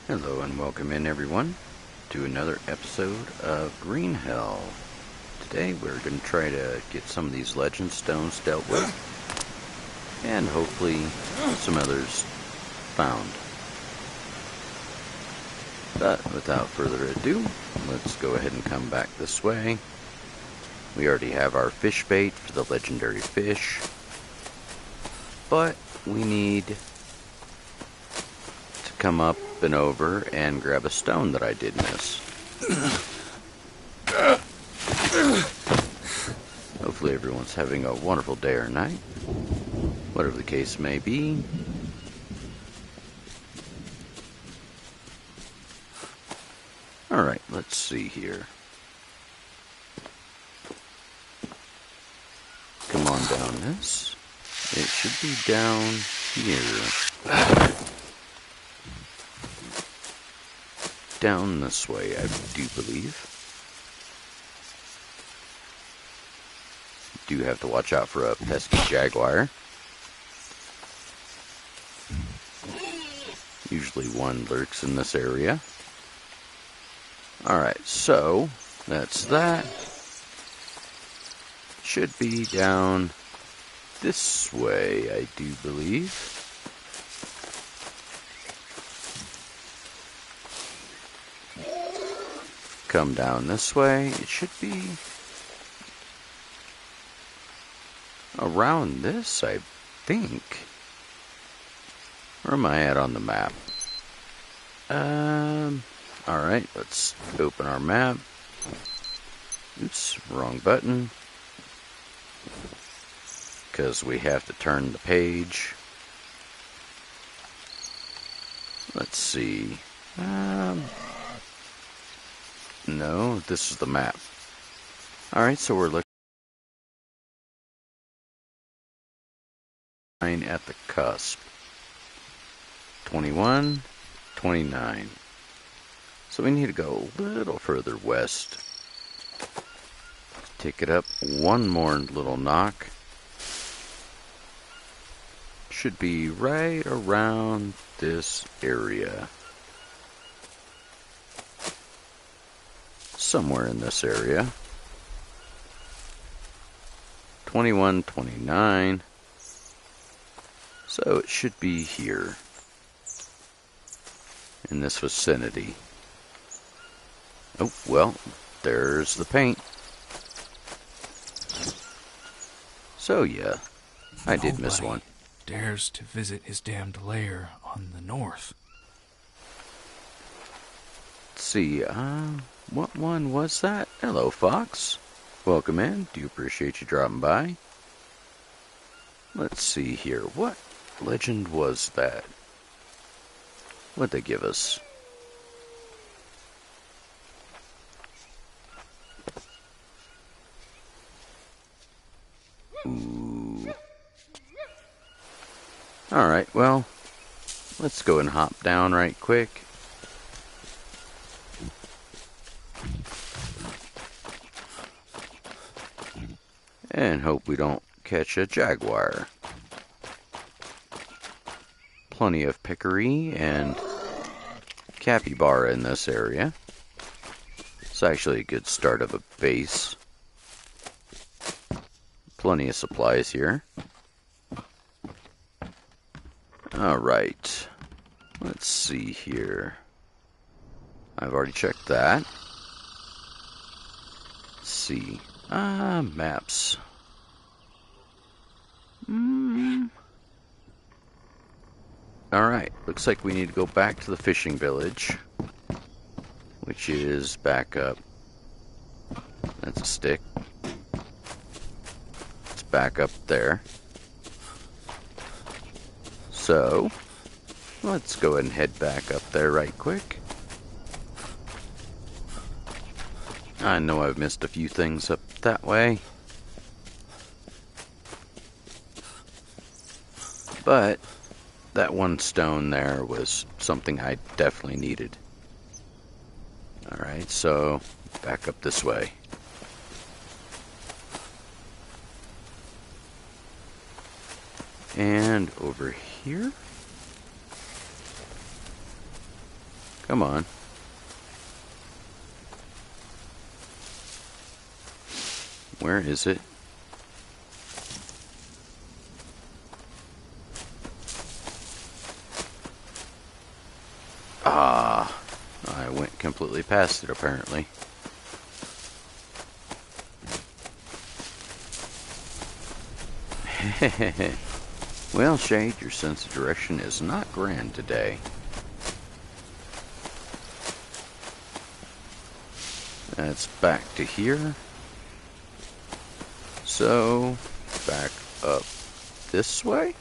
Hello and welcome in everyone to another episode of Green Hell. Today we're going to try to get some of these legend stones dealt with and hopefully some others found. But without further ado, let's go ahead and come back this way. We already have our fish bait for the legendary fish, but we need to come up and over and grab a stone that I did miss. Hopefully everyone's having a wonderful day or night, whatever the case may be. Alright, let's see here. Come on down this. It should be down here. Down this way, I do believe. Do have to watch out for a pesky jaguar. Usually one lurks in this area. Alright, so that's that. Should be down this way, I do believe. Come down this way. It should be around this, I think. Where am I at on the map? Alright, let's open our map. Oops, wrong button. Because we have to turn the page. Let's see. No, this is the map. Alright, so we're looking at the cusp. 21, 29. So we need to go a little further west. Take it up one more little knock. Should be right around this area. Somewhere in this area. 21, 29. So it should be here. In this vicinity. Oh, well, there's the paint. So yeah, I did miss one. Dares to visit his damned lair on the north. Let's see, what one was that? Hello, Fox. Welcome in. Do appreciate you dropping by. Let's see here. What legend was that? What'd they give us? Ooh. Alright, well, let's go and hop down right quick. And hope we don't catch a jaguar. Plenty of pickery and capybara in this area. It's actually a good start of a base. Plenty of supplies here. Alright. Let's see here. I've already checked that. Let's see. Maps. Alright, looks like we need to go back to the fishing village, which is back up. That's a stick. It's back up there. So, let's go ahead and head back up there right quick. I know I've missed a few things up that way, but that one stone there was something I definitely needed. Alright, so back up this way. And over here. Come on. Where is it? Ah, I went completely past it apparently. Well, Shade, your sense of direction is not grand today. That's back to here. So, back up this way?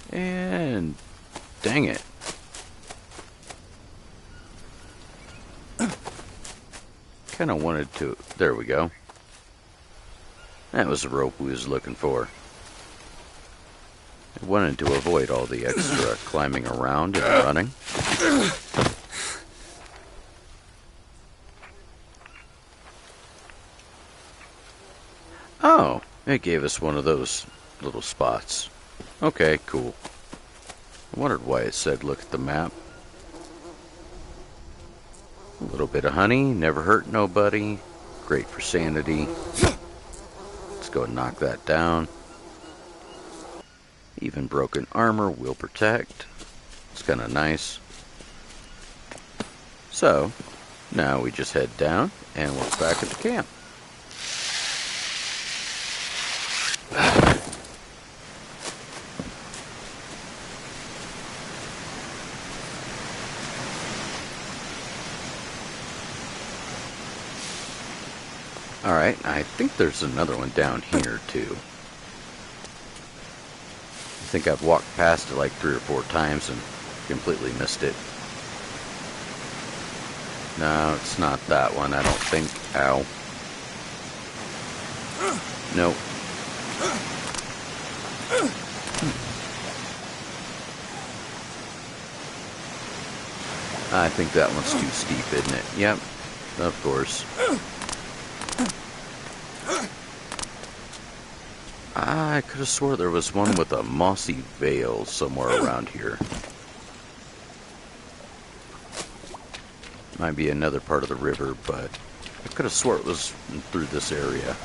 And dang it. Kind of wanted to... There we go. That was the rope we was looking for. I wanted to avoid all the extra climbing around and running. Oh, it gave us one of those little spots. Okay, cool. I wondered why it said look at the map. A little bit of honey, never hurt nobody. Great for sanity. Let's go and knock that down. Even broken armor will protect. It's kind of nice. So, now we just head down and we're back at the camp. Alright, I think there's another one down here too. I think I've walked past it like 3 or 4 times and completely missed it. No, it's not that one, I don't think. Ow. Nope. I think that one's too steep, isn't it? Yep, of course. I could have swore there was one with a mossy veil somewhere around here. Might be another part of the river, but I could have swore it was through this area.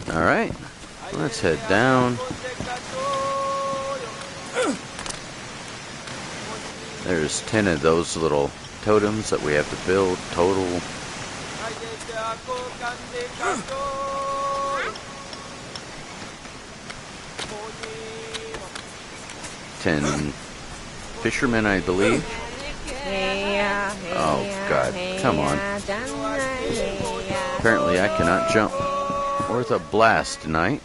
Alright, let's head down. There's 10 of those little totems that we have to build total. 10 fishermen, I believe. Oh God, come on. Apparently I cannot jump worth a blast tonight.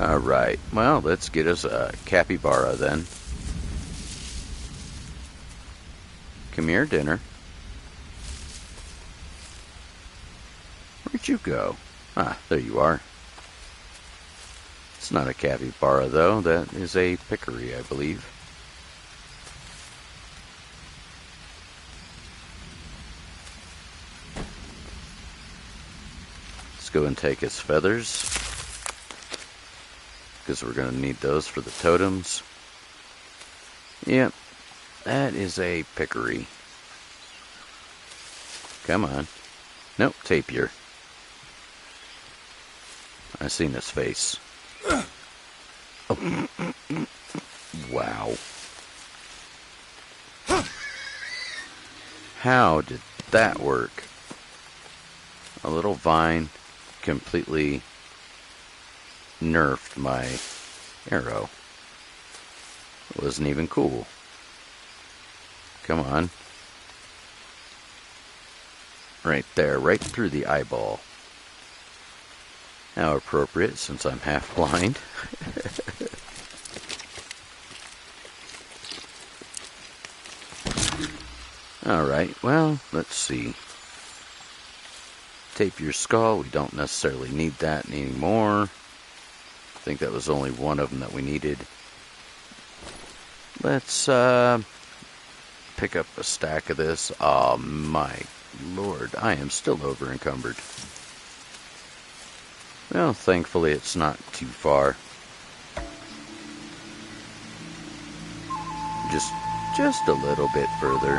Alright, well, let's get us a capybara then. Come here, dinner. Where'd you go? Ah, there you are. It's not a capybara, though. That is a peccary, I believe. Let's go and take its feathers, because we're going to need those for the totems. Yep, that is a peccary. Come on. Nope, tapir. I seen his face. Oh. Wow. How did that work? A little vine completely nerfed my arrow. It wasn't even cool. Come on. Right there, right through the eyeball. How appropriate, since I'm half blind. Alright, well, let's see. Tape your skull, we don't necessarily need that anymore. I think that was only one of them that we needed. Let's pick up a stack of this. Oh my lord, I am still over encumbered. Well, thankfully it's not too far. Just a little bit further.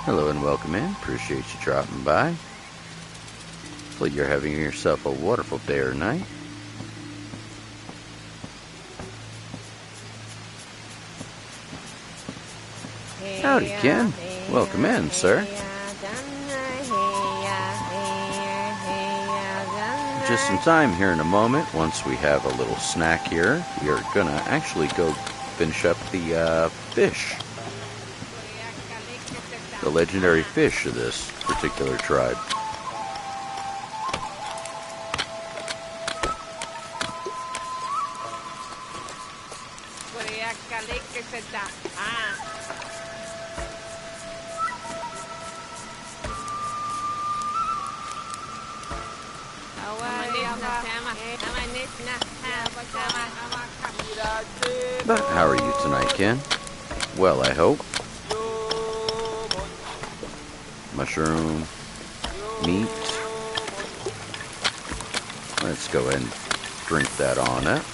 Hello and welcome in. Appreciate you dropping by. Hopefully you're having yourself a wonderful day or night. Howdy, Ken. Welcome in, sir. Just in time here in a moment. Once we have a little snack here, we are gonna actually go finish up the fish. The legendary fish of this particular tribe. But how are you tonight, Ken? Well, I hope. Mushroom, meat. Let's go ahead and drink that on up.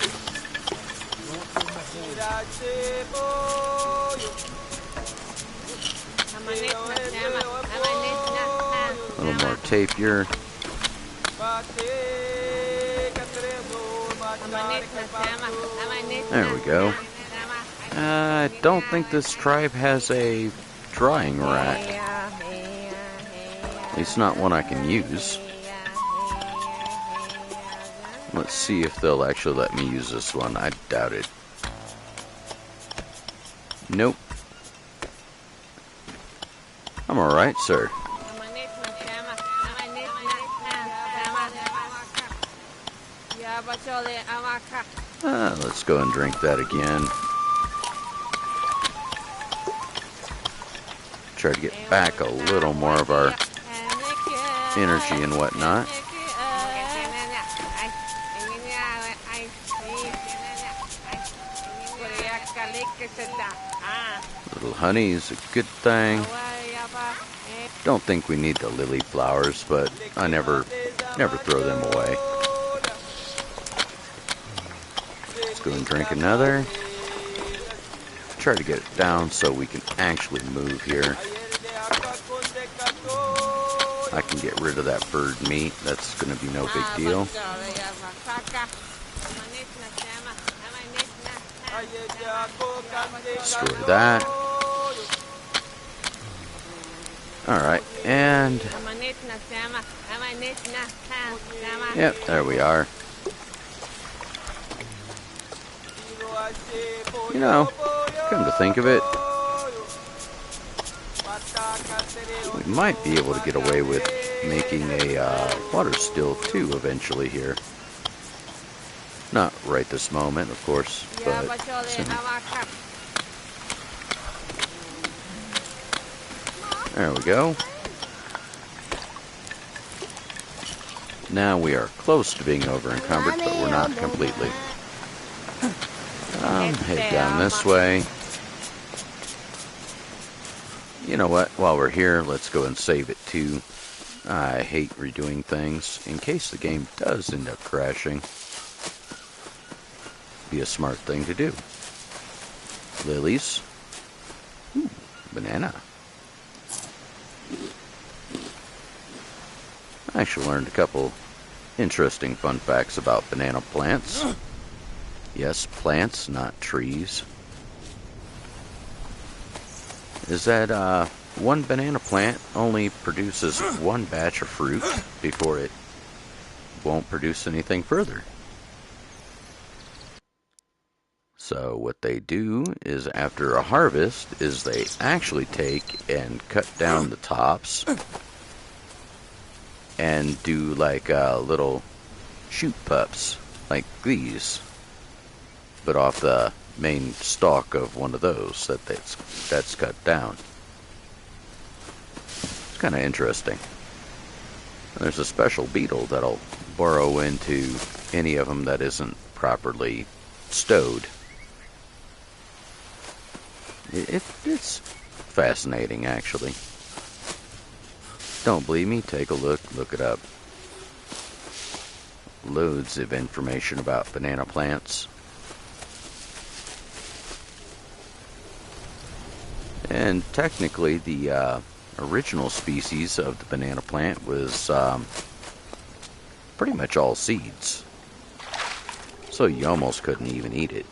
A little more tape here. There we go. I don't think this tribe has a drying rack. At least not one I can use. Let's see if they'll actually let me use this one. I doubt it. Nope. I'm alright, sir. Let's go and drink that again. Try to get back a little more of our energy and whatnot. Little honey is a good thing. Don't think we need the lily flowers, but I never throw them away. Let's go and drink another. Try to get it down so we can actually move here. I can get rid of that bird meat. That's going to be no big deal. Destroy that. Alright, and... Yep, there we are. You know, come to think of it, we might be able to get away with making a water still too eventually here. Not right this moment, of course, but soon. There we go. Now we are close to being over encumbered, but we're not completely. Head down this way. You know what? While we're here, let's go and save it too. I hate redoing things in case the game does end up crashing. Be a smart thing to do. Lilies. Ooh, banana. I actually learned a couple interesting fun facts about banana plants. Yes, plants, not trees. Is that one banana plant only produces one batch of fruit before it won't produce anything further. So what they do is after a harvest is they actually take and cut down the tops and do like little shoot pups like these, but off the main stalk of one of those that's cut down. kind of interesting. There's a special beetle that'll burrow into any of them that isn't properly stowed. It's fascinating, actually. Don't believe me? Take a look it up. Loads of information about banana plants. And technically, the original species of the banana plant was pretty much all seeds. So you almost couldn't even eat it.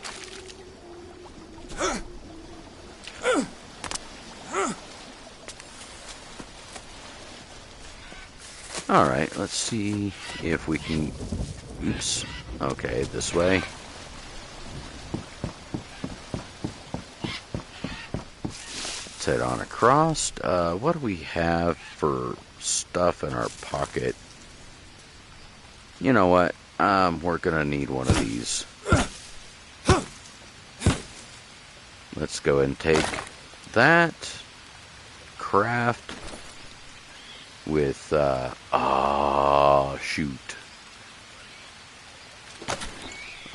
Alright, let's see if we can... Oops. Okay, this way. Let's head on across. What do we have for stuff in our pocket? You know what? We're gonna need one of these. Let's go ahead and take that. Craft with, oh, shoot.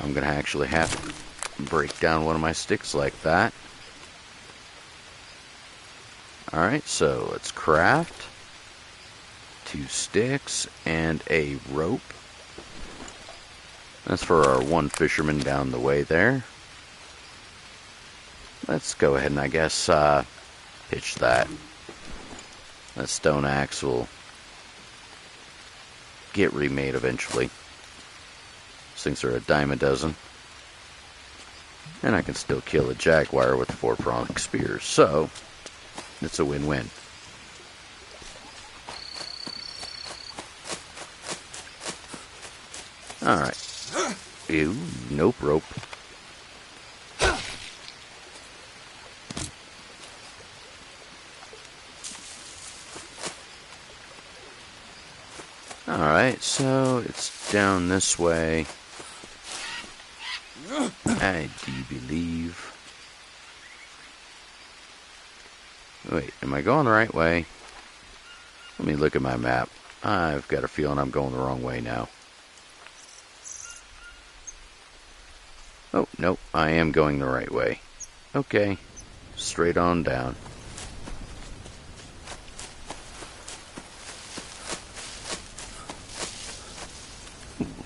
I'm gonna actually have to break down one of my sticks like that. Alright, so let's craft 2 sticks and a rope. That's for our one fisherman down the way there. Let's go ahead and I guess pitch that. That stone axe will get remade eventually. These things are a dime a dozen. And I can still kill a jaguar with 4-pronged spears, so it's a win-win. Alright. Ew, nope, rope. Alright, so it's down this way. I do believe. Wait, am I going the right way? Let me look at my map. I've got a feeling I'm going the wrong way now. Oh, nope, I am going the right way. Okay, straight on down.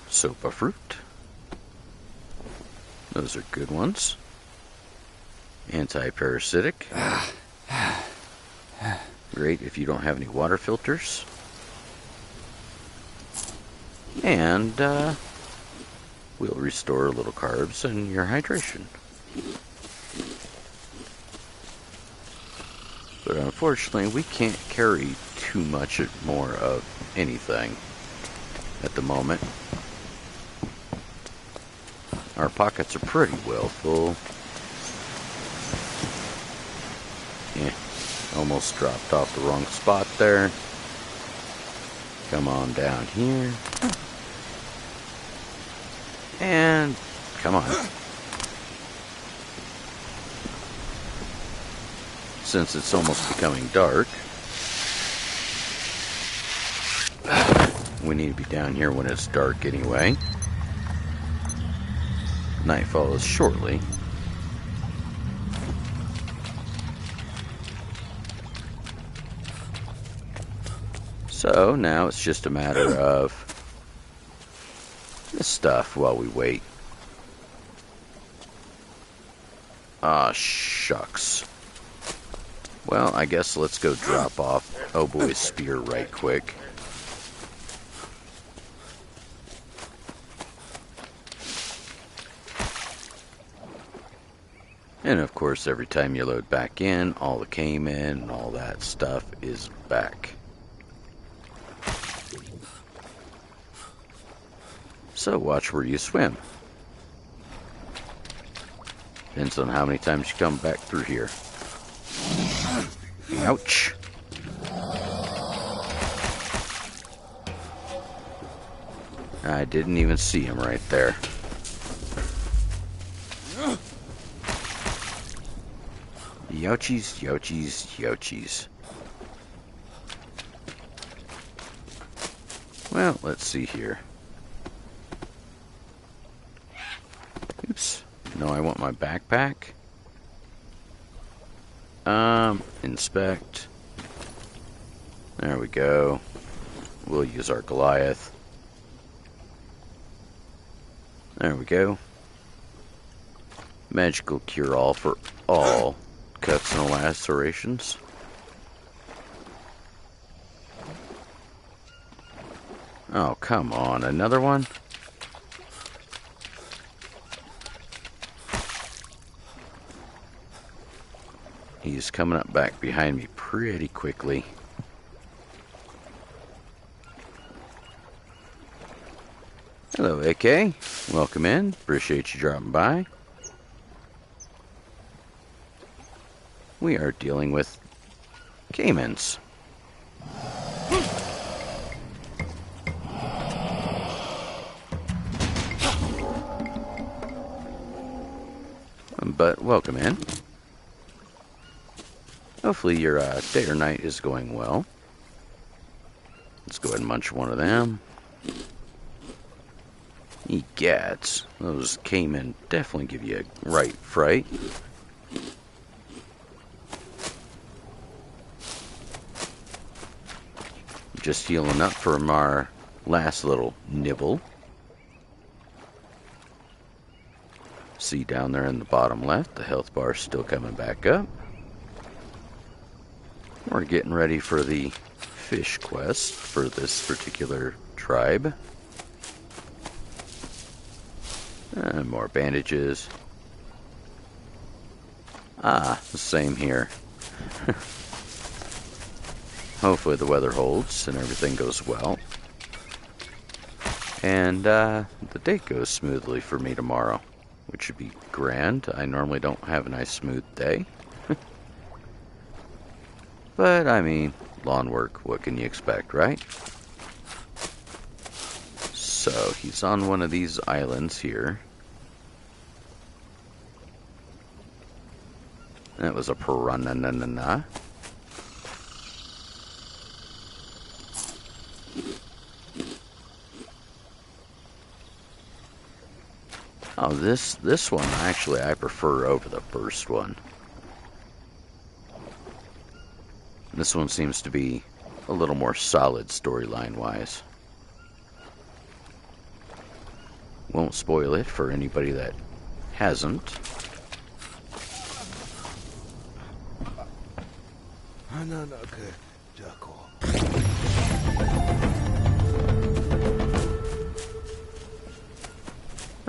Sopa fruit. Those are good ones. Anti-parasitic. Great if you don't have any water filters. And we'll restore a little carbs and your hydration. But unfortunately, we can't carry too much more of anything at the moment. Our pockets are pretty well full. Almost dropped off the wrong spot there. Come on down here. And come on. Since it's almost becoming dark, we need to be down here when it's dark anyway. Night follows shortly. So now it's just a matter of this stuff while we wait. Ah, shucks. Well, I guess let's go drop off Oh Boy's spear right quick. And of course, every time you load back in, all the came in and all that stuff is back. So watch where you swim. Depends on how many times you come back through here. Ouch. I didn't even see him right there. Youchies, youchies, youchies. Well, let's see here. Oops. No, I want my backpack. Inspect. There we go. We'll use our Goliath. There we go. Magical cure-all for all cuts and lacerations. Oh, come on. Another one? He's coming up back behind me pretty quickly. Hello, AK. Welcome in. Appreciate you dropping by. We are dealing with caimans. But welcome in. Hopefully your day or night is going well. Let's go ahead and munch one of them. Egats. Those caiman definitely give you a right fright. Just healing up from our last little nibble. See down there in the bottom left, the health bar is still coming back up. We're getting ready for the fish quest for this particular tribe. And more bandages. Ah, the same here. Hopefully the weather holds and everything goes well. And the day goes smoothly for me tomorrow, which should be grand. I normally don't have a nice smooth day. But, I mean, lawn work, what can you expect, right? So, he's on one of these islands here. That was a piranha. Oh, this one, actually, I prefer over the first one. This one seems to be a little more solid storyline-wise. Won't spoil it for anybody that hasn't.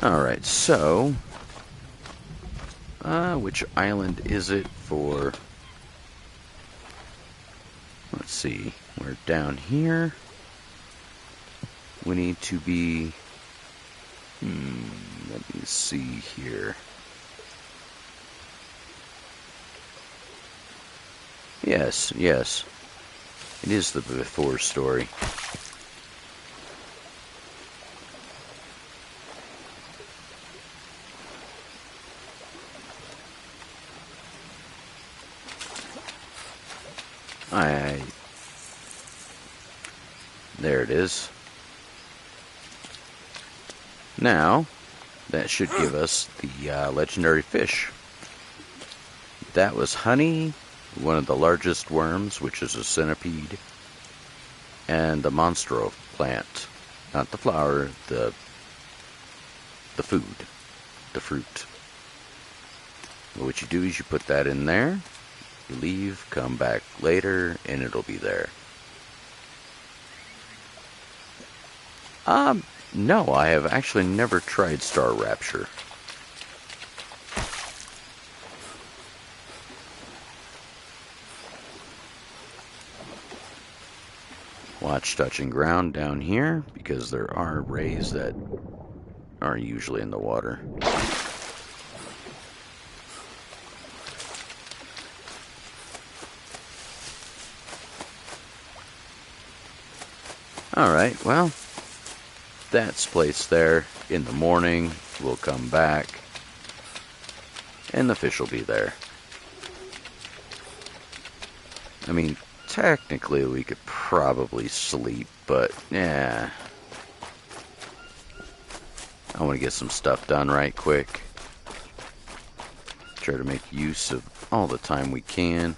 Alright, so which island is it for? Let's see, we're down here. We need to be, let me see here. Yes, it is the before story. There it is. Now, that should give us the legendary fish. That was honey, one of the largest worms, which is a centipede, and the monstro plant. Not the flower, the food, the fruit. What you do is you put that in there, you leave, come back later, and it'll be there. No, I have actually never tried Star Rapture. Watch touching ground down here, because there are rays that are usually in the water. Alright, well, that's placed there. In the morning, we'll come back, and the fish will be there. I mean, Technically, we could probably sleep, but yeah. I want to get some stuff done right quick. Try to make use of all the time we can.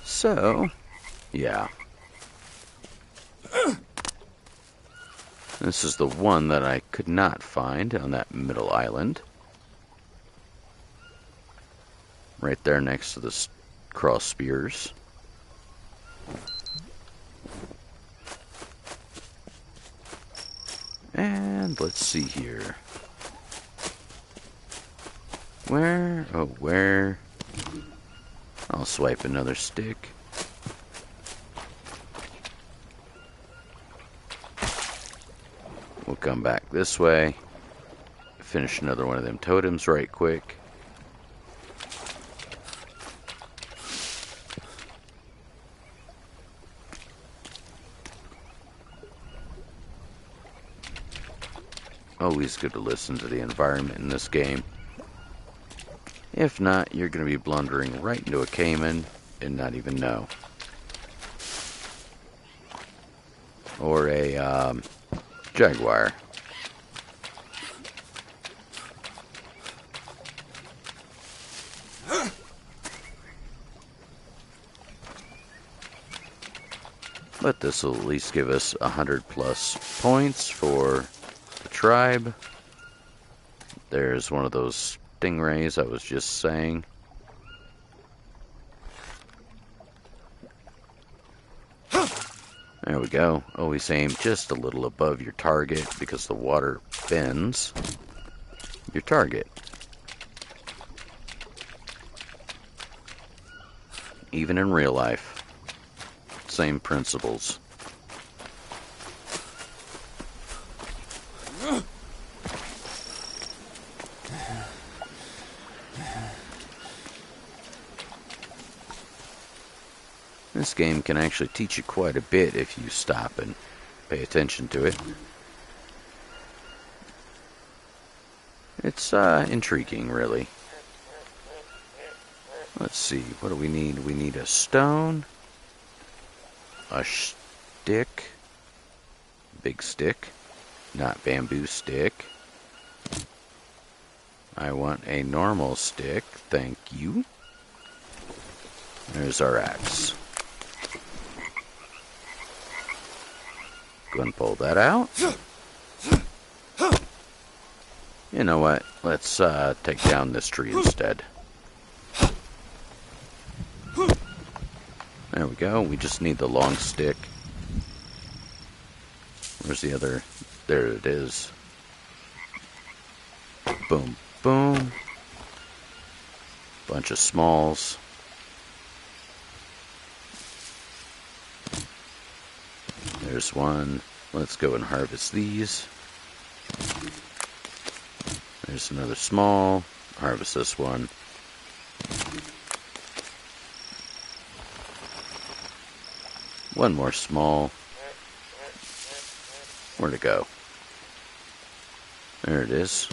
So, yeah. This is the one that I could not find on that middle island. Right there next to the cross spears. And let's see here. Where? Oh, where? I'll swipe another stick. We'll come back this way. Finish another one of them totems right quick. Always good to listen to the environment in this game. If not, you're going to be blundering right into a caiman and not even know. Or a jaguar. But this will at least give us 100+ points for the tribe. There's one of those stingrays I was just saying. There we go. Always aim just a little above your target because the water bends your target. Even in real life, same principles. This game can actually teach you quite a bit if you stop and pay attention to it. It's intriguing, really. Let's see, what do we need? We need a stone, a stick, big stick, not bamboo stick. I want a normal stick, thank you. There's our axe. Go and pull that out. You know what? Let's take down this tree instead. There we go. We just need the long stick. Where's the other? There it is. Boom, boom. Bunch of smalls. There's one. Let's go and harvest these. There's another small. Harvest this one. One more small. Where'd it go? There it is.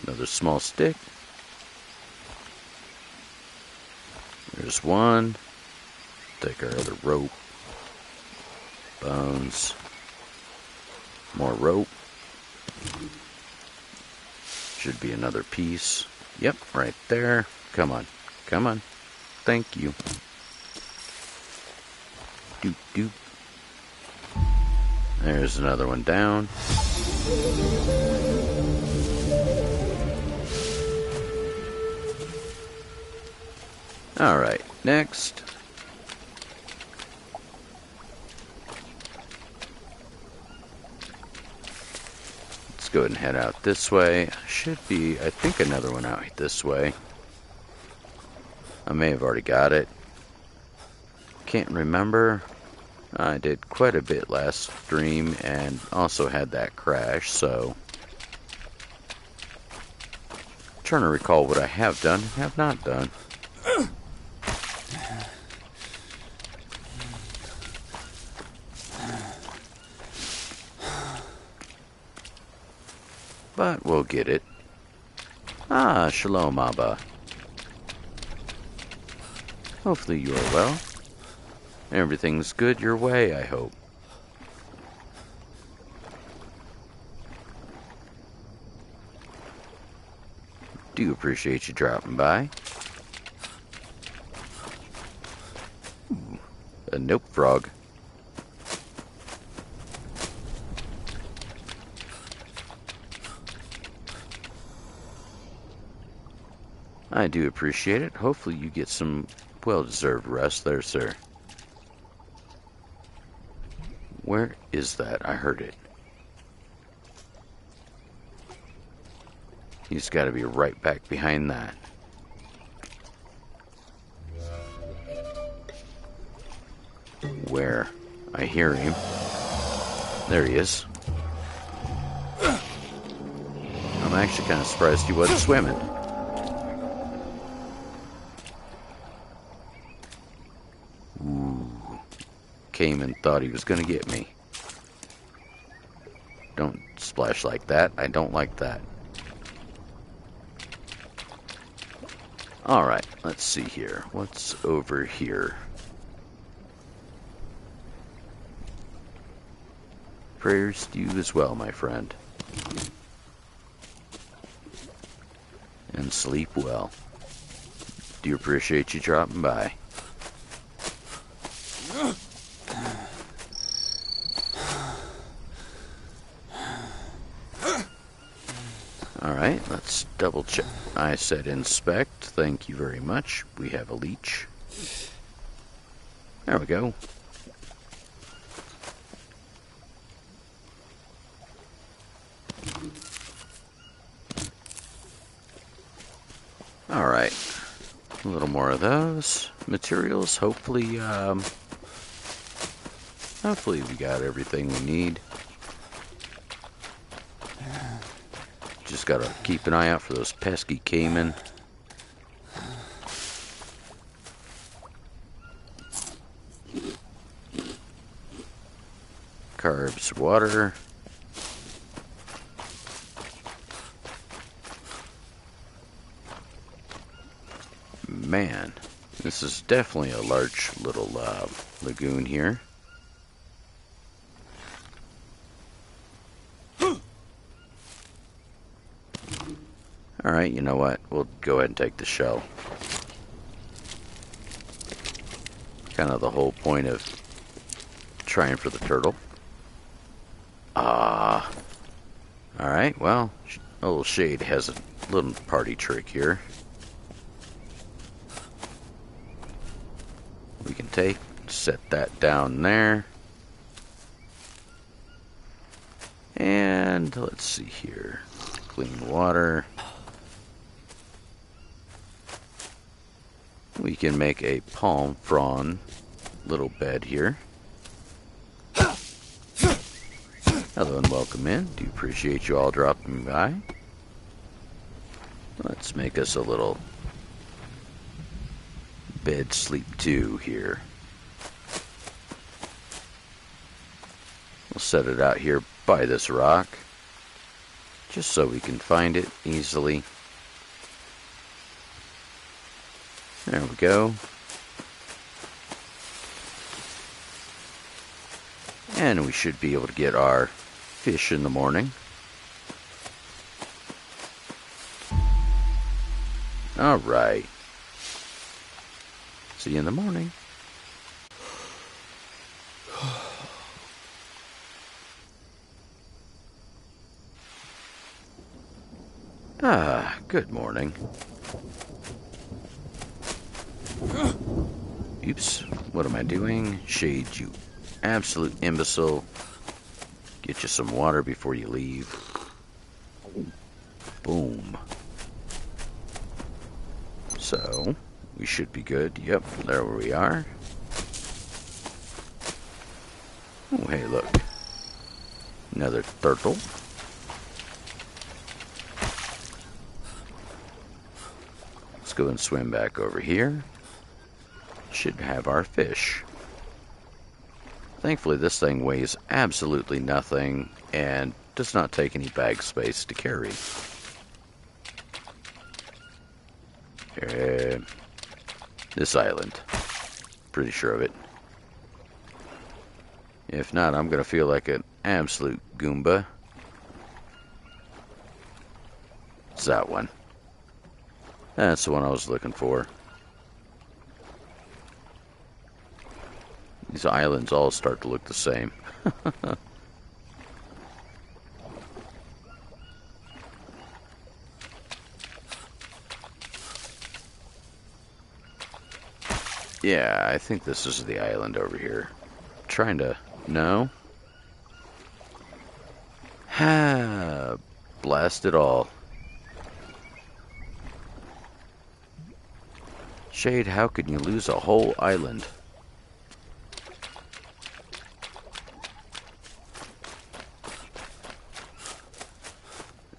Another small stick. There's one. Take our other rope. Bones. More rope. Should be another piece. Yep, right there. Come on. Come on. Thank you. Doop doop. There's another one down. Alright, next. Let's go ahead and head out this way. Should be, I think, another one out this way. I may have already got it. Can't remember. I did quite a bit last stream and also had that crash, so I'm trying to recall what I have done and have not done. But we'll get it. Ah, shalom, Abba. Hopefully you are well. Everything's good your way, I hope. Do appreciate you dropping by. Ooh, a nope frog. I do appreciate it. Hopefully you get some well-deserved rest there, sir. Where is that? I heard it. He's got to be right back behind that. Where? I hear him. There he is. I'm actually kind of surprised he wasn't swimming. Ooh. Came and thought he was going to get me. Don't splash like that. I don't like that. Alright, let's see here. What's over here? Prayers to you as well, my friend. And sleep well. Do appreciate you dropping by. Alright, let's double check. I said inspect. Thank you very much. We have a leech. There we go. Alright. A little more of those. Materials. Hopefully we got everything we need. Just gotta keep an eye out for those pesky caiman. Carbs, water. Man, this is definitely a large little lagoon here. Alright, you know what? We'll go ahead and take the shell. Kind of the whole point of trying for the turtle. Alright, well, old Shade has a little party trick here. We can set that down there. And let's see here. Clean water. We can make a palm frond little bed here. Hello and welcome in. Do appreciate you all dropping by. Let's make us a little bed sleep 2 here. We'll set it out here by this rock, just so we can find it easily. There we go. And we should be able to get our fish in the morning. Alright. See you in the morning. Good morning. Oops, what am I doing? Shade, you absolute imbecile. Get you some water before you leave. Boom. So, we should be good. Yep, there we are. Oh, hey, look. Another turtle. Let's go and swim back over here. Should have our fish. Thankfully, this thing weighs absolutely nothing and does not take any bag space to carry. This island. Pretty sure of it. If not, I'm gonna feel like an absolute Goomba. It's that one. That's the one I was looking for. These islands all start to look the same. Yeah, I think this is the island over here. Trying to... No? Ha! Blast it all. Shade, how could you lose a whole island?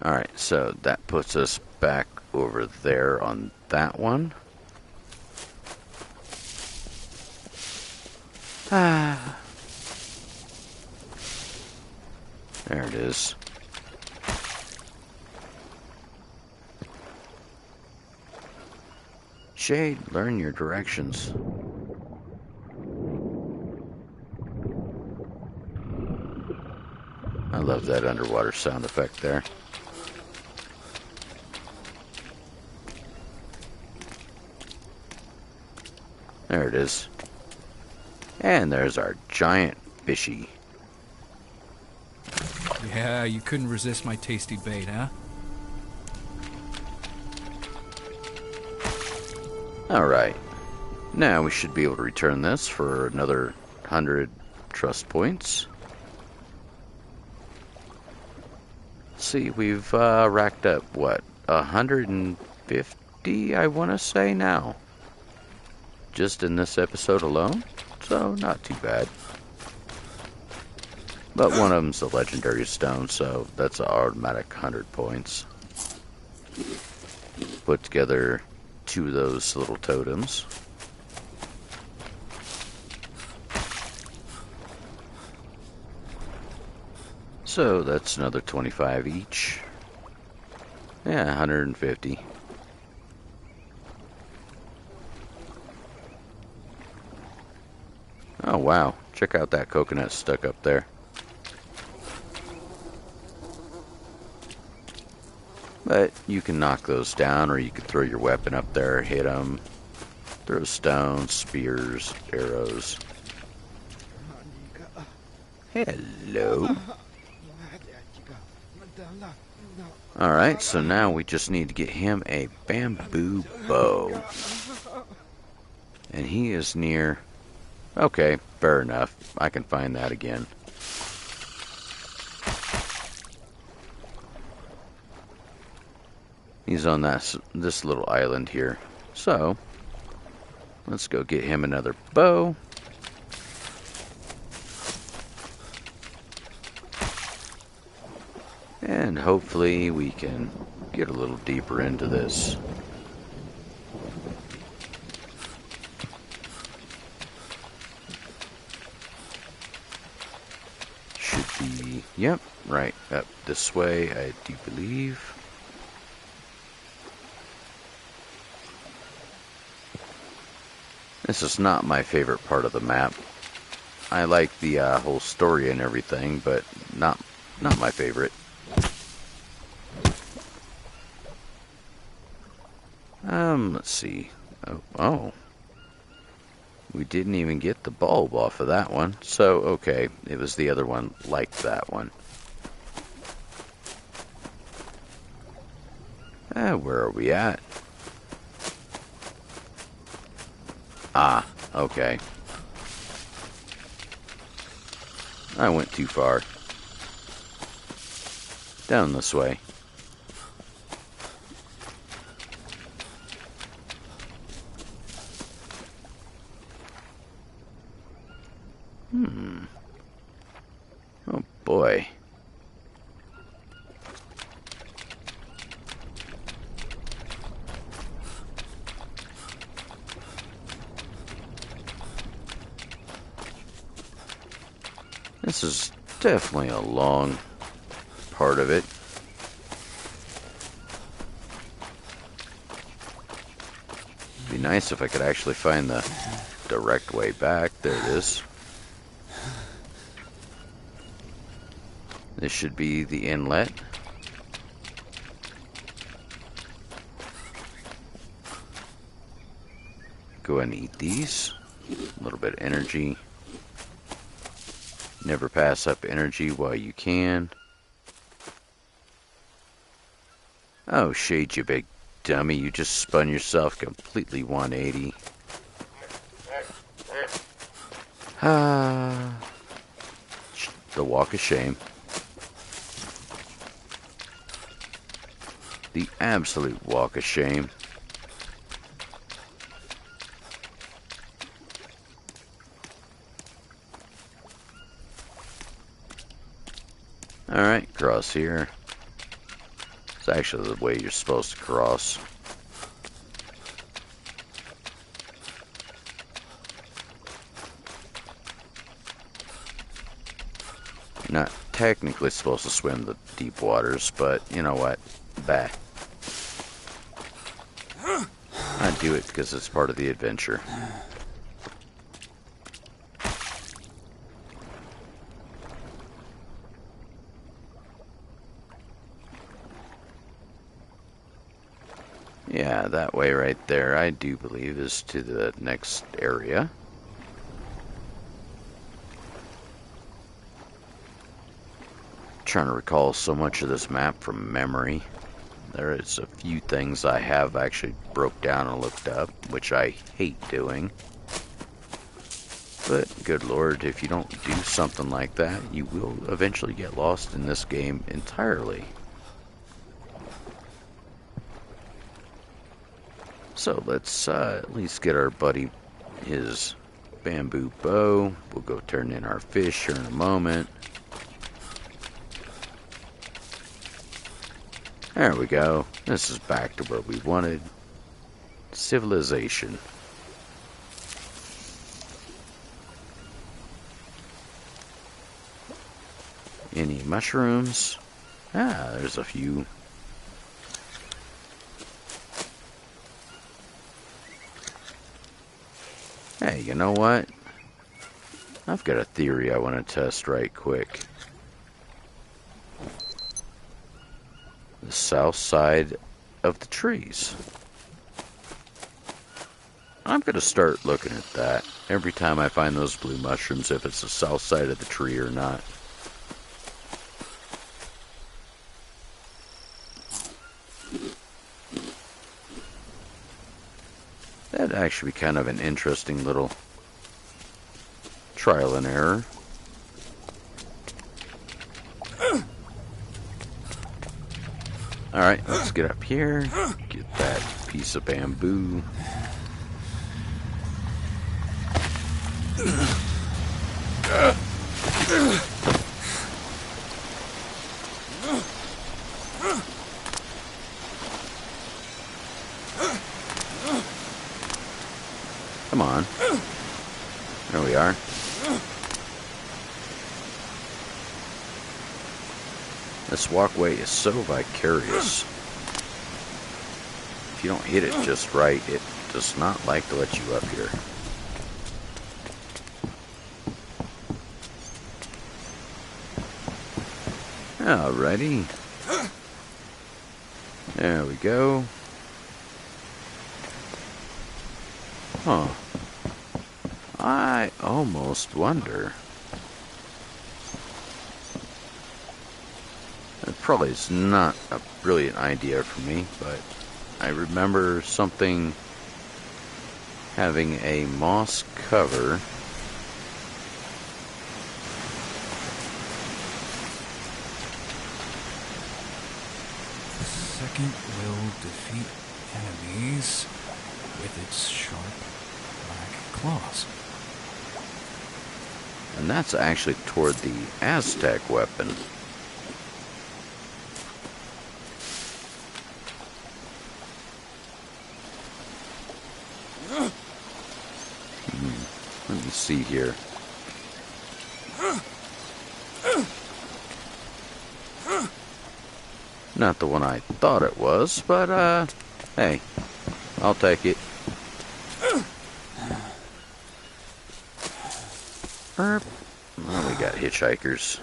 Alright, so that puts us back over there on that one. Ah. There it is. Shade, learn your directions. I love that underwater sound effect there. There it is. And there's our giant fishy. Yeah, you couldn't resist my tasty bait, huh? Alright. Now we should be able to return this for another 100 trust points. See, we've racked up, what, 150, I want to say now. Just in this episode alone, so not too bad. But one of them's a legendary stone, so that's an automatic 100 points. Put together 2 of those little totems. So that's another 25 each. Yeah, 150. Oh wow, check out that coconut stuck up there. But you can knock those down, or you can throw your weapon up there, hit them, throw stones, spears, arrows. Hello. Alright, so now we just need to get him a bamboo bow. And he is near... Okay, fair enough. I can find that again. He's on this little island here. So, let's go get him another bow. And hopefully we can get a little deeper into this. Should be, yep, right up this way, I do believe. This is not my favorite part of the map. I like the whole story and everything, but not my favorite. Let's see. Oh. We didn't even get the bulb off of that one. So, okay, it was the other one like that one. Where are we at? Ah, okay. I went too far. Down this way. Oh boy. This is definitely a long part of it. nice if I could actually find the direct way back. There it is. This should be the inlet. Go ahead and eat these. A little bit of energy. Never pass up energy while you can. Oh, shade, you big dummy. You just spun yourself completely 180. Ah. The walk of shame. The absolute walk of shame. Alright, cross here. It's actually the way you're supposed to cross. You're not technically supposed to swim the deep waters, but you know what? Bah. I do it because it's part of the adventure. Yeah, that way right there, I do believe, is to the next area. Trying to recall so much of this map from memory. There is a few things I have actually broke down and looked up, which I hate doing. But good lord, if you don't do something like that, you will eventually get lost in this game entirely. So let's at least get our buddy his bamboo bow. We'll go turn in our fish here in a moment. There we go. This is back to where we wanted. Civilization. Any mushrooms? Ah, there's a few. Hey, you know what? I've got a theory I want to test right quick. The south side of the trees. I'm going to start looking at that every time I find those blue mushrooms, if it's the south side of the tree or not. That'd actually be kind of an interesting little trial and error. Alright, let's get up here, get that piece of bamboo. Come on. There we are. This walkway is so vicarious. If you don't hit it just right, it does not like to let you up here. Alrighty. There we go. Huh. I almost wonder. It probably is not a brilliant idea for me, but I remember something having a moss cover. The second will defeat enemies with its sharp black claws. And that's actually toward the Aztec weapon. Let me see here. Not the one I thought it was, but hey, I'll take it. Herp. Well, we got hitchhikers.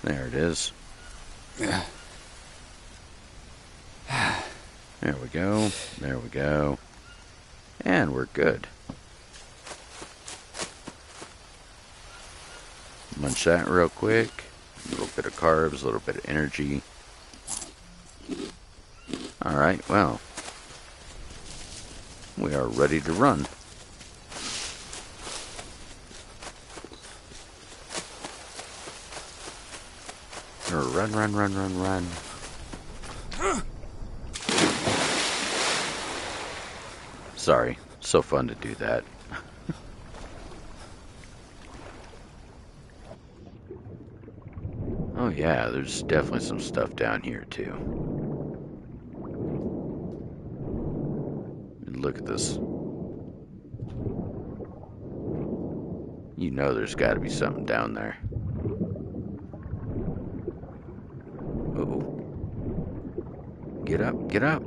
There it is. There we go. There we go. And we're good. Munch that real quick. A little bit of carbs, a little bit of energy. Alright, well. We are ready to run. Run, run, run, run, run. Sorry, so fun to do that. Oh yeah, there's definitely some stuff down here too. Look at this. You know there's got to be something down there. Uh-oh. Get up, get up.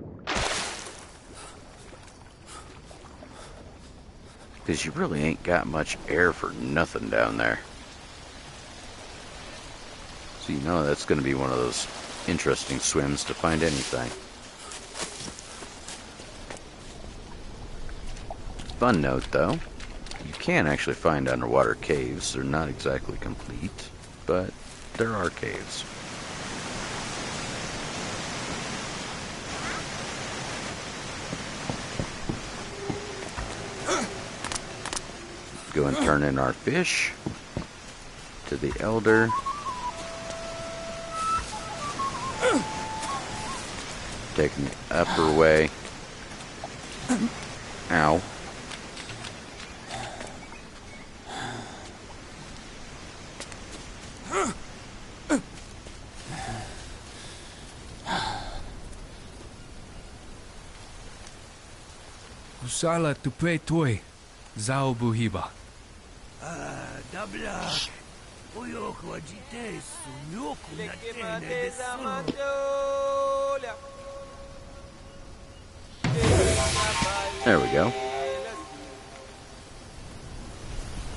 Because you really ain't got much air for nothing down there. So you know that's going to be one of those interesting swims to find anything. Fun note though, you can actually find underwater caves. They're not exactly complete, but there are caves. Go and turn in our fish to the elder. Taking the upper way. Ow. Usala tupe toy. Zao buhiba. Dabla. Uyo kwajite sunyoku na tene desu. There we go.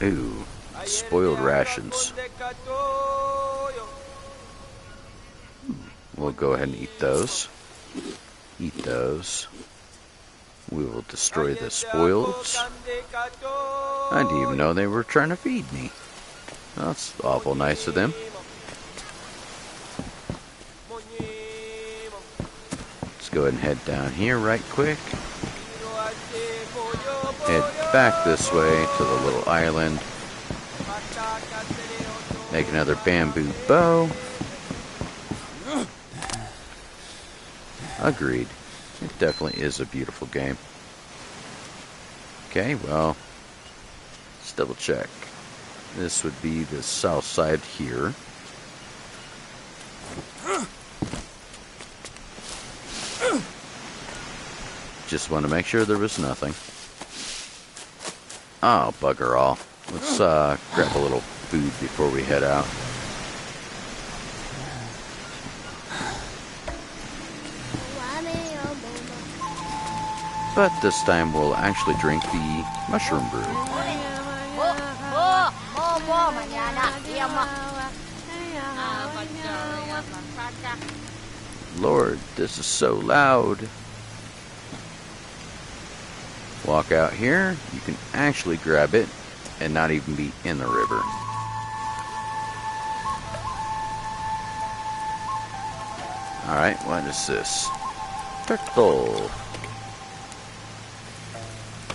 Ooh, spoiled rations. We'll go ahead and eat those. Eat those. We will destroy the spoils. I didn't even know they were trying to feed me. That's awful nice of them. Let's go ahead and head down here right quick. Head back this way to the little island. Make another bamboo bow. Agreed. It definitely is a beautiful game. Okay, well, let's double check. This would be the south side here. Just want to make sure there was nothing. Oh, bugger all. Let's grab a little food before we head out. But this time we'll actually drink the mushroom brew. Lord, this is so loud. Walk out here, you can actually grab it and not even be in the river. Alright, what is this? Turtle.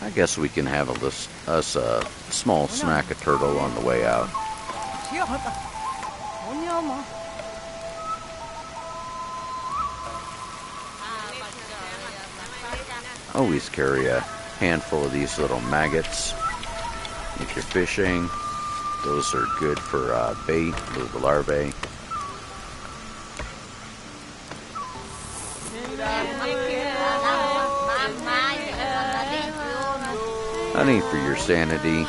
I guess we can have us a small snack of turtle on the way out. Always carry a handful of these little maggots if you're fishing. Those are good for bait, little larvae. Honey for your sanity.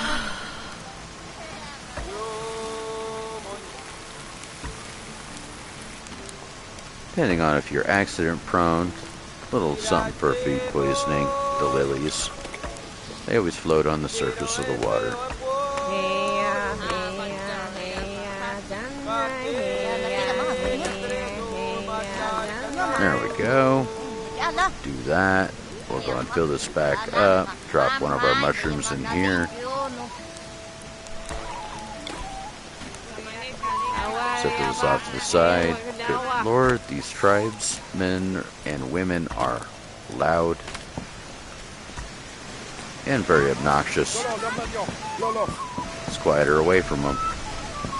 Depending on if you're accident prone, little something for food poisoning, the lilies. They always float on the surface of the water. There we go. Do that. We'll go and fill this back up. Drop one of our mushrooms in here. Set those off to the side. Good lord, these tribesmen and women are loud and very obnoxious. Let's quiet her away from them.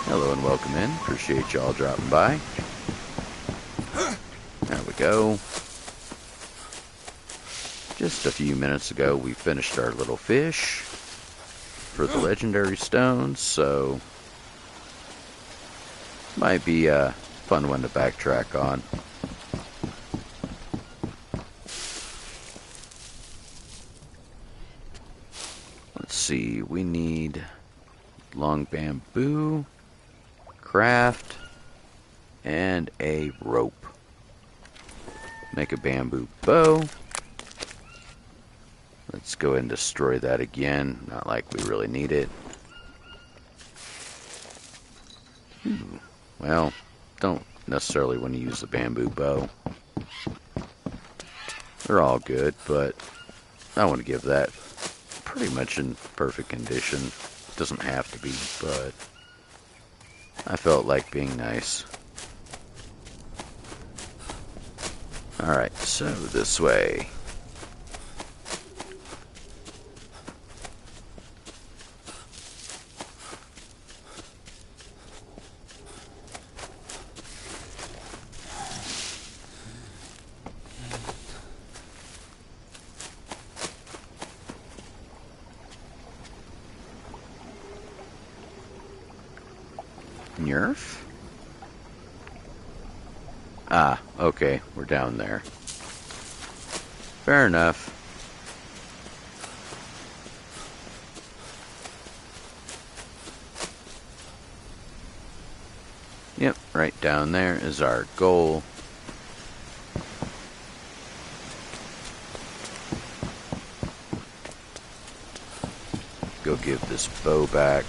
Hello and welcome in. Appreciate y'all dropping by. There we go. Just a few minutes ago we finished our little fish for the legendary stones, so might be a fun one to backtrack on. Let's see, we need long bamboo, craft, and a rope. Make a bamboo bow. Let's go ahead and destroy that again. Not like we really need it. Well, don't necessarily want to use the bamboo bow. They're all good, but I want to give that pretty much in perfect condition. Doesn't have to be, but I felt like being nice. Alright, so this way. Nerf? Ah, okay, we're down there. Fair enough. Yep, right down there is our goal. Go give this bow back.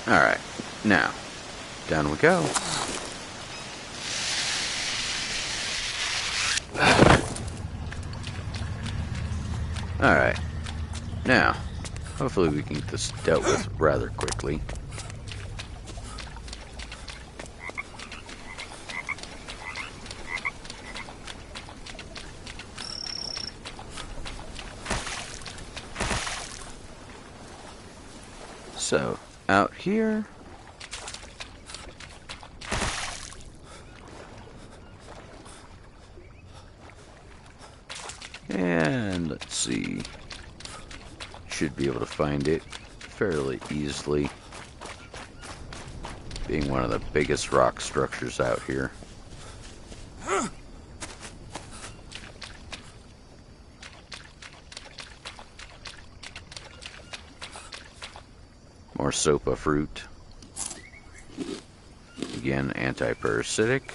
Alright, now, down we go. Alright, now, hopefully we can get this dealt with rather quickly. So, out here. And let's see. Should be able to find it fairly easily. Being one of the biggest rock structures out here. More SoA fruit. Again, anti-parasitic.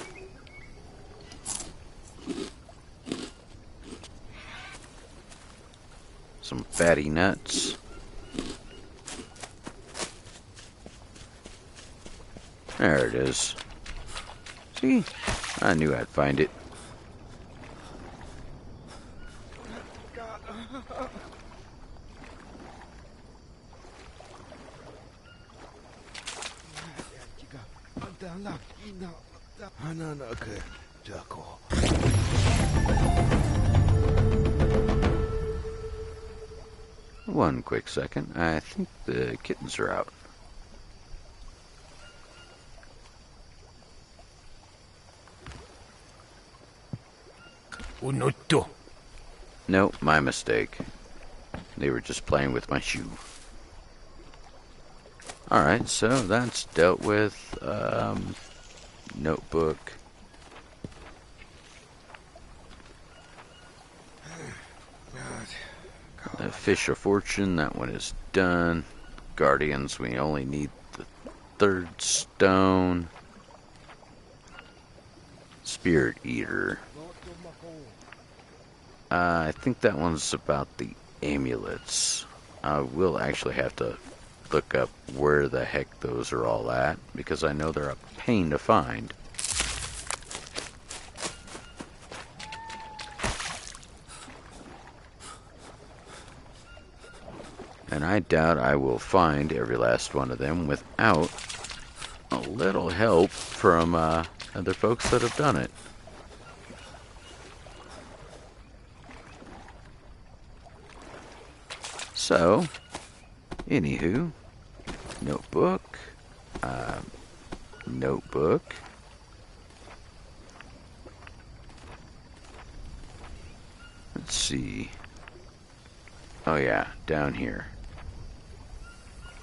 Some fatty nuts. There it is. See? I knew I'd find it. One quick second. I think the kittens are out. Nope, my mistake. They were just playing with my shoe. Alright, so that's dealt with. Notebook. The Fish of Fortune, that one is done. Guardians, we only need the third stone. Spirit Eater. I think that one's about the amulets. I will actually have to look up where the heck those are all at, because I know they're a pain to find. And I doubt I will find every last one of them without a little help from other folks that have done it. So, anywho, notebook, notebook. Let's see. Oh yeah, down here.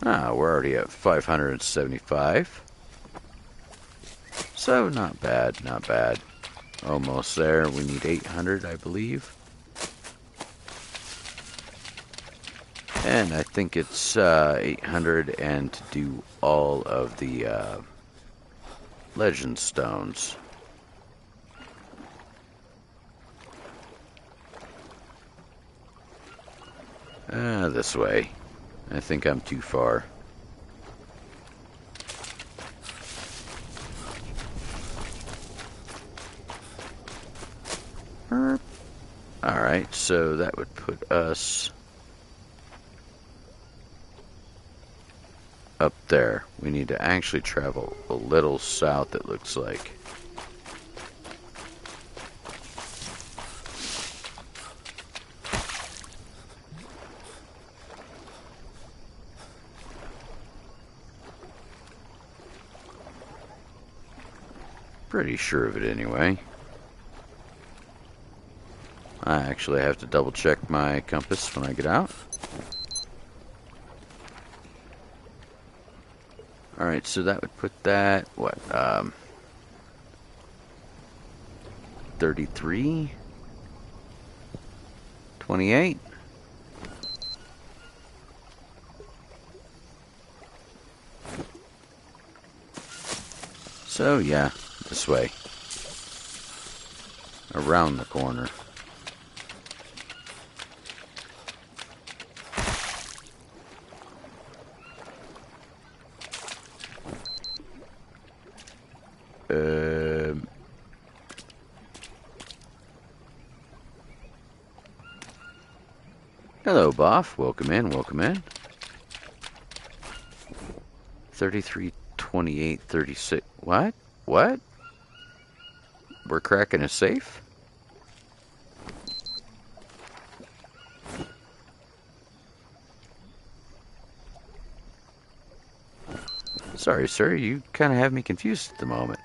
We're already at 575. So, not bad, not bad. Almost there. We need 800, I believe. And I think it's 800 and to do all of the legend stones. This way. I think I'm too far. Alright, so that would put us up there. We need to actually travel a little south, it looks like. Pretty sure of it anyway. I actually have to double check my compass when I get out. Alright, so that would put that, what, 33? 28? So, yeah, this way. Around the corner. Hello, Boff. Welcome in, welcome in. 33, 28, 36. What? What? We're cracking a safe? Sorry, sir. You kind of have me confused at the moment.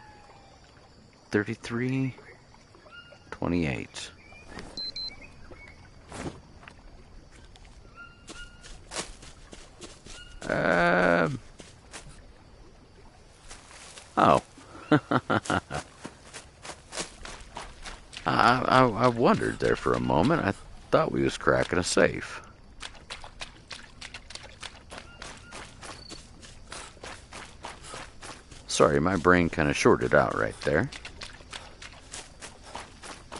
33, 28. Oh. I wondered there for a moment. I thought we was cracking a safe. Sorry, my brain kind of shorted out right there.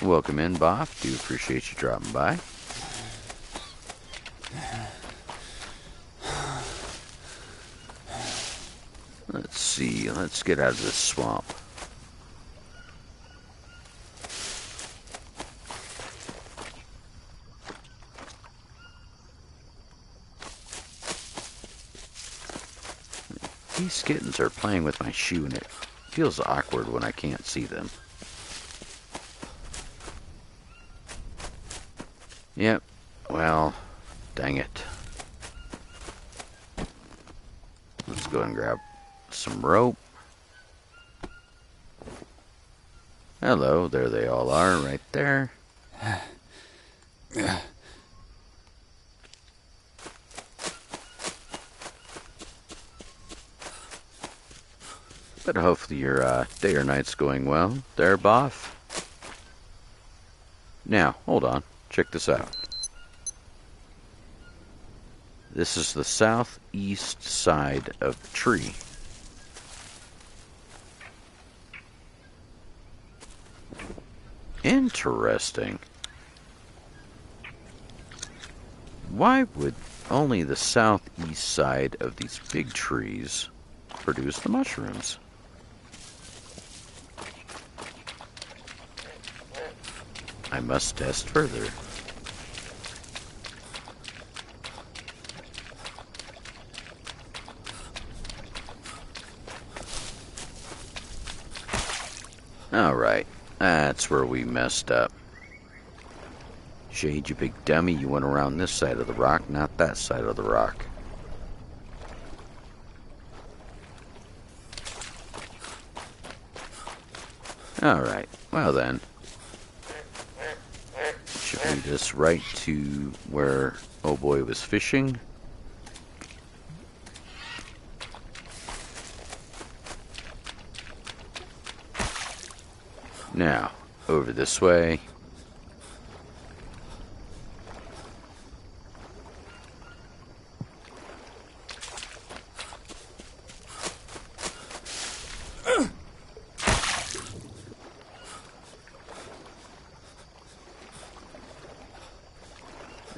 Welcome in, Boff. Do appreciate you dropping by. Let's see. Let's get out of this swamp. These kittens are playing with my shoe and it feels awkward when I can't see them. Yep. Well, dang it. Let's go and grab some rope. Hello, there they all are right there. But hopefully your day or night's going well there, Boff. Now, hold on. Check this out. This is the southeast side of the tree. Interesting. Why would only the southeast side of these big trees produce the mushrooms? I must test further. Alright, that's where we messed up. Shade, you big dummy, you went around this side of the rock, not that side of the rock. Alright, well then. Should lead us right to where oh boy was fishing. Now, over this way.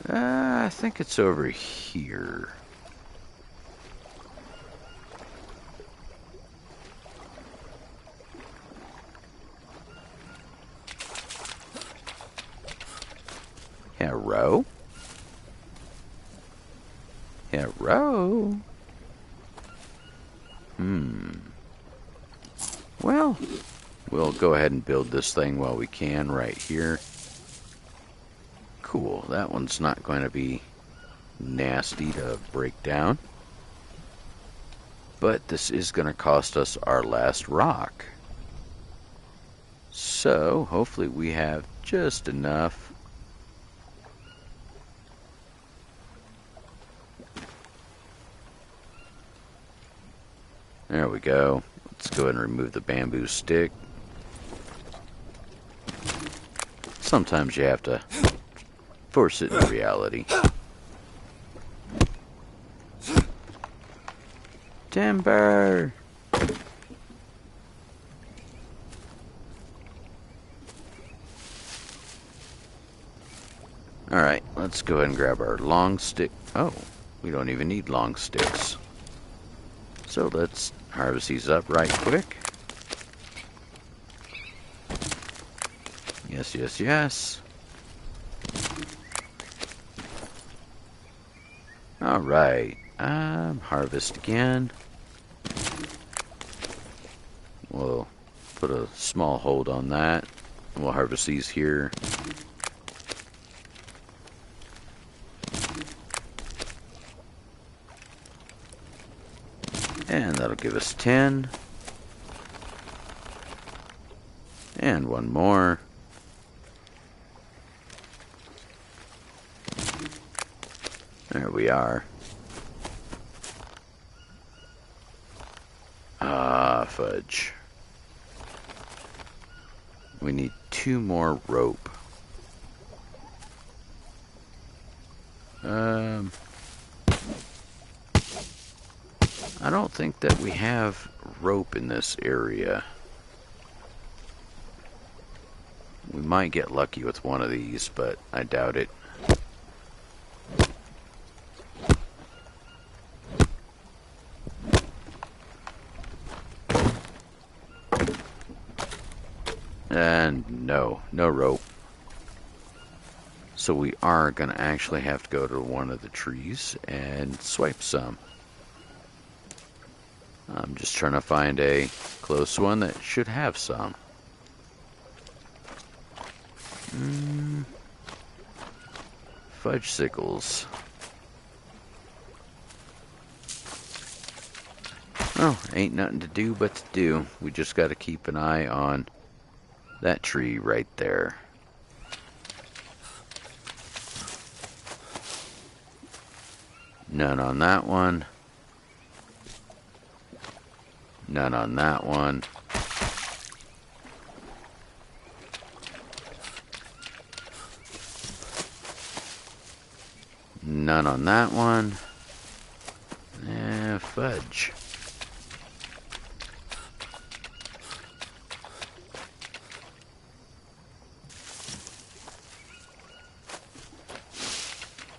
I think it's over here. Hello? Hello? Well, we'll go ahead and build this thing while we can right here. Cool, that one's not going to be nasty to break down. But this is going to cost us our last rock. So, hopefully we have just enough. There we go. Let's go ahead and remove the bamboo stick. Sometimes you have to force it into reality. Timber! Alright, let's go ahead and grab our long stick. Oh, we don't even need long sticks. So let's harvest these up right quick. Yes, yes, yes. Alright, harvest again. We'll put a small hold on that. We'll harvest these here. And that'll give us 10. And one more. There we are. Ah, fudge. We need 2 more rope. I don't think that we have rope in this area. We might get lucky with one of these, but I doubt it. And no rope. So we are going to actually have to go to one of the trees and swipe some. I'm just trying to find a close one that should have some. Fudge sickles. Oh, ain't nothing to do but to do. We just got to keep an eye on that tree right there. None on that one. None on that one. None on that one. Fudge.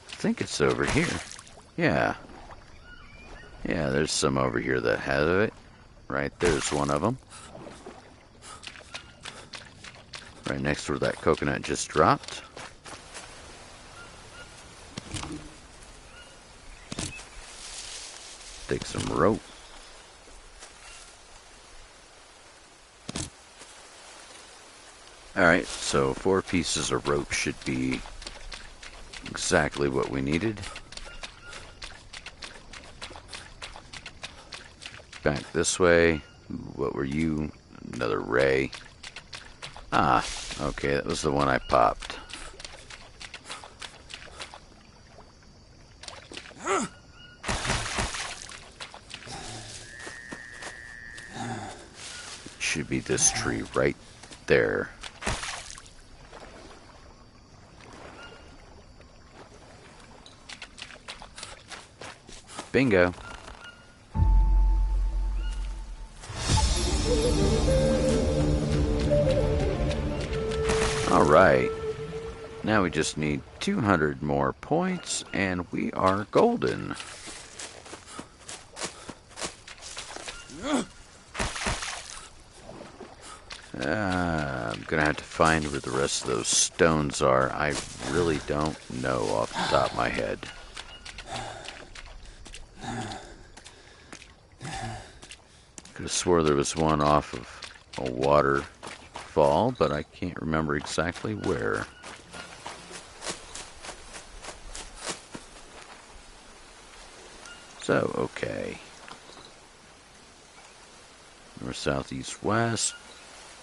I think it's over here. Yeah. Yeah, there's some over here that has it. Right there's one of them. Right next to where that coconut just dropped. Take some rope. Alright, so 4 pieces of rope should be exactly what we needed. Back this way. What were you? Another ray. Ah, okay, that was the one I popped. It should be this tree right there. Bingo. Alright. Now we just need 200 more points and we are golden. I'm gonna have to find where the rest of those stones are. I really don't know off the top of my head. Could have swore there was one off of a waterfall, but I can't remember exactly where. So, okay. North, south, east, west.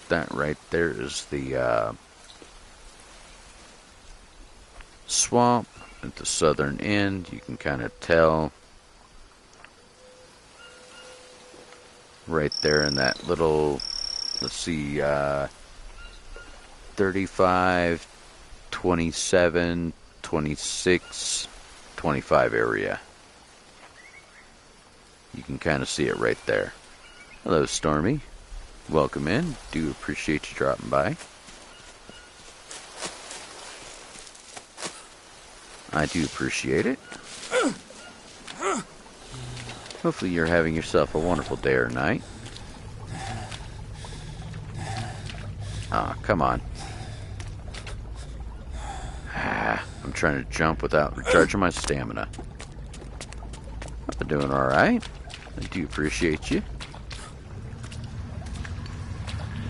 That right there is the swamp at the southern end. You can kind of tell right there in that little, let's see, 35, 27, 26, 25 area. You can kind of see it right there. Hello, Stormy. Welcome in. Do appreciate you dropping by. I do appreciate it. Hopefully you're having yourself a wonderful day or night. Ah, come on. I'm trying to jump without recharging my stamina. I'm doing alright. I do appreciate you.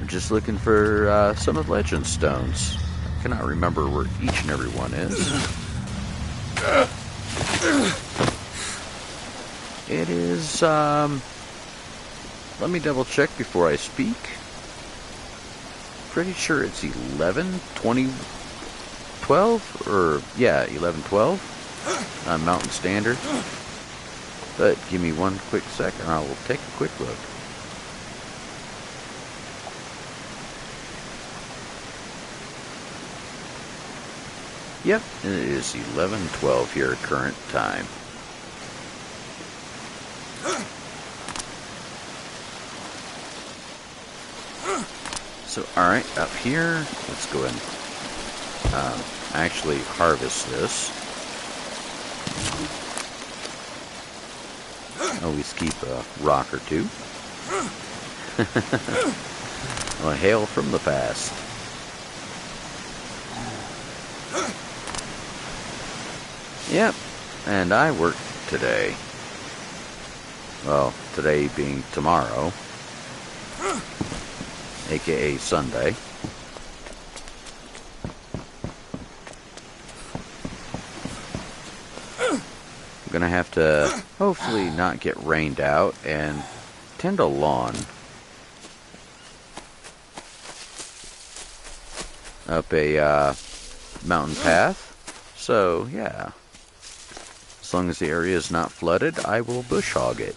I'm just looking for some of the legend stones. I cannot remember where each and every one is. It is, let me double check before I speak. Pretty sure it's 11:20:12, or, yeah, 11:12 on Mountain Standard. But give me one quick second, I will take a quick look. Yep, it is 11:12 here at current time. So, alright, up here, let's go ahead and actually harvest this. Always keep a rock or two. Well, hail from the past. Yep, and I work today. Well, today being tomorrow, aka Sunday. I'm gonna have to hopefully not get rained out and tend a lawn up a mountain path. So yeah, as long as the area is not flooded, I will bush hog it.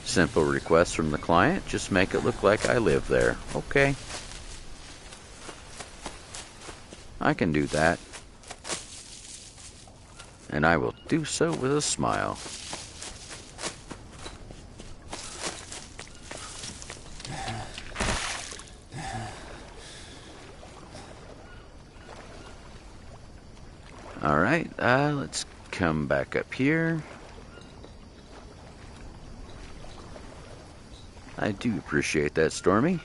Simple request from the client, just make it look like I live there. Okay. I can do that. and I will do so with a smile. Alright, let's come back up here. I do appreciate that, Stormy.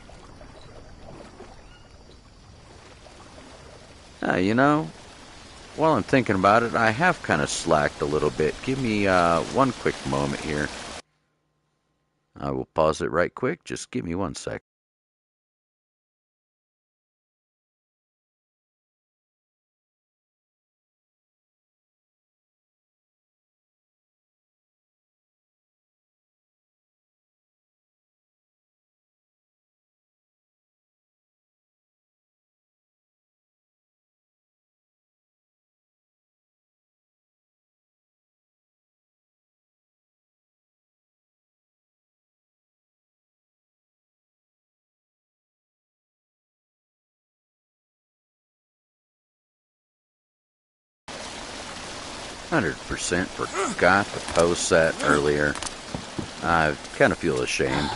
You know, while I'm thinking about it, I have kind of slacked a little bit. Give me one quick moment here. I will pause it right quick. Just give me 1 sec. %, forgot to post that earlier. I kind of feel ashamed.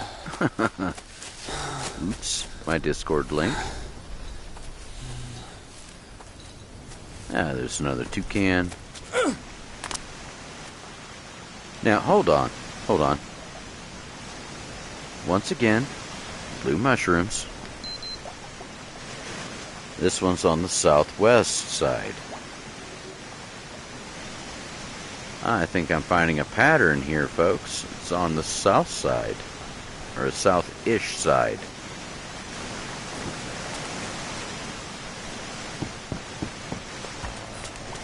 Oops, my Discord link. There's another toucan. Now, hold on. Once again, blue mushrooms. This one's on the southwest side. I think I'm finding a pattern here, folks. It's on the south side, or south-ish side.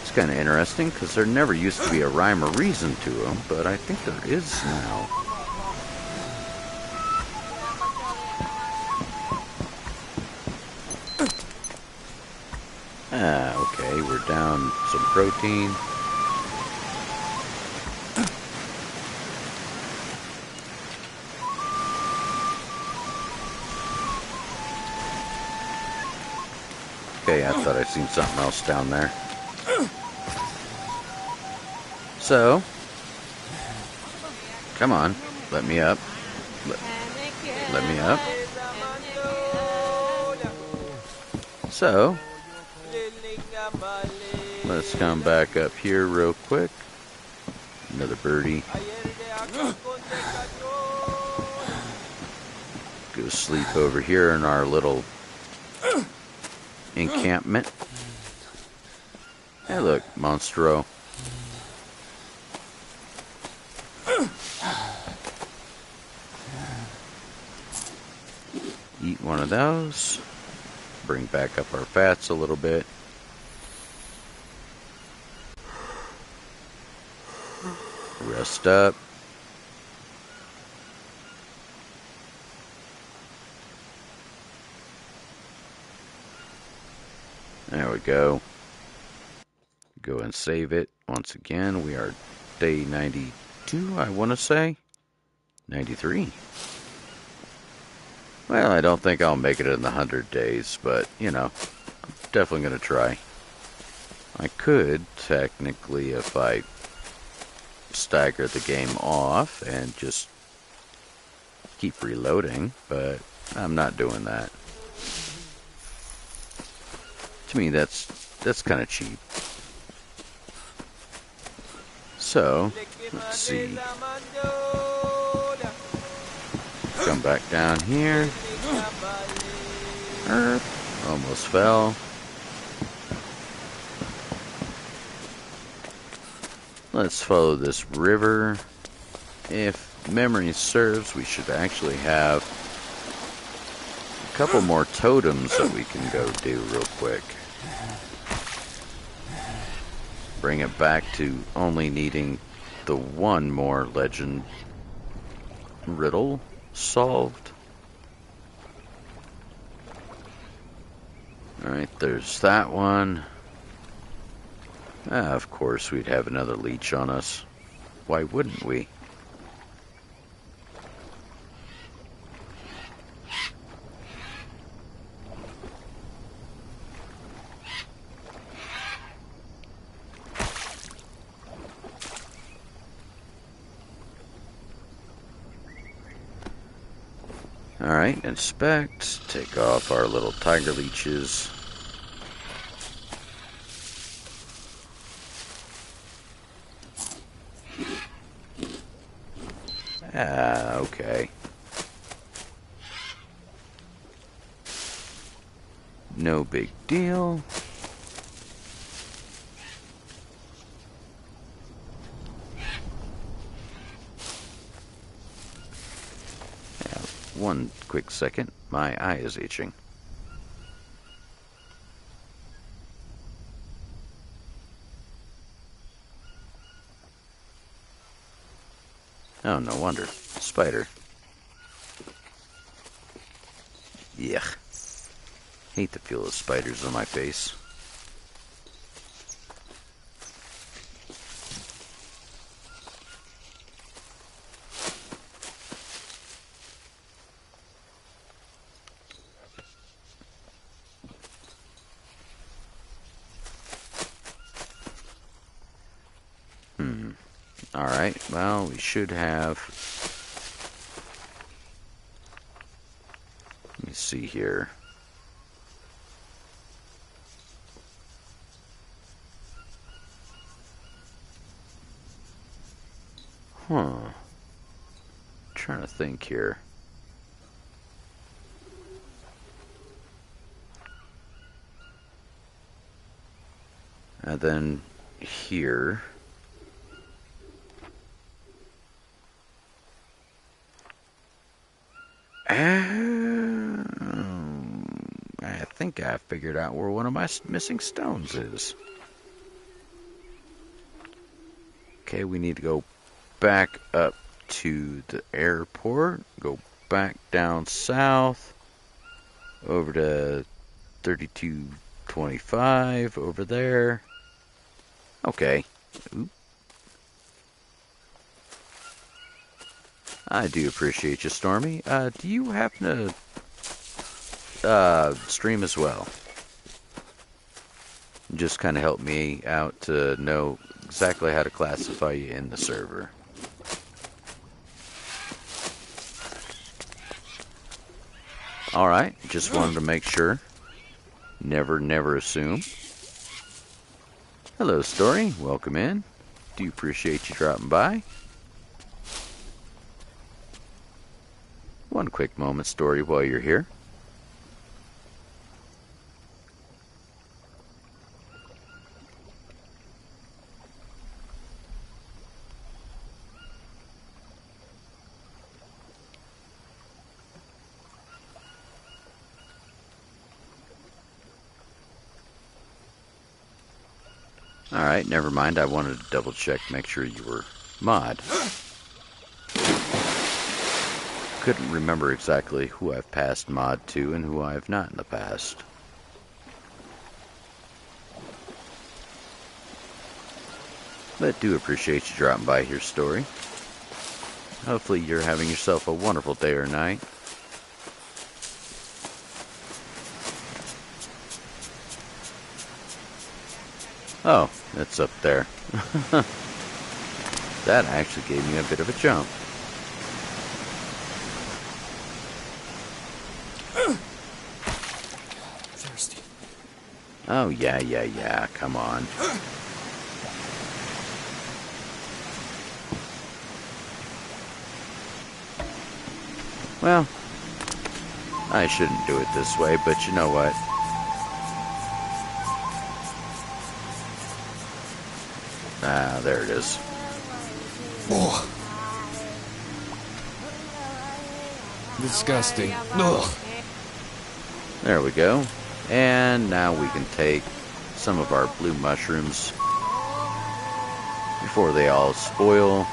It's kind of interesting, because there never used to be a rhyme or reason to them, but I think there is now. Okay, we're down some protein. Okay, I thought I seen something else down there. So, come on, let me up. Let me up. So, let's come back up here real quick. Another birdie. Go sleep over here in our little encampment. Hey, look, Monstro. Eat one of those. Bring back up our fats a little bit. Rest up. There we go. Go and save it. Once again, we are day 92, I want to say. 93. Well, I don't think I'll make it in the 100 days, but, you know, I'm definitely going to try. I could, technically, if I stagger the game off and just keep reloading, but I'm not doing that. To me, that's kind of cheap. So, let's see. Come back down here. Almost fell. Let's follow this river. If memory serves, we should actually have a couple more totems that we can go do real quick. Bring it back to only needing the one more legend riddle solved. Alright, there's that one. Of course we'd have another leech on us. Why wouldn't we? Alright, inspect. Take off our little tiger leeches. Okay. No big deal. One quick second, my eye is itching. Oh, no wonder. Spider. Yuck. Hate to feel the spiders on my face. Alright, well, we should have... Let me see here. Trying to think here. And then here... I think I figured out where one of my missing stones is. Okay, we need to go back up to the airport, go back down south, over to 3225, over there. Okay. Oop. I do appreciate you, Stormy. Do you happen to stream as well? Just kind of help me out to know exactly how to classify you in the server. Alright, just wanted to make sure. Never assume. Hello, Story. Welcome in. Do appreciate you dropping by. One quick moment, Story, while you're here. Alright, never mind. I wanted to double check, make sure you were mod. Couldn't remember exactly who I've passed mod to and who I have not in the past. But do appreciate you dropping by here, Story. Hopefully you're having yourself a wonderful day or night. Oh, it's up there. That actually gave me a bit of a jump. Thirsty. Oh, yeah, come on. Well, I shouldn't do it this way, but you know what? Ah, there it is. Oh. Disgusting. Ugh. There we go. And now we can take some of our blue mushrooms before they all spoil.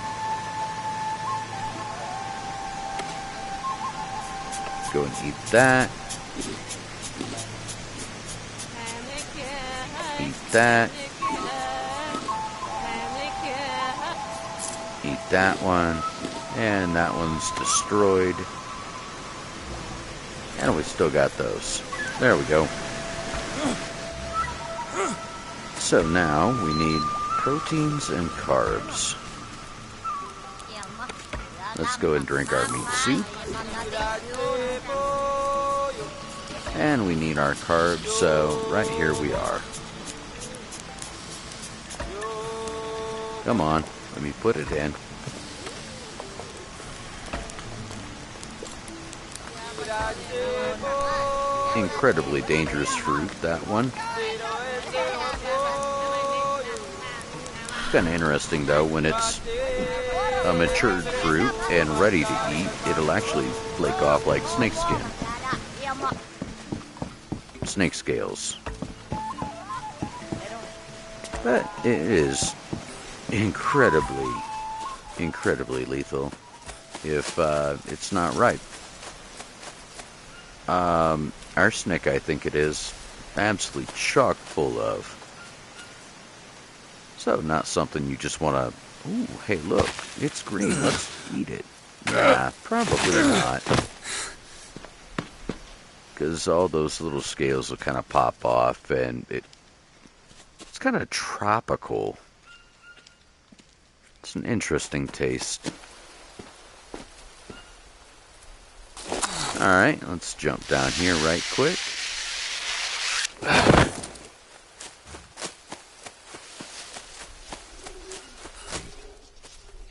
Go and eat that. Eat that. Eat that one. And that one's destroyed. And we still got those. There we go. So now we need proteins and carbs. Let's go and drink our meat soup. And we need our carbs, so right here we are. Come on, let me put it in. Incredibly dangerous fruit, that one. Kind of interesting though, when it's a matured fruit and ready to eat, it'll actually flake off like snake skin. Snake scales. But it is incredibly lethal if it's not ripe. Arsenic, I think it is, absolutely chock full of. So not something you just want to, ooh, hey look, it's green, let's eat it. Nah, probably not. Because all those little scales will kind of pop off, and it's kind of tropical. It's an interesting taste. Alright, let's jump down here right quick.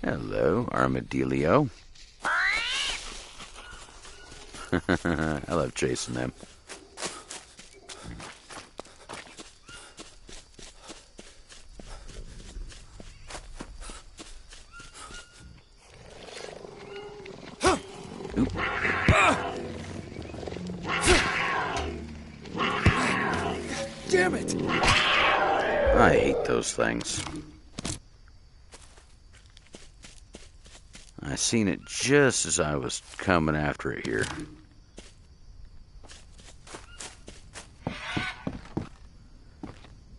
Hello, armadillo. I love chasing them. Oop. Damn it! I hate those things. I seen it just as I was coming after it here.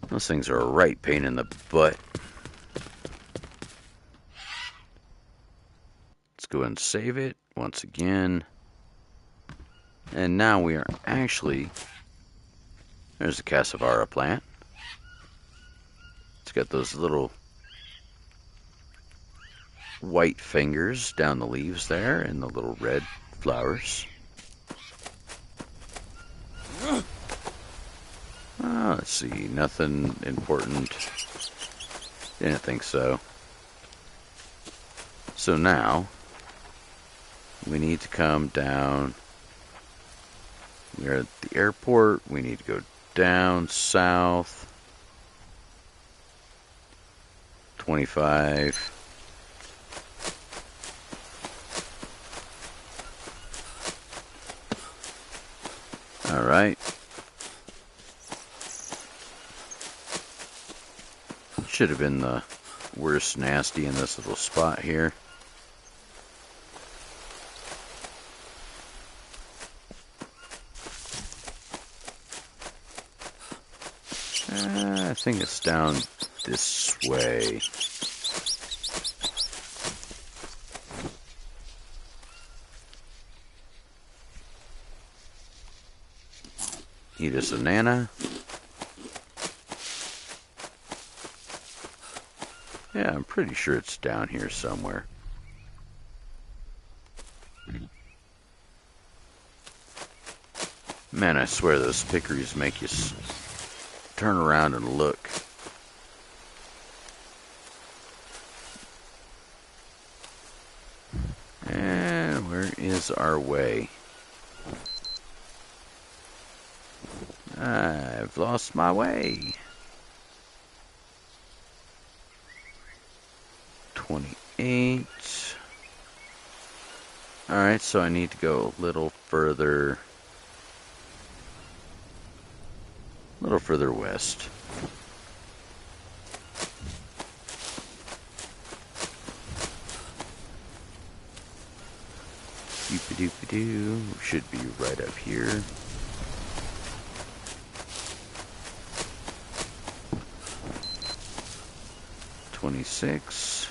Those things are a right pain in the butt. Let's go ahead and save it once again. And now we are actually... There's the Cassavara plant. It's got those little white fingers down the leaves there and the little red flowers. Let's see, nothing important. Didn't think so. So now we need to come down. We're at the airport. We need to go down south. 25. All right. Should have been the worst nasty in this little spot here. I think it's down this way. Eat us a nana. Yeah, I'm pretty sure it's down here somewhere. Man, I swear those pickeries make you turn around and look. And where is our way? I've lost my way. 28. Alright, so I need to go a little further west. Doopy-doopy-doo. Should be right up here. $26.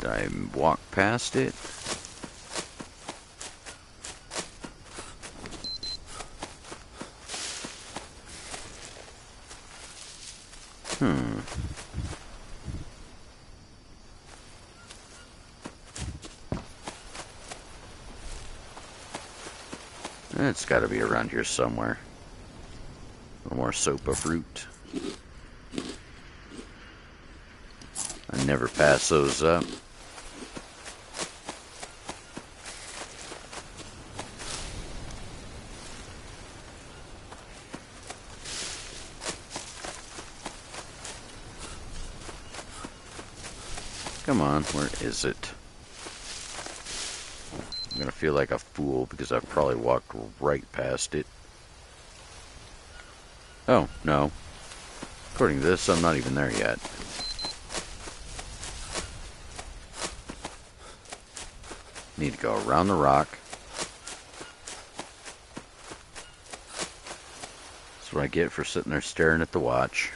Did I walk past it? It's got to be around here somewhere. A little more SoA fruit. I never pass those up. Come on, where is it? I'm gonna feel like a fool because I've probably walked right past it. Oh, no. According to this, I'm not even there yet. Need to go around the rock. That's what I get for sitting there staring at the watch.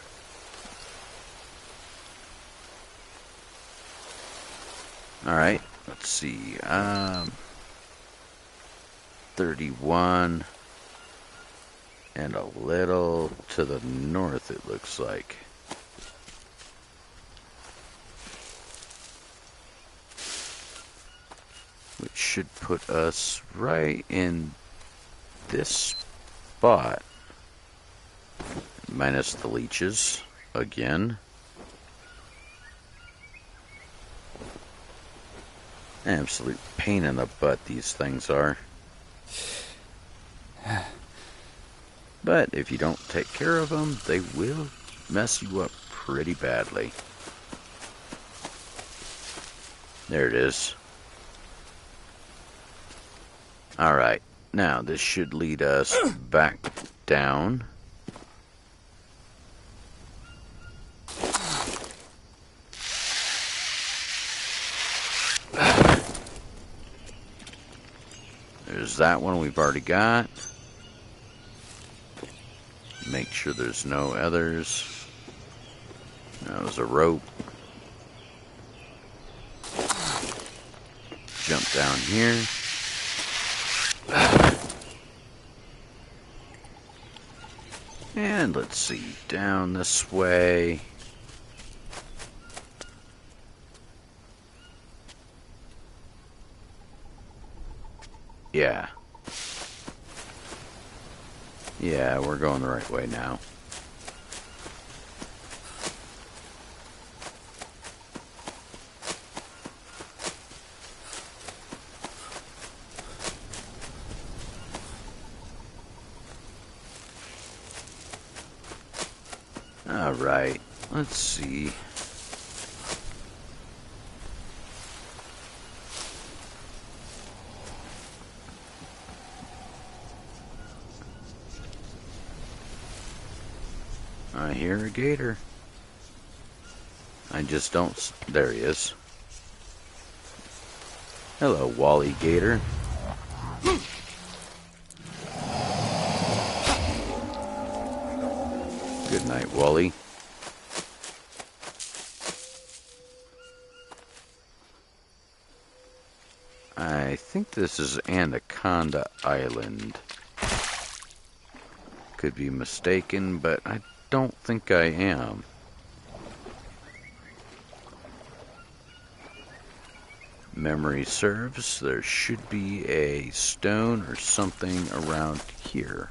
Alright, let's see. 31 and a little to the north, it looks like. Which should put us right in this spot. Minus the leeches again. Absolute pain in the butt these things are. But if you don't take care of them, they will mess you up pretty badly. There it is. Alright, now this should lead us back down. There's that one we've already got. Make sure there's no others. That was a rope. Jump down here. And let's see, down this way. Yeah. Yeah, we're going the right way now. Alright, let's see. I hear a gator. I just don't... There he is. Hello, Wally Gator. Good night, Wally. I think this is Anaconda Island. Could be mistaken, but I don't think I am. Memory serves, there should be a stone or something around here.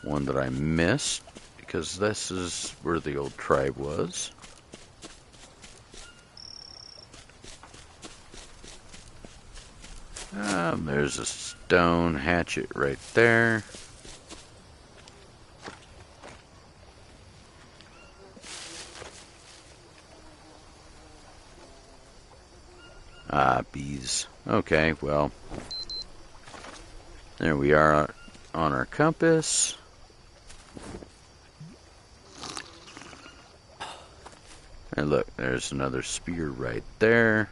One that I missed, because this is where the old tribe was. There's a stone hatchet right there. Ah, bees. Okay, well, there we are on our compass. And look, there's another spear right there.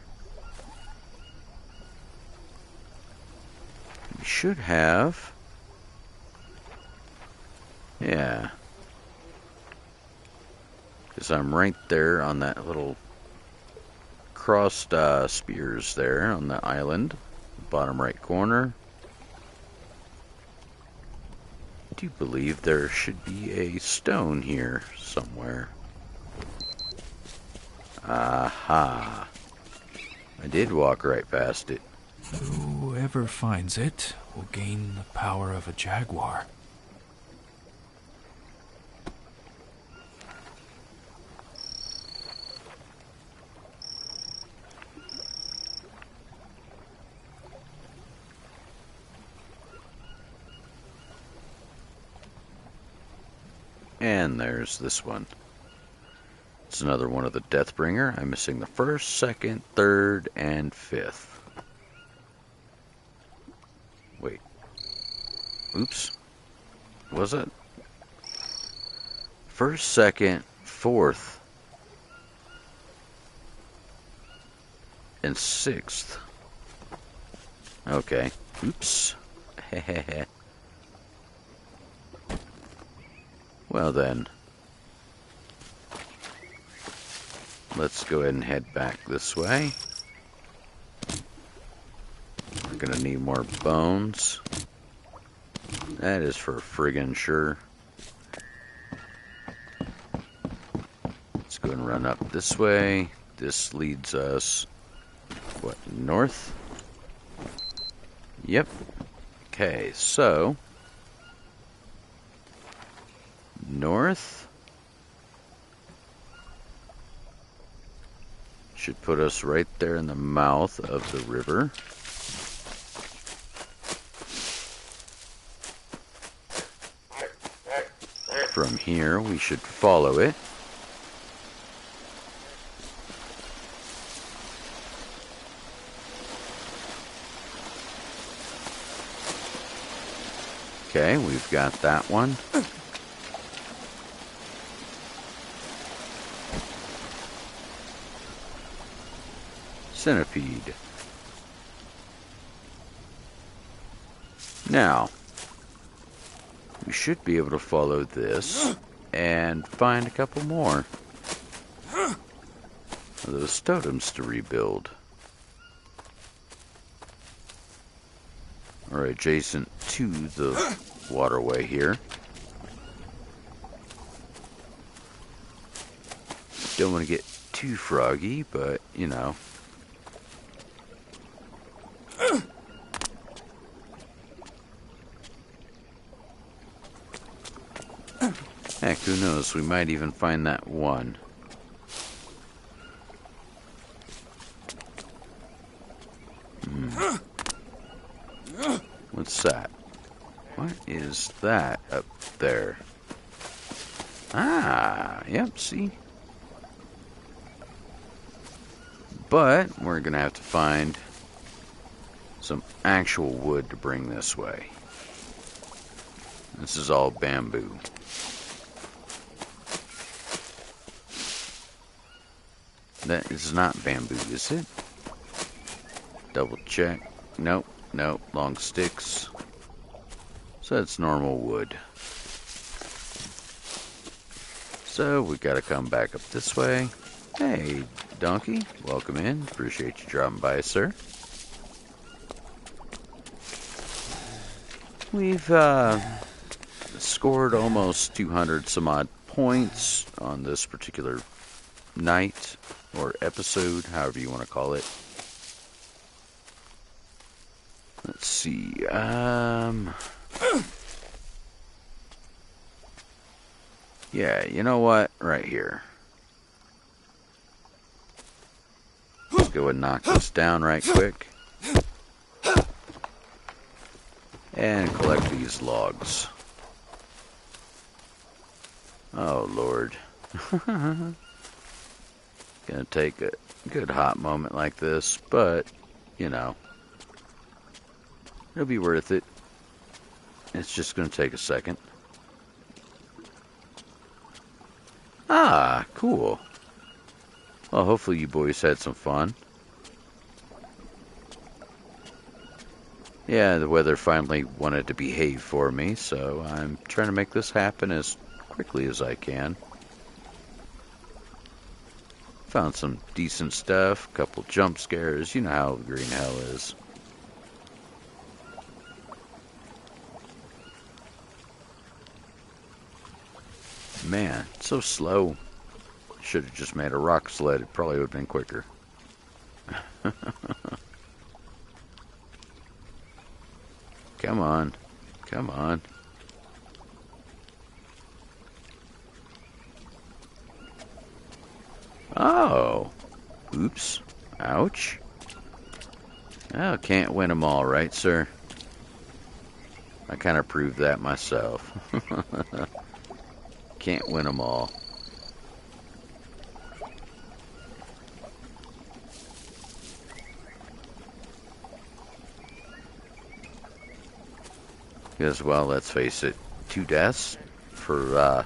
We should have... Yeah. Because I'm right there on that little crossed spears there on the island. Bottom right corner. I do believe there should be a stone here somewhere. Aha. I did walk right past it. Whoever finds it will gain the power of a jaguar. And there's this one. It's another one of the Deathbringer. I'm missing the first, second, third, and fifth. Wait. Oops. Was it? First, second, fourth, and sixth. Okay. Oops. Hehehe. Well then. Let's go ahead and head back this way. We're gonna need more bones. That is for friggin' sure. Let's go and run up this way. This leads us, what, north? Yep. Okay, so north should put us right there in the mouth of the river. From here, we should follow it. Okay, we've got that one. Centipede. Now, we should be able to follow this and find a couple more of those totems to rebuild. Or adjacent to the waterway here. Don't want to get too froggy, but you know. Heck, who knows? We might even find that one. What's that? What is that up there? Ah, yep, see? But we're gonna have to find some actual wood to bring this way. This is all bamboo. That is not bamboo, is it? Double check. Nope, nope, long sticks. So it's normal wood. So we gotta come back up this way. Hey, donkey, welcome in. Appreciate you dropping by, sir. We've scored almost 200 some odd points on this particular night or episode, however you want to call it. Let's see. Yeah, you know what? Right here. Let's go and knock this down right quick. And collect these logs. Oh, Lord. Gonna take a good hot moment like this, but, you know, it'll be worth it. It's just gonna take a second. Ah, cool. Well, hopefully you boys had some fun. Yeah, the weather finally wanted to behave for me, so I'm trying to make this happen as quickly as I can. Found some decent stuff, a couple jump scares, you know how green hell is. Man, it's so slow. Should have just made a rock sled, it probably would have been quicker. Come on. Come on. Oh. Oops. Ouch. Oh, can't win them all, right, sir? I kind of proved that myself. Can't win them all. Because, well, let's face it, 2 deaths for,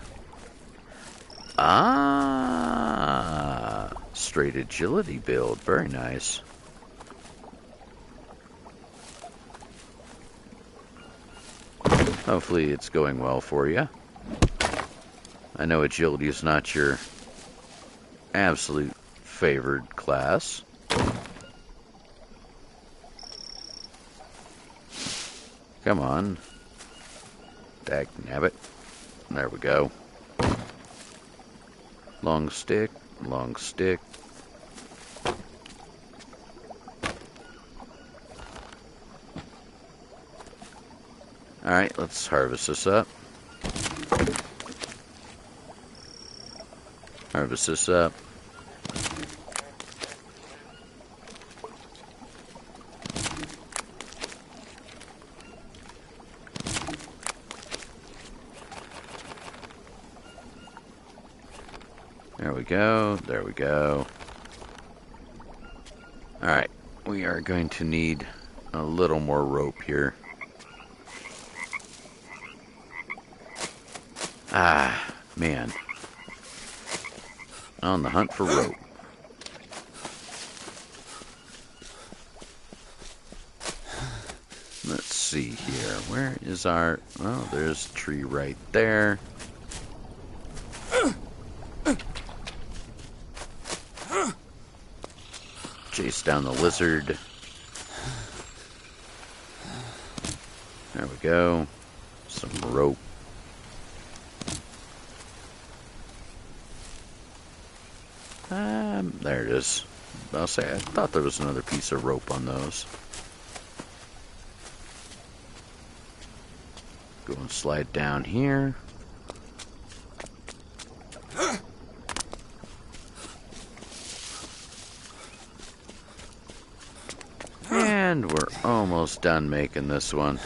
straight agility build. Very nice. Hopefully it's going well for you. I know agility is not your absolute favored class. Come on. Dagnabbit. There we go. Long stick, long stick. Alright, let's harvest this up. Harvest this up. There we go, there we go. Alright, we are going to need a little more rope here. Ah, man. On the hunt for rope. Let's see here. Where is our... Oh, there's a tree right there. Chase down the lizard. There we go. Some rope. There it is. I'll say, I thought there was another piece of rope on those. Go and slide down here. And we're almost done making this one.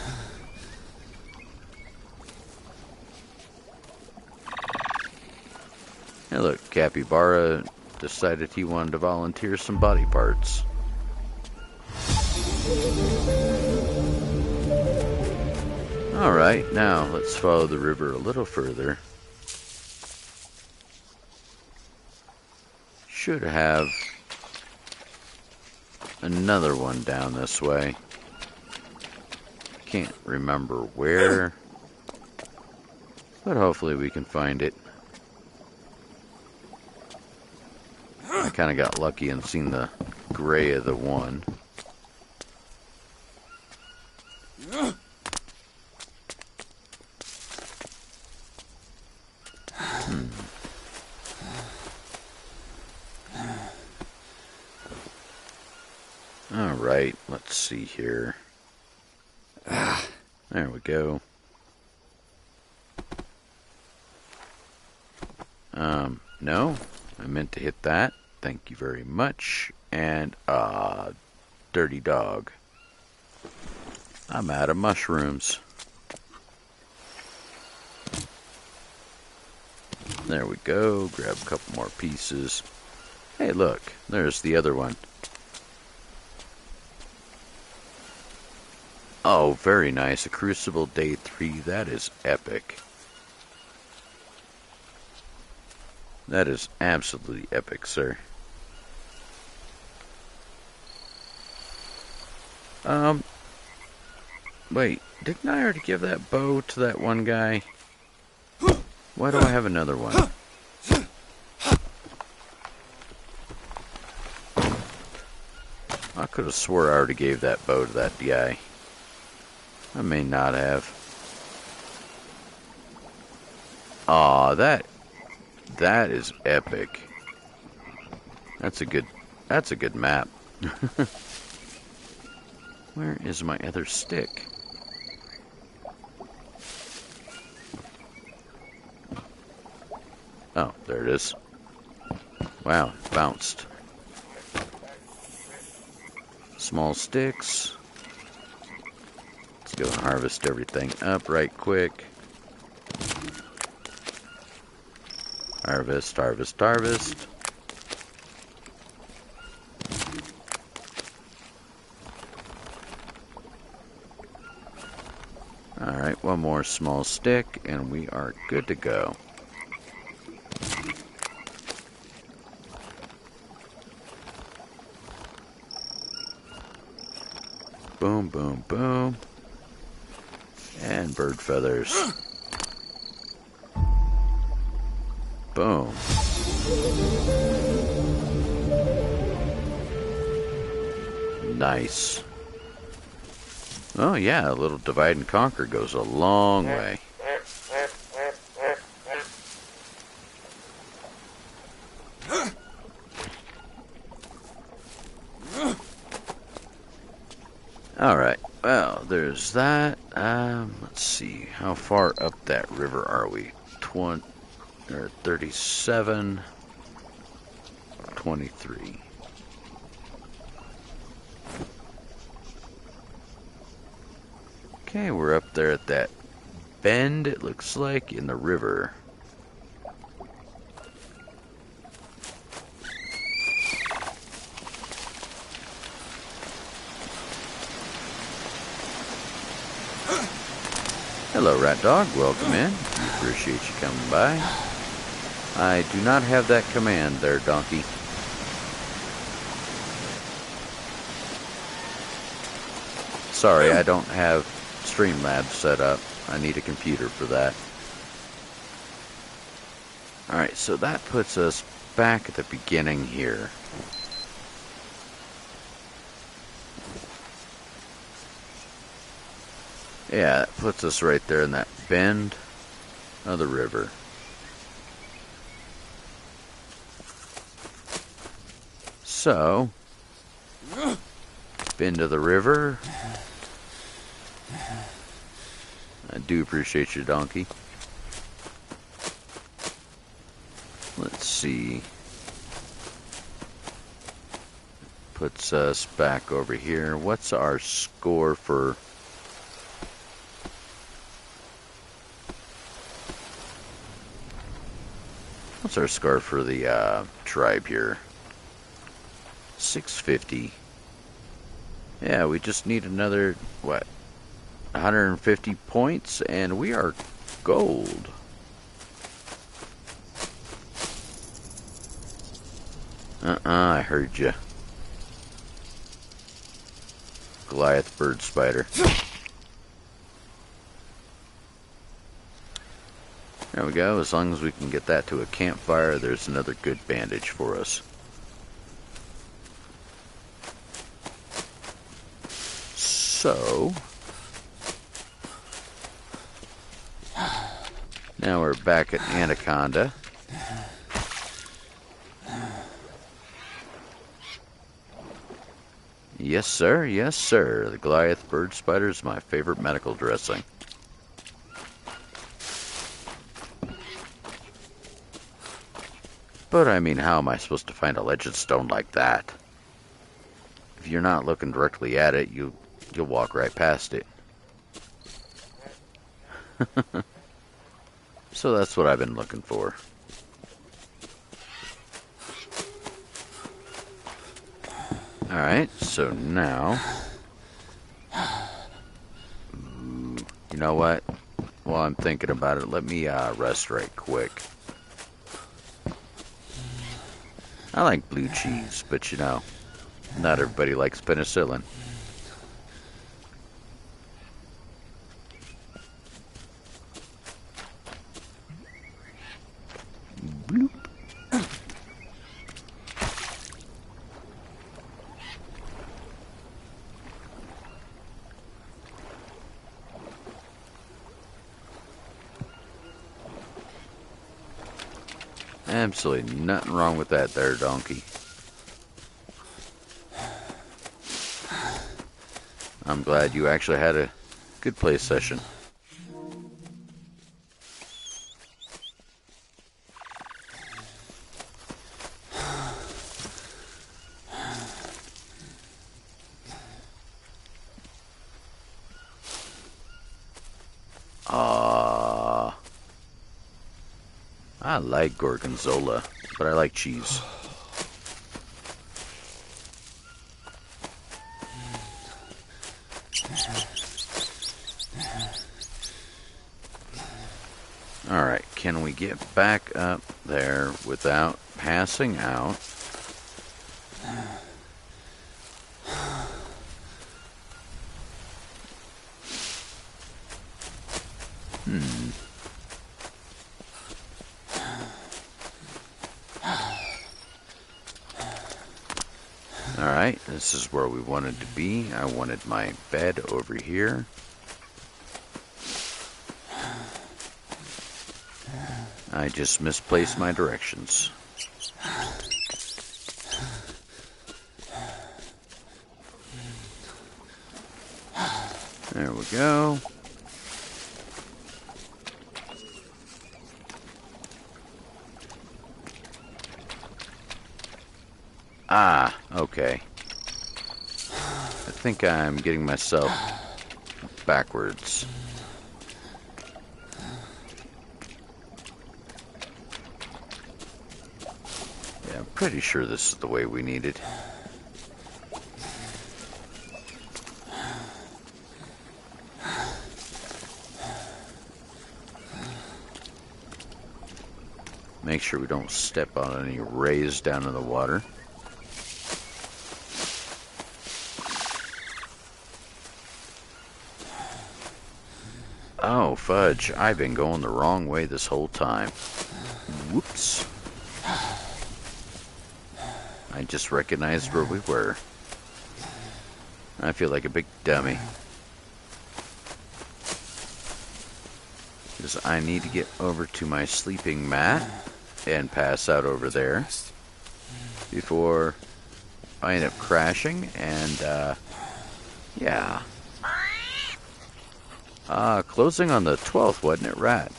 Hey look, Capybara decided he wanted to volunteer some body parts. Alright, now let's follow the river a little further. Should have another one down this way. Can't remember where, but hopefully we can find it. I kind of got lucky and seen the gray of the one. Alright, let's see here. There we go. No, I meant to hit that. Thank you very much. And, dirty dog. I'm out of mushrooms. There we go. Grab a couple more pieces. Hey, look. There's the other one. Oh, very nice. A Crucible Day 3. That is epic. That is absolutely epic, sir. Wait, didn't I already give that bow to that one guy? Why do I have another one? I could have swore I already gave that bow to that guy. I may not have. Aw, that is epic. That's a good map. Where is my other stick? Oh, there it is. Wow, it bounced. Small sticks. Let's go and harvest everything up right quick. Harvest, harvest, harvest. Alright, one more small stick and we are good to go. Boom, boom, boom. And bird feathers. Boom. Nice. Oh yeah, a little divide and conquer goes a long way. Alright, well, there's that. Let's see, how far up that river are we? 37, 23. Okay, we're up there at that bend, it looks like, in the river. Hello, Rat Dog. Welcome in. We appreciate you coming by. I do not have that command there, Donkey. Sorry, I don't have Streamlabs set up. I need a computer for that. Alright, so that puts us back at the beginning here. Yeah, it puts us right there in that bend of the river. So, bend of the river. I do appreciate you, Donkey. Let's see. Puts us back over here. What's our score for... What's our score for the tribe here? 650. Yeah, we just need another, what, 150 points, and we are gold. I heard you. Goliath bird spider. There we go. As long as we can get that to a campfire, there's another good bandage for us. So, now we're back at Anaconda. Yes, sir. Yes, sir. The Goliath bird spider is my favorite medical dressing. But I mean, how am I supposed to find a legend stone like that? If you're not looking directly at it, you'll walk right past it. So that's what I've been looking for. Alright, so now... You know what? While I'm thinking about it, let me rest right quick. I like blue cheese, but you know, not everybody likes penicillin. Bloop. Absolutely nothing wrong with that there, Donkey. I'm glad you actually had a good play session. I like gorgonzola, but I like cheese. Alright, can we get back up there without passing out? Alright, this is where we wanted to be. I wanted my bed over here. I just misplaced my directions. There we go. Ah, okay. I think I'm getting myself backwards. Yeah, I'm pretty sure this is the way we need it. Make sure we don't step on any rays down in the water. Oh, fudge. I've been going the wrong way this whole time. Whoops. I just recognized where we were. I feel like a big dummy. Because I need to get over to my sleeping mat and pass out over there before I end up crashing. And, yeah. Closing on the 12th, wasn't it, Rat?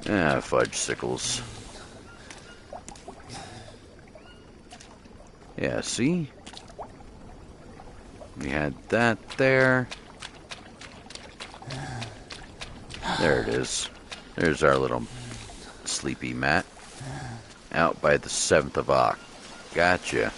Ah, fudge sickles. Yeah, see? We had that there. There it is. There's our little sleepy mat. Out by the 7th of Oct. Gotcha.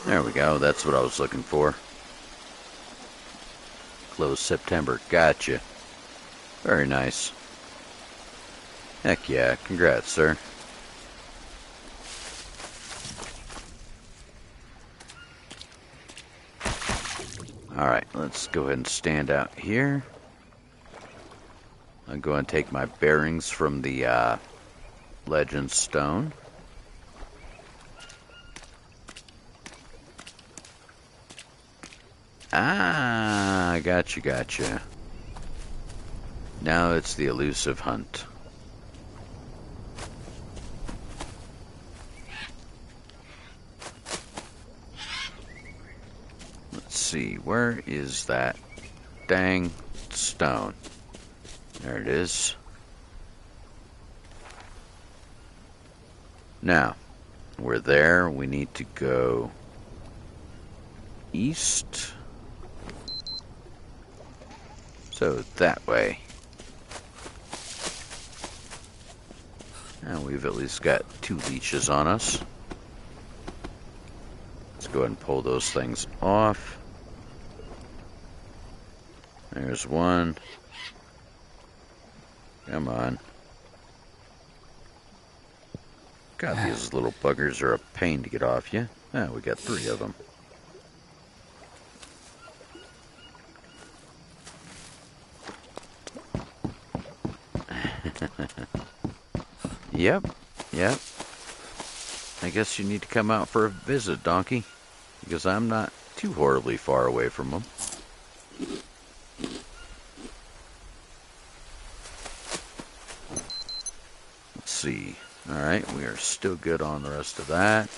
There we go. That's what I was looking for. Close September. Gotcha. Very nice. Heck yeah. Congrats, sir. Alright, let's go ahead and stand out here. I'll go and take my bearings from the legend stone. Ah, gotcha. Now it's the elusive hunt. Let's see, where is that dang stone? There it is. Now, we're there. We need to go east. So that way. And we've at least got 2 leeches on us. Let's go ahead and pull those things off. There's one. Come on. God, these little buggers are a pain to get off you. Ah, we got 3 of them. Yep. I guess you need to come out for a visit, Donkey, because I'm not too horribly far away from them. Let's see. All Alright, we are still good on the rest of that.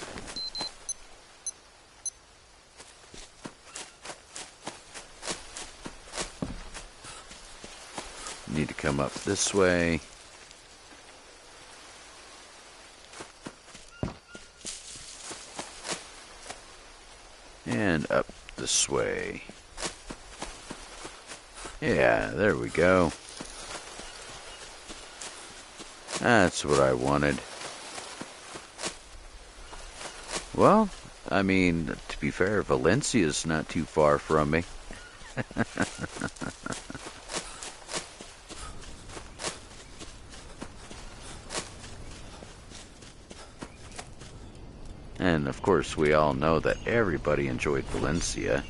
Need to come up this way. And up this way. Yeah, there we go. That's what I wanted. Well, I mean, to be fair, Valencia's not too far from me. And of course, we all know that everybody enjoyed Valencia.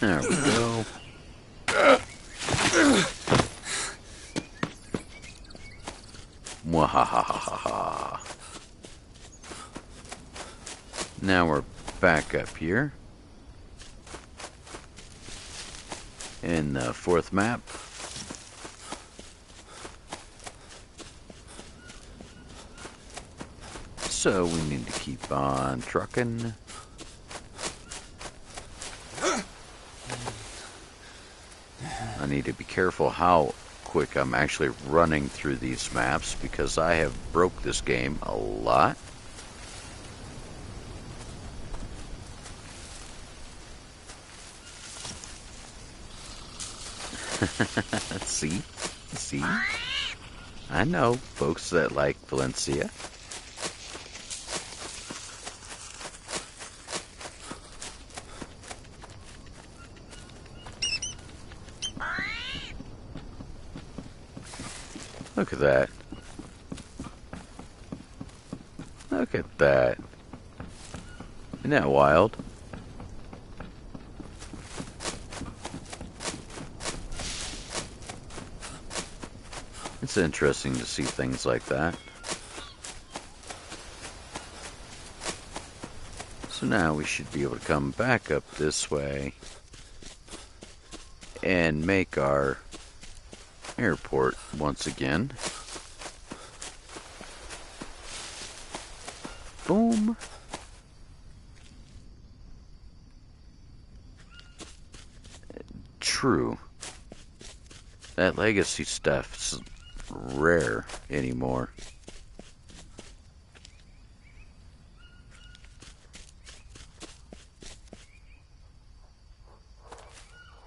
There we go. Mwahahaha. Now we're back up here in the fourth map. So we need to keep on trucking. I need to be careful how quick I'm actually running through these maps because I have broke this game a lot. See? I know folks that like Valencia. Look at that. Look at that. Isn't that wild? It's interesting to see things like that. So now we should be able to come back up this way and make our airport once again. Boom. True. That legacy stuff's rare anymore.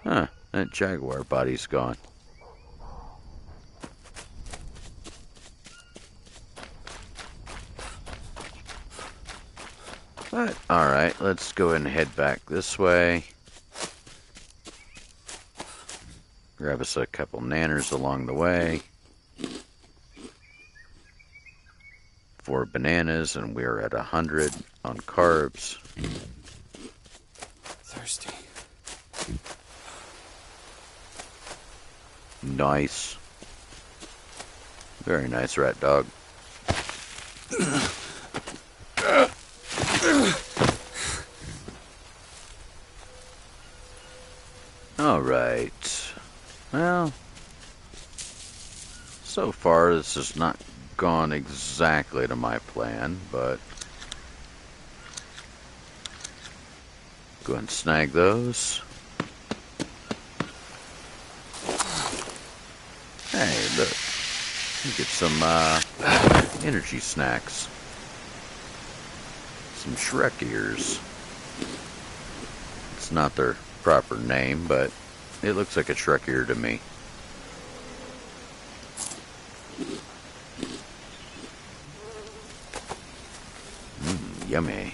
Huh, that Jaguar body's gone. But, alright, let's go ahead and head back this way. Grab us a couple nanners along the way. 4 bananas, and we're at 100 on carbs. Thirsty. Nice. Very nice, rat dog. Alright. Well, so far this has not gone exactly to my plan, but go ahead and snag those. Hey, look. You get some energy snacks. Some Shrek ears. It's not their proper name, but it looks like a Shrek ear to me. Yummy.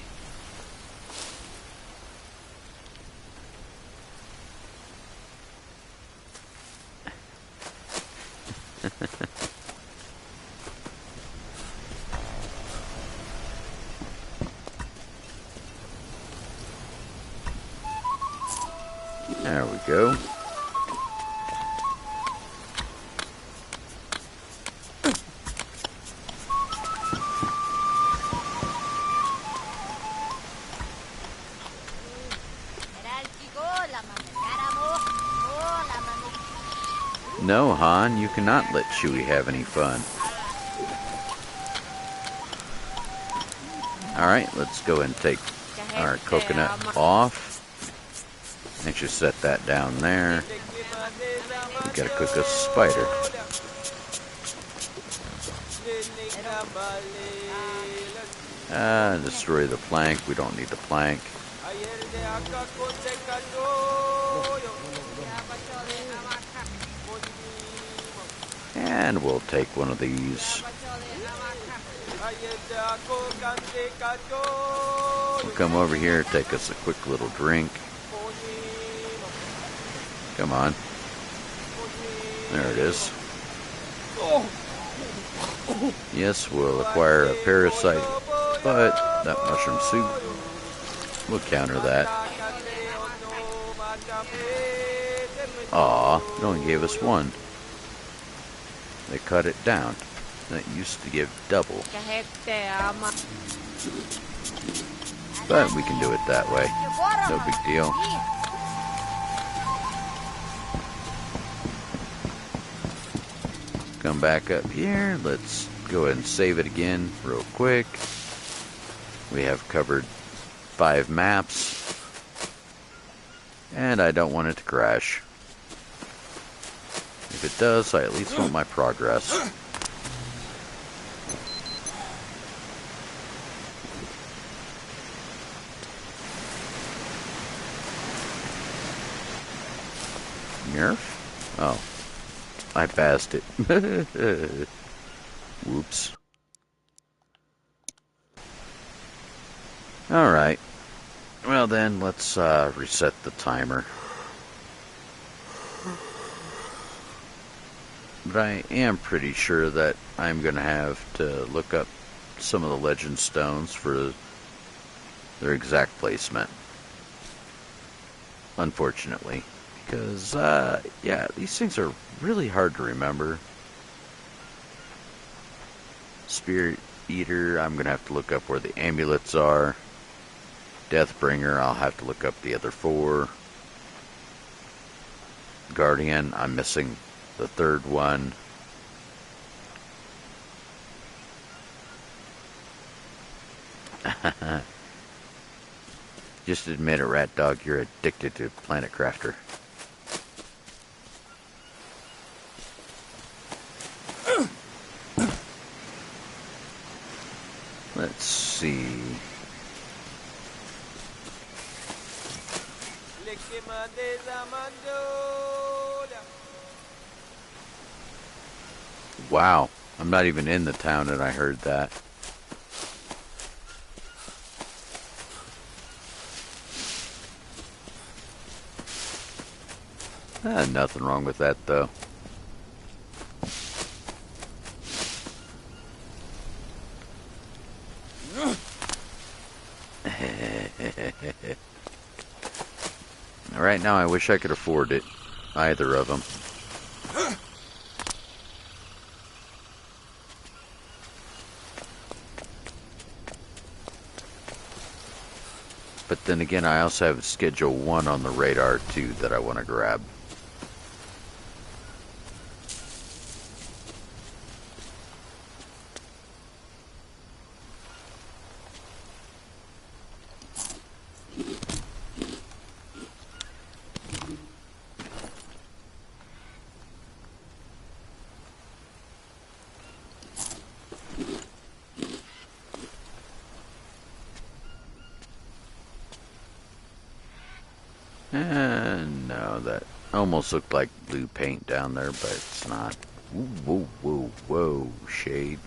There we go. No, Han, you cannot let Chewie have any fun. Alright, let's go ahead and take our coconut off. Actually set that down there. Gotta cook a spider. Destroy the plank. We don't need the plank. And we'll take one of these. We'll come over here, take us a quick little drink. Come on. There it is. Yes, we'll acquire a parasite, but that mushroom soup, we'll counter that. Aw, it only gave us one. They cut it down. That used to give double. But we can do it that way. No big deal. Come back up here. Let's go ahead and save it again real quick. We have covered 5 maps. And I don't want it to crash. If it does, I at least want my progress. Nerf? Oh. I passed it. Whoops. Alright. Well then, let's reset the timer. But I am pretty sure that I'm going to have to look up some of the legend stones for their exact placement. Unfortunately. Because, yeah, these things are really hard to remember. Spirit Eater, I'm going to have to look up where the amulets are. Deathbringer, I'll have to look up the other 4. Guardian, I'm missing the 3rd one. Just admit it, Rat Dog, you're addicted to Planet Crafter. Let's see. Wow, I'm not even in the town and I heard that. Nothing wrong with that though. Right now I wish I could afford it. Either of them. But then again, I also have Schedule 1 on the radar too that I want to grab. No, that almost looked like blue paint down there, but it's not. Ooh, whoa, whoa, whoa, shade.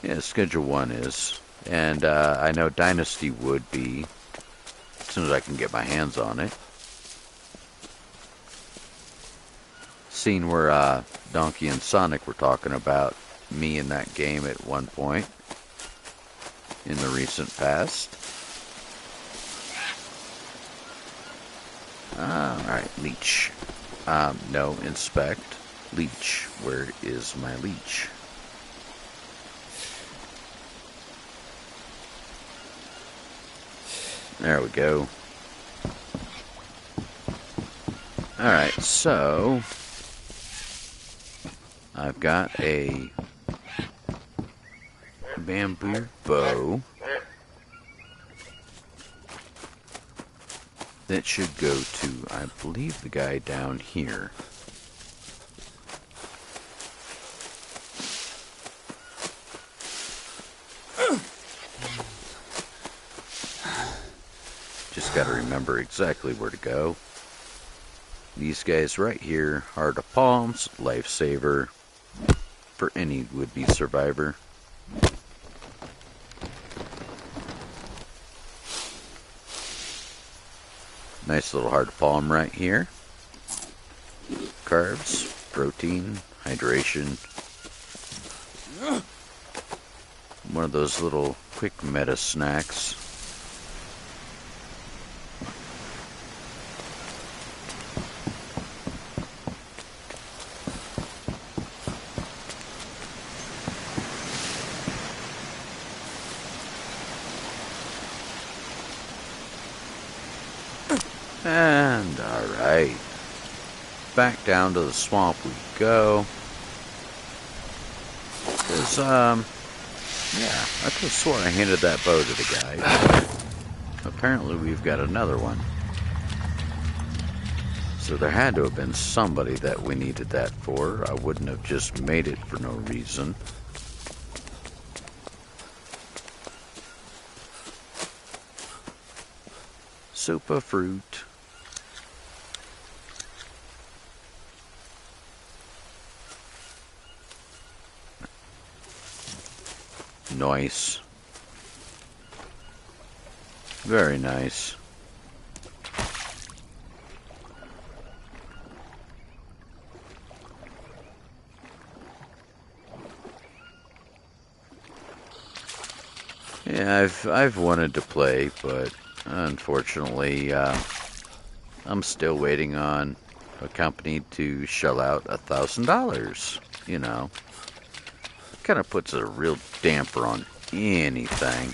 Yeah, Schedule 1 is. And I know Dynasty would be, as soon as I can get my hands on it. Scene where Donkey and Sonic were talking about me in that game at one point. In the recent past. Alright, leech. No, inspect. Leech. Where is my leech? There we go. Alright, so I've got a bamboo bow that should go to, I believe, the guy down here. Just gotta remember exactly where to go. These guys right here, Heart of Palms, lifesaver for any would-be survivor. Nice little Heart of Palm right here. Carbs, protein, hydration. One of those little quick meta snacks. And alright, back down to the swamp we go. Cause, yeah, I could have sworn I handed that bow to the guy. Apparently we've got another one. So there had to have been somebody that we needed that for. I wouldn't have just made it for no reason. Super fruit. Nice. Very nice. Yeah, I've wanted to play, but unfortunately, I'm still waiting on a company to shell out $1,000. You know, kind of puts a real damper on anything,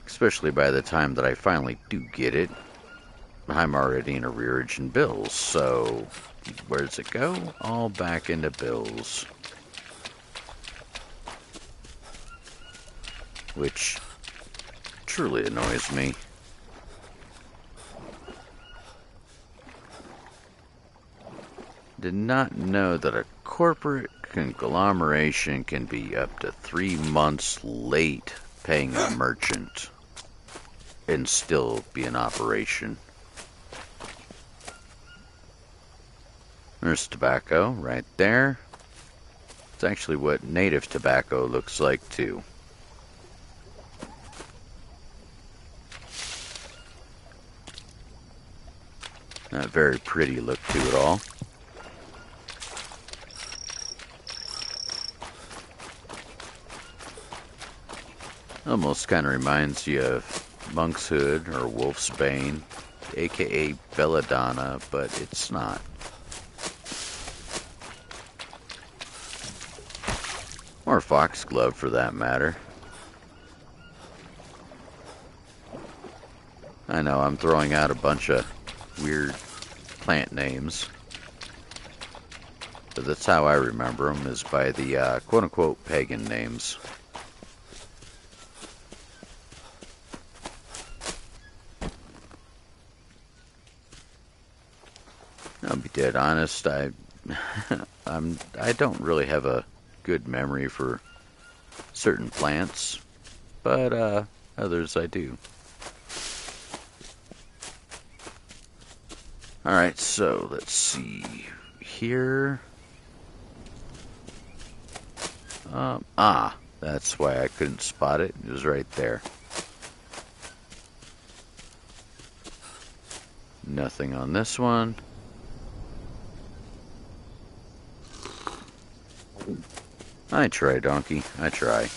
especially by the time that I finally do get it. I'm already in arrearage in bills, so where does it go? All back into bills. Which truly annoys me. Did not know that a corporate conglomeration can be up to 3 months late paying a merchant and still be in operation. There's tobacco right there. It's actually what native tobacco looks like too. Not very pretty look to it all. Almost kind of reminds you of Monk's Hood or Wolf's Bane, aka Belladonna, but it's not. Or Foxglove for that matter. I know I'm throwing out a bunch of weird plant names, but that's how I remember them, is by the quote-unquote pagan names. I'll be dead honest, I don't really have a good memory for certain plants, but others I do. Alright, so let's see here. That's why I couldn't spot it. It was right there. Nothing on this one. I try, donkey. I try.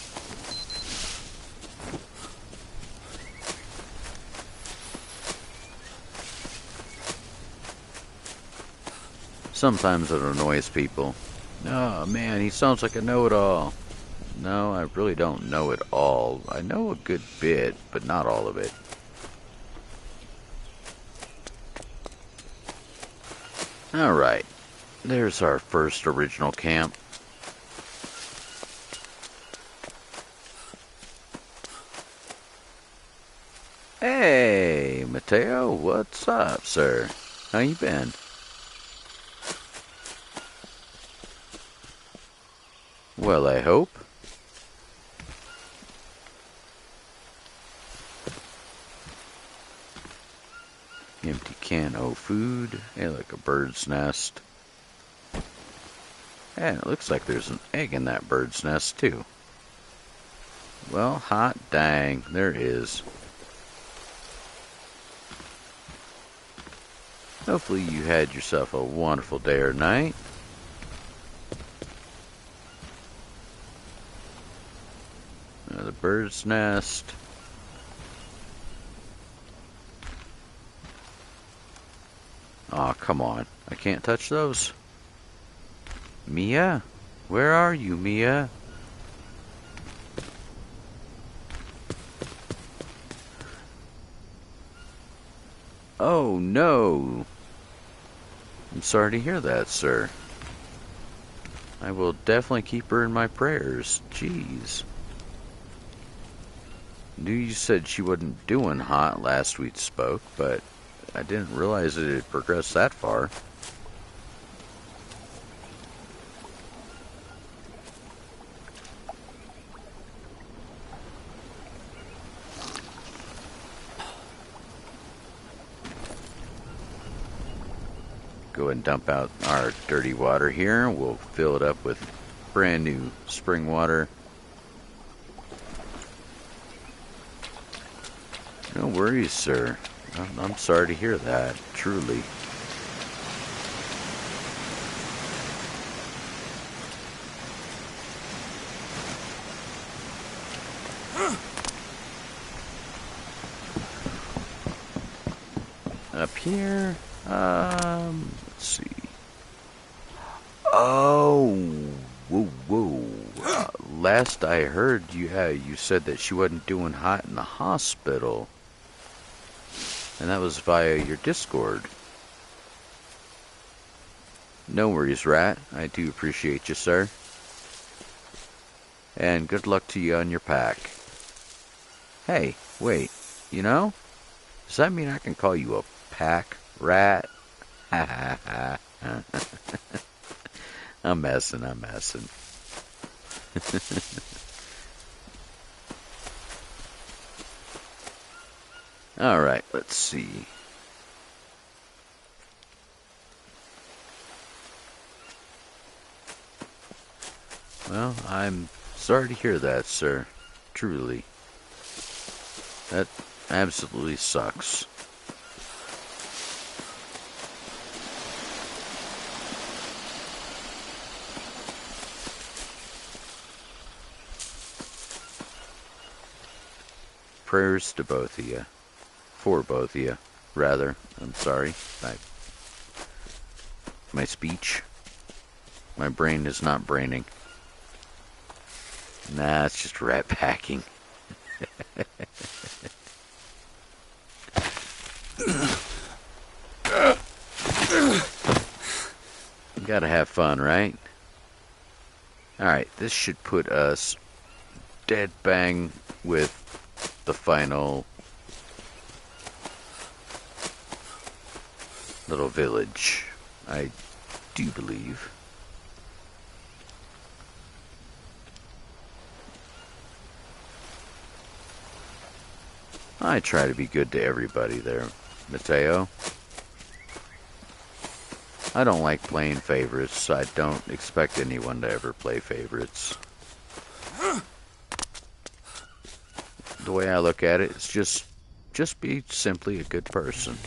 Sometimes it annoys people. Oh man, he sounds like a know-it-all. No, I really don't know it all. I know a good bit, but not all of it. Alright, there's our first original camp. Hey, Mateo, what's up, sir? How you been? Well, I hope. Empty can of food. Hey, like a bird's nest. And it looks like there's an egg in that bird's nest, too. Well, hot dang, there is. Hopefully you had yourself a wonderful day or night. The bird's nest. Aw, come on. I can't touch those. Mia? Where are you, Mia? Oh, no. I'm sorry to hear that, sir. I will definitely keep her in my prayers. Jeez. Knew you said she wasn't doing hot last we spoke, but I didn't realize it had progressed that far. Go ahead and dump out our dirty water here. We'll fill it up with brand new spring water. No worries, sir. I'm sorry to hear that, truly. Up here, let's see. Oh, whoa. Last I heard, you said that she wasn't doing hot in the hospital. And that was via your Discord. No worries, Rat. I do appreciate you, sir. And good luck to you on your pack. Hey, wait. You know? Does that mean I can call you a pack rat? I'm messing. Alright, let's see. Well, I'm sorry to hear that, sir. Truly. That absolutely sucks. Prayers to both of you. For both of you, rather. I'm sorry. My speech. My brain is not braining. Nah, it's just rat packing. You gotta have fun, right? Alright, this should put us dead bang with the final little village, I do believe. I try to be good to everybody there, Mateo. I don't like playing favorites. I don't expect anyone to ever play favorites. The way I look at it, it's just be simply a good person.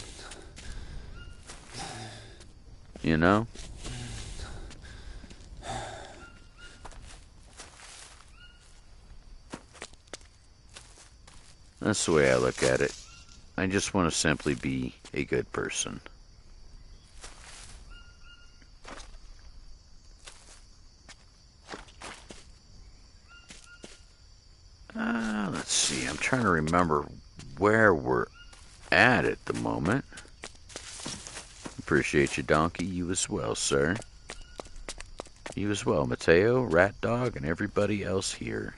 You know? That's the way I look at it. I just want to simply be a good person. Let's see. I'm trying to remember where we're at the moment. appreciate you, Donkey. You as well, sir. You as well, Mateo, Rat Dog, and everybody else here.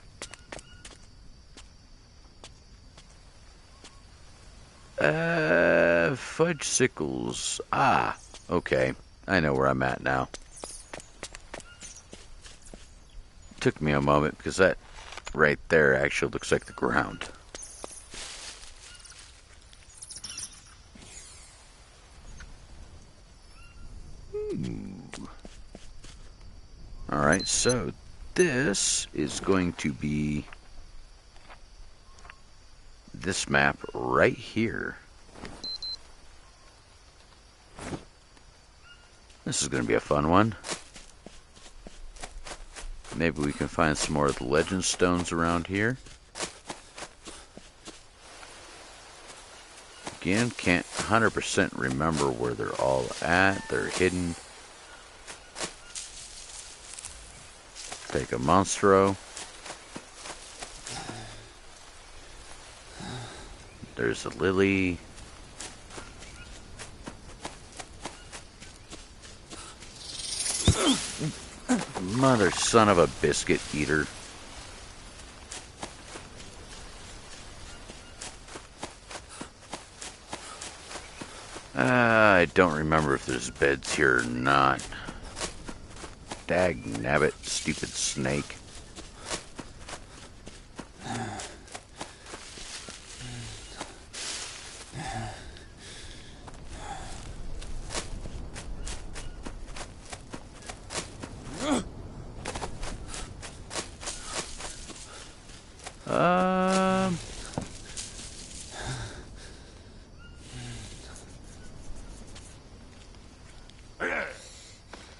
Fudgesicles. Ah, okay. I know where I'm at now. Took me a moment because that right there actually looks like the ground. Alright, so this is going to be this map right here. This is going to be a fun one. Maybe we can find some more of the legend stones around here. Again, can't 100% remember where they're all at. They're hidden. Take a Monstro. There's a Lily. Mother son of a biscuit eater. I don't remember if there's beds here or not. Dag nabbit, stupid snake.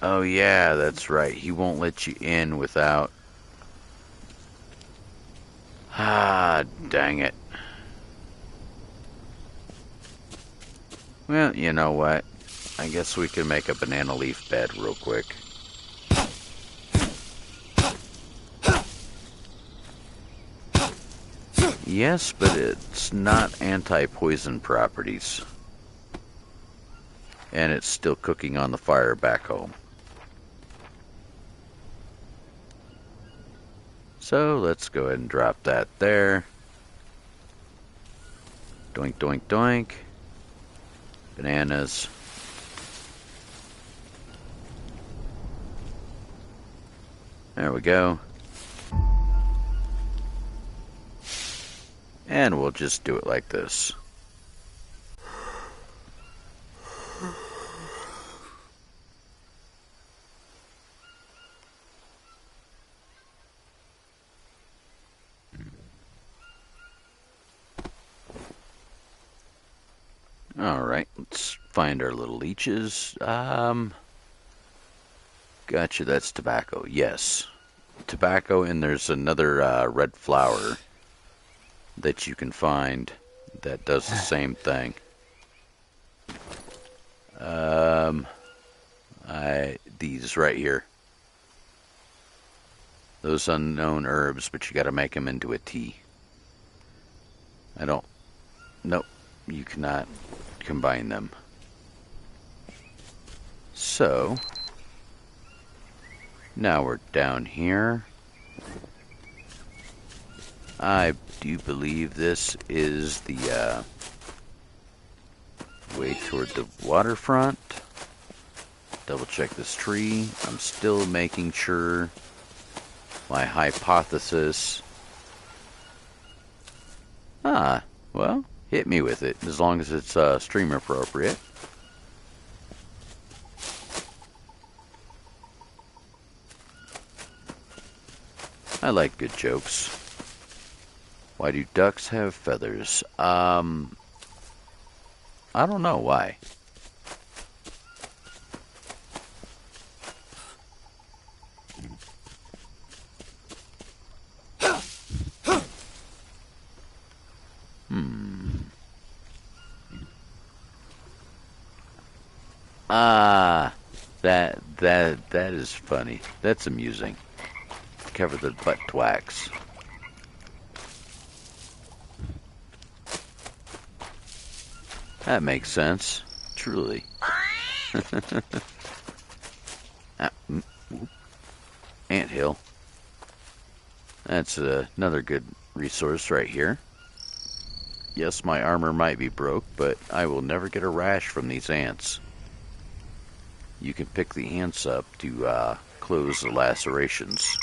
Oh yeah, that's right. He won't let you in without... Ah, dang it. Well, you know what? I guess we can make a banana leaf bed real quick. Yes, but it's not anti-poison properties. And it's still cooking on the fire back home. So let's go ahead and drop that there. Doink, doink, doink. Bananas. There we go. And we'll just do it like this. Alright, let's find our little leeches. Gotcha, that's tobacco. Yes. Tobacco, and there's another red flower that you can find that does the same thing. These right here. Those unknown herbs, but you gotta make them into a tea. Nope, you cannot combine them. So, now we're down here. I do believe this is the way toward the waterfront. Double check this tree. I'm still making sure my hypothesis. Well, hit me with it as long as it's stream appropriate. I like good jokes. Why do ducks have feathers? I don't know why. That is funny. That's amusing. Cover the butt twax. That makes sense. Truly. Anthill. That's another good resource right here. Yes, my armor might be broke, but I will never get a rash from these ants. You can pick the ants up to close the lacerations.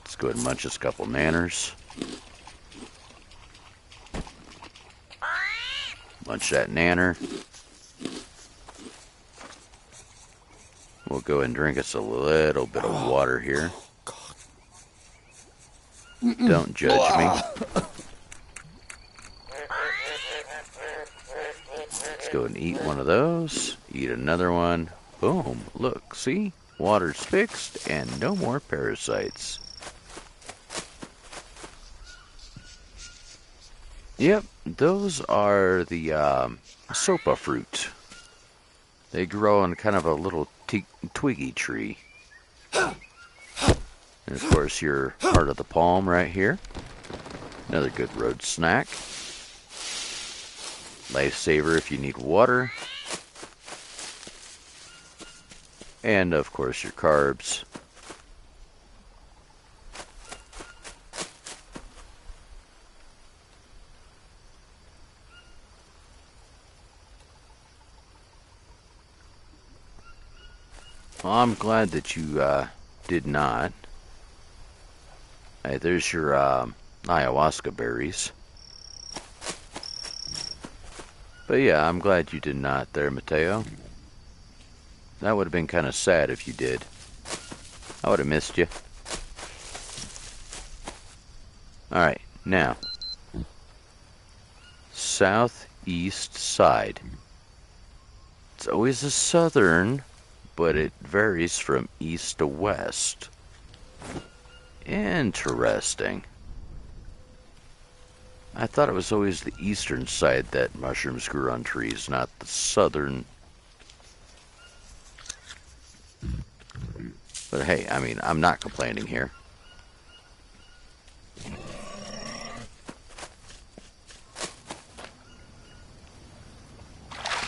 Let's go ahead and munch us a couple nanners. Munch that nanner. We'll go ahead and drink us a little bit of water here. Don't judge me. Let's go and eat one of those. Eat another one. Boom. Look, see? Water's fixed and no more parasites. Yep, those are the SoA fruit. They grow on kind of a little twiggy tree. And of course your heart of the palm right here. Another good road snack. Lifesaver if you need water. And of course your carbs. Well, I'm glad that you did not. Hey, there's your ayahuasca berries. But yeah, I'm glad you did not there, Mateo. That would have been kind of sad if you did. I would have missed you. Alright, now. Southeast side. It's always a southern, but it varies from east to west. Interesting. I thought it was always the eastern side that mushrooms grew on trees, not the southern. But hey, I mean, I'm not complaining here.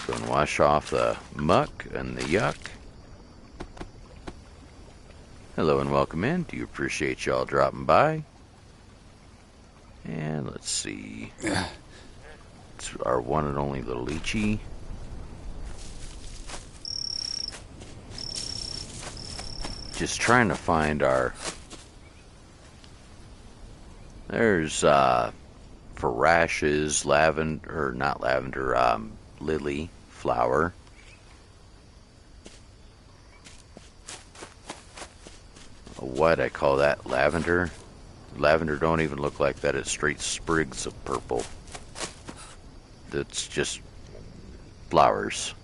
Go and wash off the muck and the yuck. Hello and welcome in. Do you appreciate y'all dropping by? And let's see. It's our one and only little lychee. Just trying to find our... There's Farash's lavender, or not lavender, lily flower. Why'd I call that lavender? Lavender don't even look like that. It's straight sprigs of purple. That's just flowers.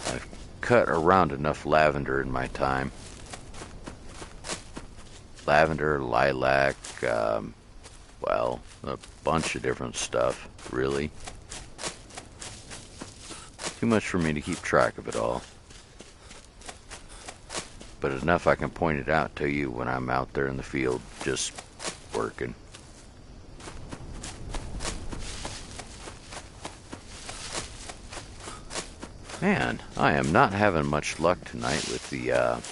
I've cut around enough lavender in my time. Lavender, lilac, well, a bunch of different stuff, really. Too much for me to keep track of it all. But enough I can point it out to you when I'm out there in the field just working. Man, I am not having much luck tonight with the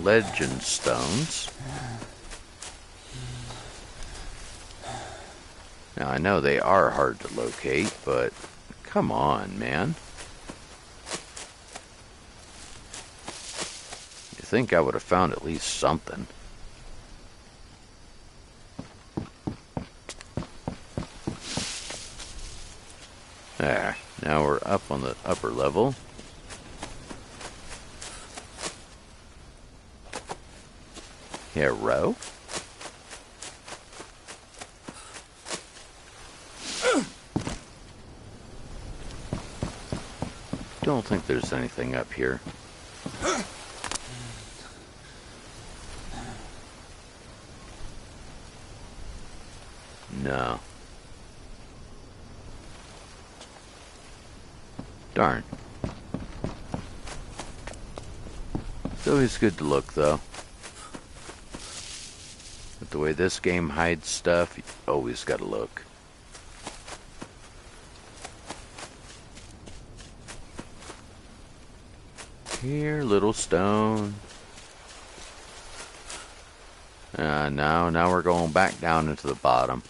legend stones. Now I know they are hard to locate, but come on, man. You think I would have found at least something. There, now we're up on the upper level. Hero? Don't think there's anything up here. No. Darn. It's always good to look, though. The way this game hides stuff, you always gotta look. Here, little stone. Now we're going back down into the bottom.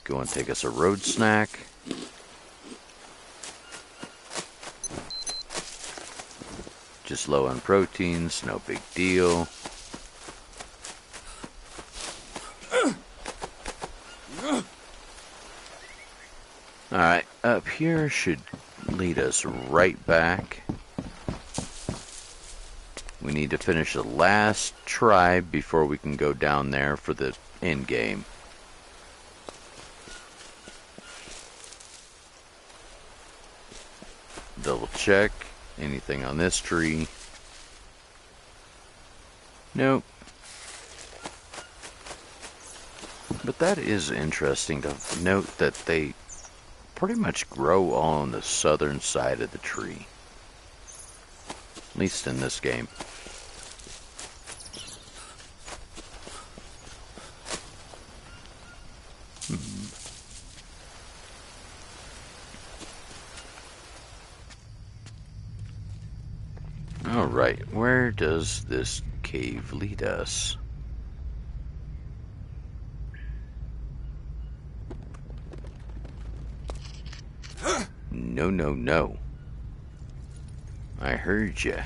Go and take us a road snack. Just low on proteins, no big deal. Alright, up here should lead us right back. We need to finish the last tribe before we can go down there for the end game. Double check. Anything on this tree? Nope. But that is interesting to note that they pretty much grow on the southern side of the tree. At least in this game. Alright, where does this cave lead us? No, no, no. I heard ya.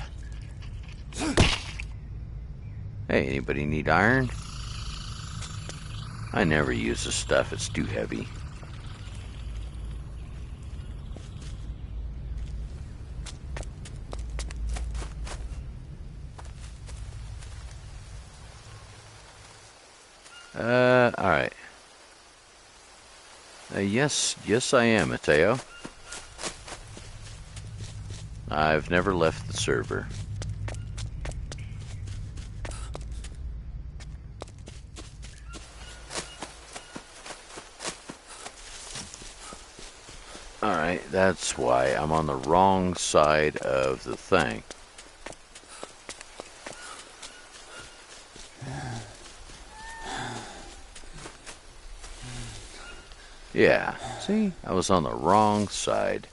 Hey, anybody need iron? I never use this stuff, it's too heavy. Alright. Yes I am, Mateo. I've never left the server. Alright, that's why I'm on the wrong side of the thing. Yeah, see? I was on the wrong side.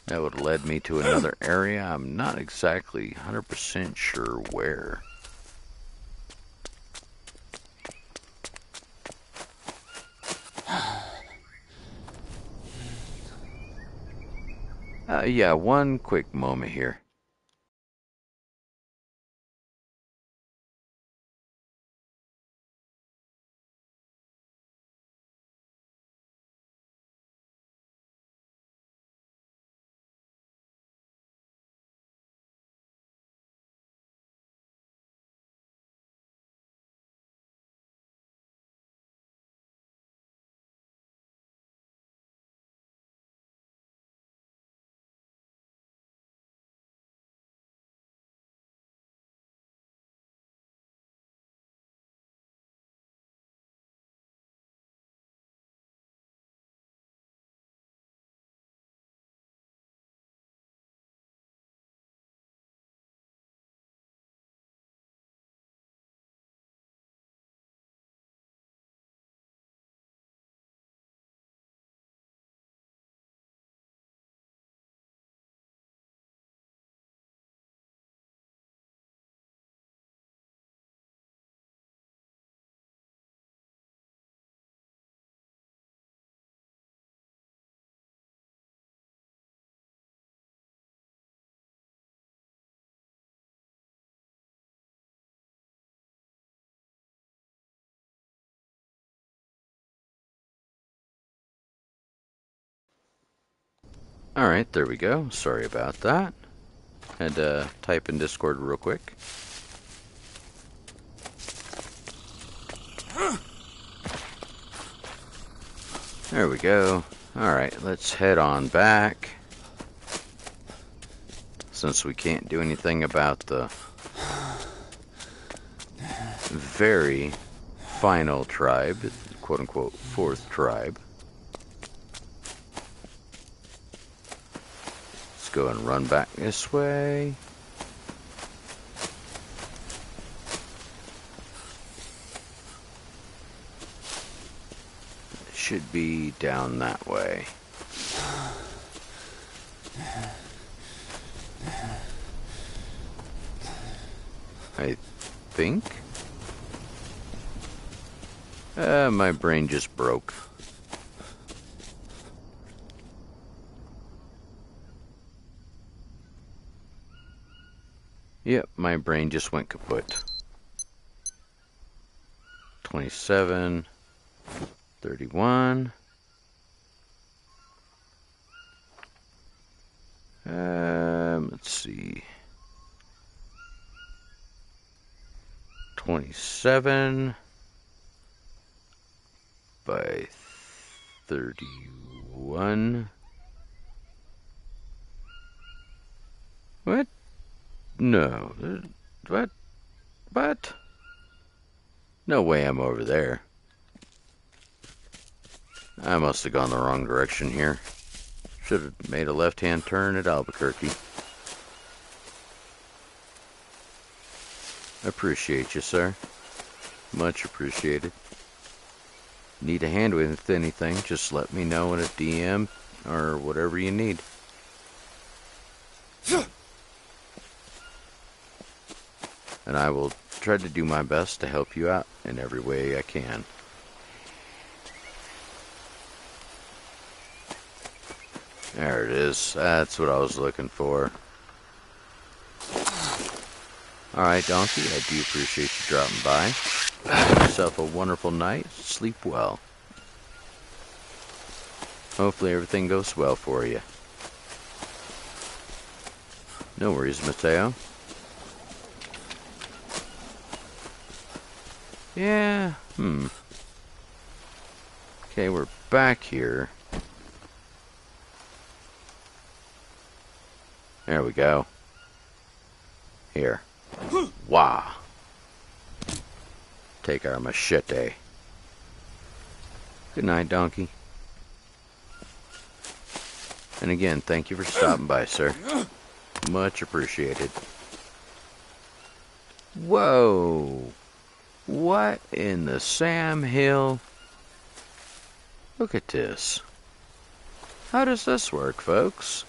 That would have led me to another area. I'm not exactly 100% sure where. Yeah, one quick moment here. Alright, there we go. Sorry about that. Had to type in Discord real quick. There we go. Alright, let's head on back. Since we can't do anything about the very final tribe, quote-unquote fourth tribe. Let's go and run back this way. It should be down that way. I think. My brain just broke. Yep, my brain just went kaput. 27, 31. Let's see. 27 by 31. What? No. What? What? No way I'm over there. I must have gone the wrong direction here. Should have made a left-hand turn at Albuquerque. Appreciate you, sir. Much appreciated. Need a hand with anything, just let me know in a DM or whatever you need. And I will try to do my best to help you out in every way I can. There it is. That's what I was looking for. Alright, Donkey, I do appreciate you dropping by. Have yourself a wonderful night. Sleep well. Hopefully everything goes well for you. No worries, Mateo. Yeah, Okay, we're back here. There we go. Here. Wah. Take our machete. Good night, Donkey. And again, thank you for stopping by, sir. Much appreciated. Whoa. What in the Sam Hill? Look at this. How does this work, folks?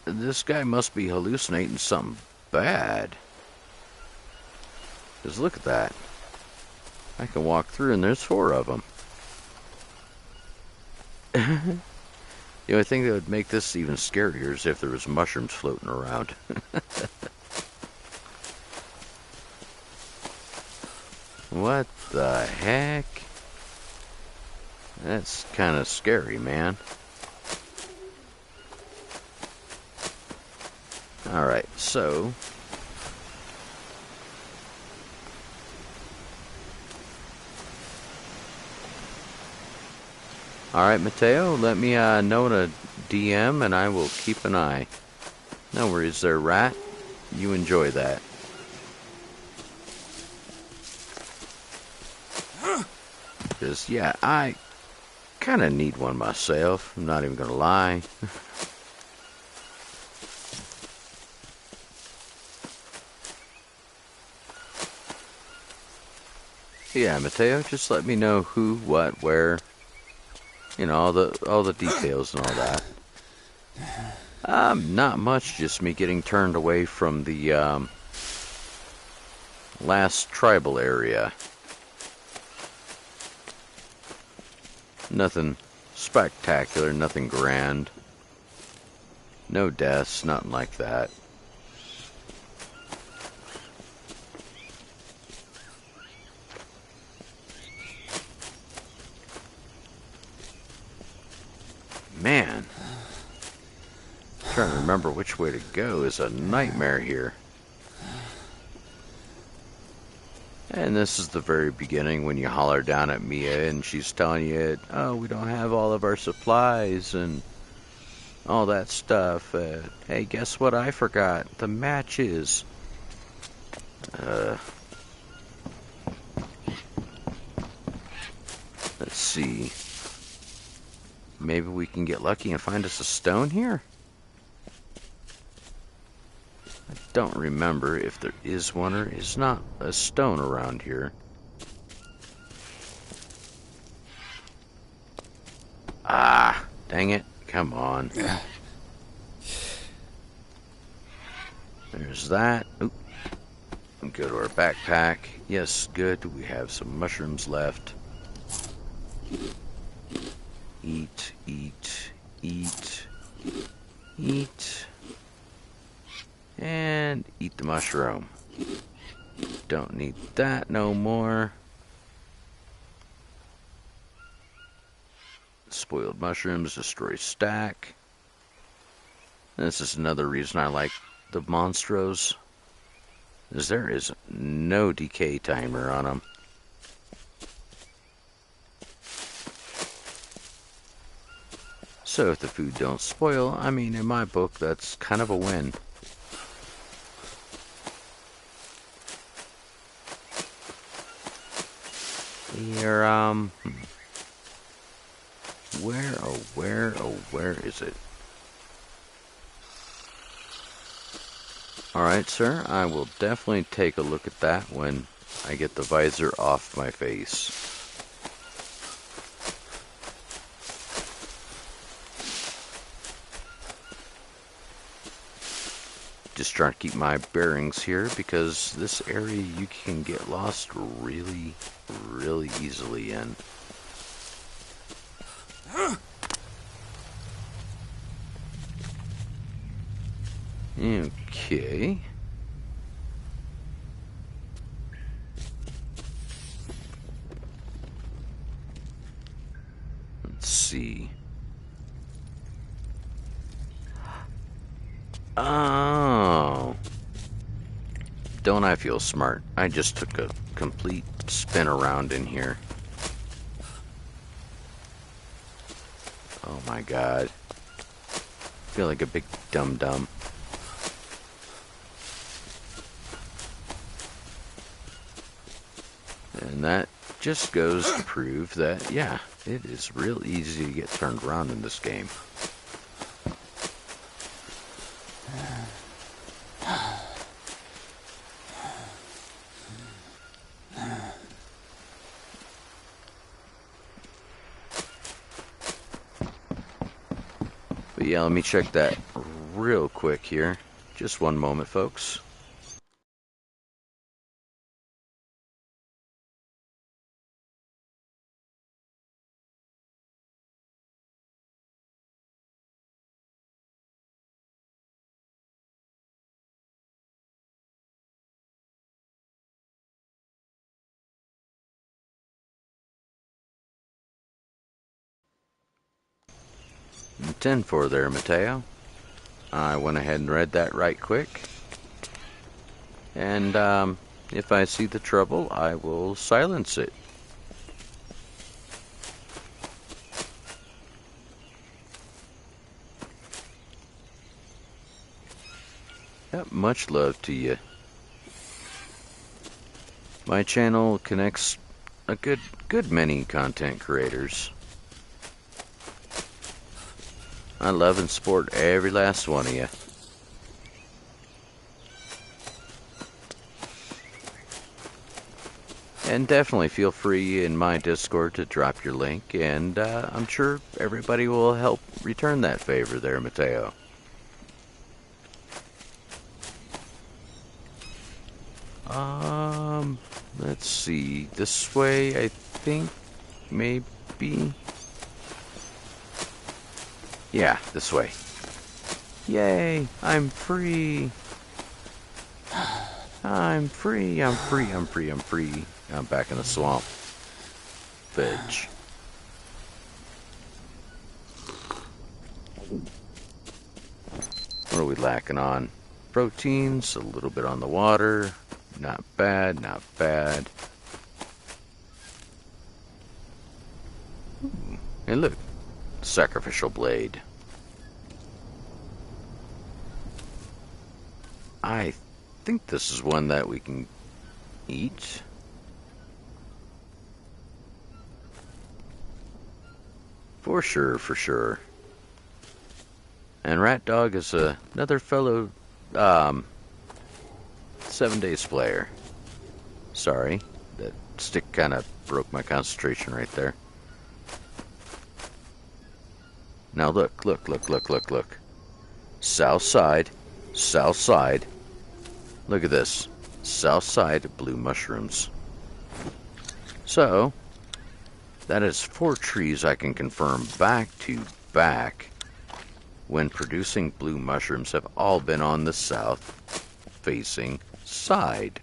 This guy must be hallucinating something bad. Just look at that. I can walk through and there's 4 of them. The only thing that would make this even scarier is if there was mushrooms floating around. What the heck? That's kind of scary, man. Alright, so... Alright, Mateo, let me know in a DM and I will keep an eye. No worries there, Rat. You enjoy that. Because, yeah, I kind of need one myself. I'm not even going to lie. Yeah, Mateo, just let me know who, what, where. You know, all the details and all that. Not much, just me getting turned away from the last tribal area. Nothing spectacular, nothing grand. No deaths, nothing like that. Man, trying to remember which way to go is a nightmare here. And this is the very beginning when you holler down at Mia and she's telling you, oh, we don't have all of our supplies and all that stuff. Hey, guess what I forgot? The matches. Let's see. maybe we can get lucky and find us a stone here? I don't remember if there is one or is not a stone around here. Ah, dang it. Come on. There's that. Oop. Go to our backpack. Yes, good. We have some mushrooms left. Eat, eat, eat, eat. And eat the mushroom. Don't need that no more. Spoiled mushrooms destroy stack. This is another reason I like the Monstros, is there is no decay timer on them. So if the food don't spoil, I mean, in my book, that's kind of a win. Here, where is it? Alright, sir, I will definitely take a look at that when I get the visor off my face. Just trying to keep my bearings here because this area you can get lost really, really easily in. Okay. Let's see. Oh. Don't I feel smart? I just took a complete spin around in here. Oh my god. I feel like a big dum-dum. And that just goes to prove that, yeah, it is real easy to get turned around in this game. But yeah, let me check that real quick here. Just one moment, folks. And 10-4 there, Mateo. I went ahead and read that right quick. And if I see the trouble, I will silence it. Yep, much love to you. My channel connects a good many content creators. I love and support every last one of you. And definitely feel free in my Discord to drop your link, and I'm sure everybody will help return that favor there, Mateo. Let's see. This way, I think, maybe. Yeah, this way. Yay! I'm free! I'm free, I'm free, I'm free, I'm free. I'm back in the swamp. Bitch. What are we lacking on? Proteins, a little bit on the water. Not bad, not bad. And look, sacrificial blade. I think this is one that we can eat. For sure, for sure. And Rat Dog is another fellow 7 Days player. Sorry, that stick kind of broke my concentration right there. Now look, look, look, look, look, look. South side, south side. Look at this. South side blue mushrooms. So, that is 4 trees I can confirm back to back when producing blue mushrooms have all been on the south facing side.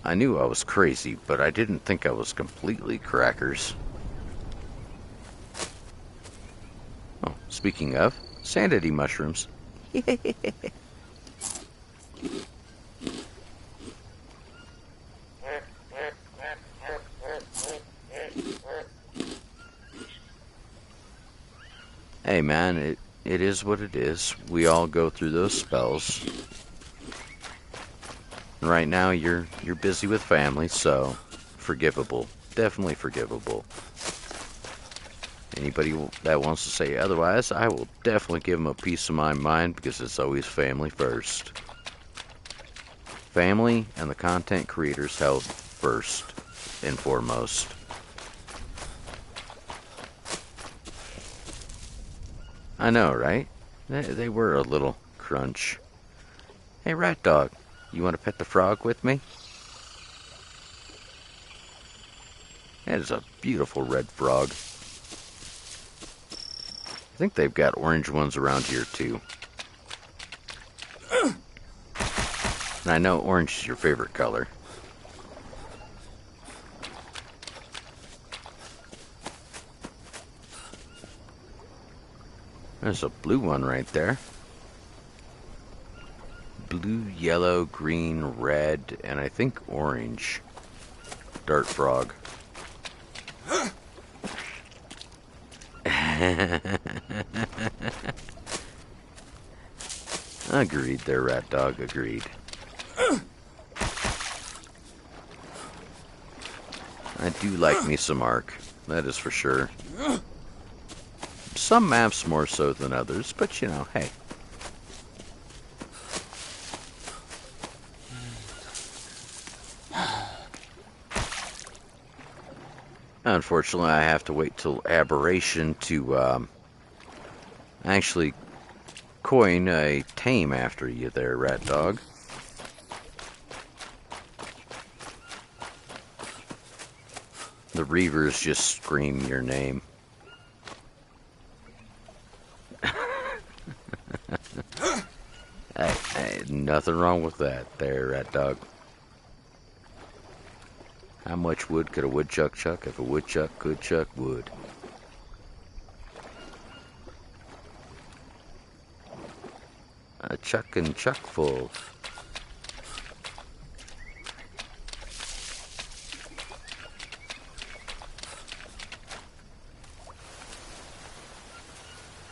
I knew I was crazy, but I didn't think I was completely crackers. Oh, speaking of, sanity mushrooms. Hey man, it is what it is. We all go through those spells. And right now you're busy with family, so forgivable. Definitely forgivable. Anybody that wants to say otherwise, I will definitely give them a piece of my mind because it's always family first. Family and the content creators held first and foremost. I know, right? They were a little crunch. Hey, Rat Dog, you want to pet the frog with me? That is a beautiful red frog. I think they've got orange ones around here, too. And I know orange is your favorite color. There's a blue one right there. Blue, yellow, green, red, and I think orange. Dart frog. Agreed there, Rat Dog, agreed. I do like me some Ark, that is for sure. Some maps more so than others, but you know, hey. Unfortunately, I have to wait till Aberration to actually coin a tame after you there, Rat Dog. The Reavers just scream your name. Hey, nothing wrong with that there, Rat Dog. How much wood could a woodchuck chuck if a woodchuck could chuck wood? A chuck and chuck full.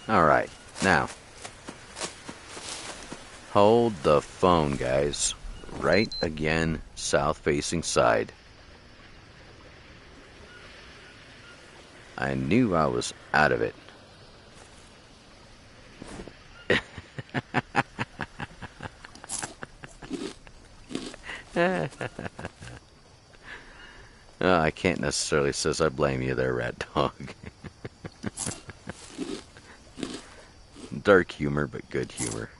Alright, now. Hold the phone, guys. Right again, south-facing side. I knew I was out of it. I can't necessarily say I blame you there, Rat Dog. Dark humor, but good humor.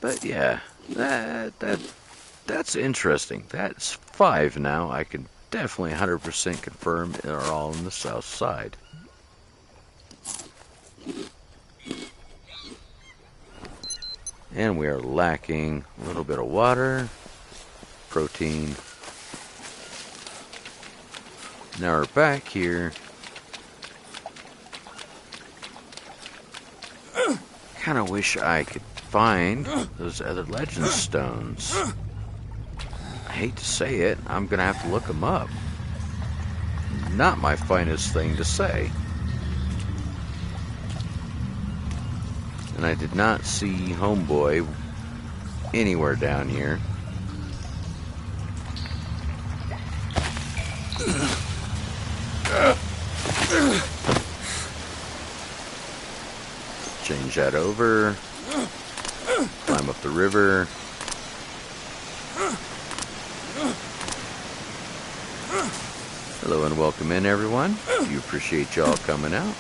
But yeah, that's interesting. That's 5 now. I can definitely 100% confirm they're all on the south side. And we are lacking a little bit of water, protein. Now we're back here. Kind of wish I could find those other legend stones. I hate to say it, I'm gonna have to look them up. Not my finest thing to say. And I did not see Homeboy anywhere down here. Change that over. Climb up the river. Hello and welcome in, everyone. Do appreciate y'all coming out.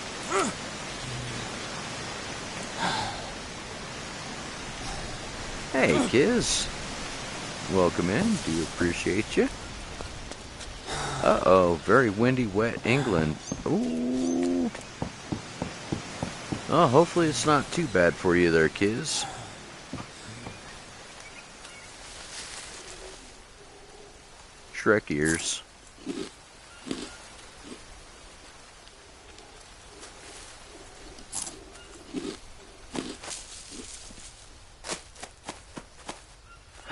Hey, Kiz. Welcome in. Do appreciate you. Uh-oh, very windy, wet England. Ooh. Oh, hopefully it's not too bad for you there, Kiz. Shrek ears.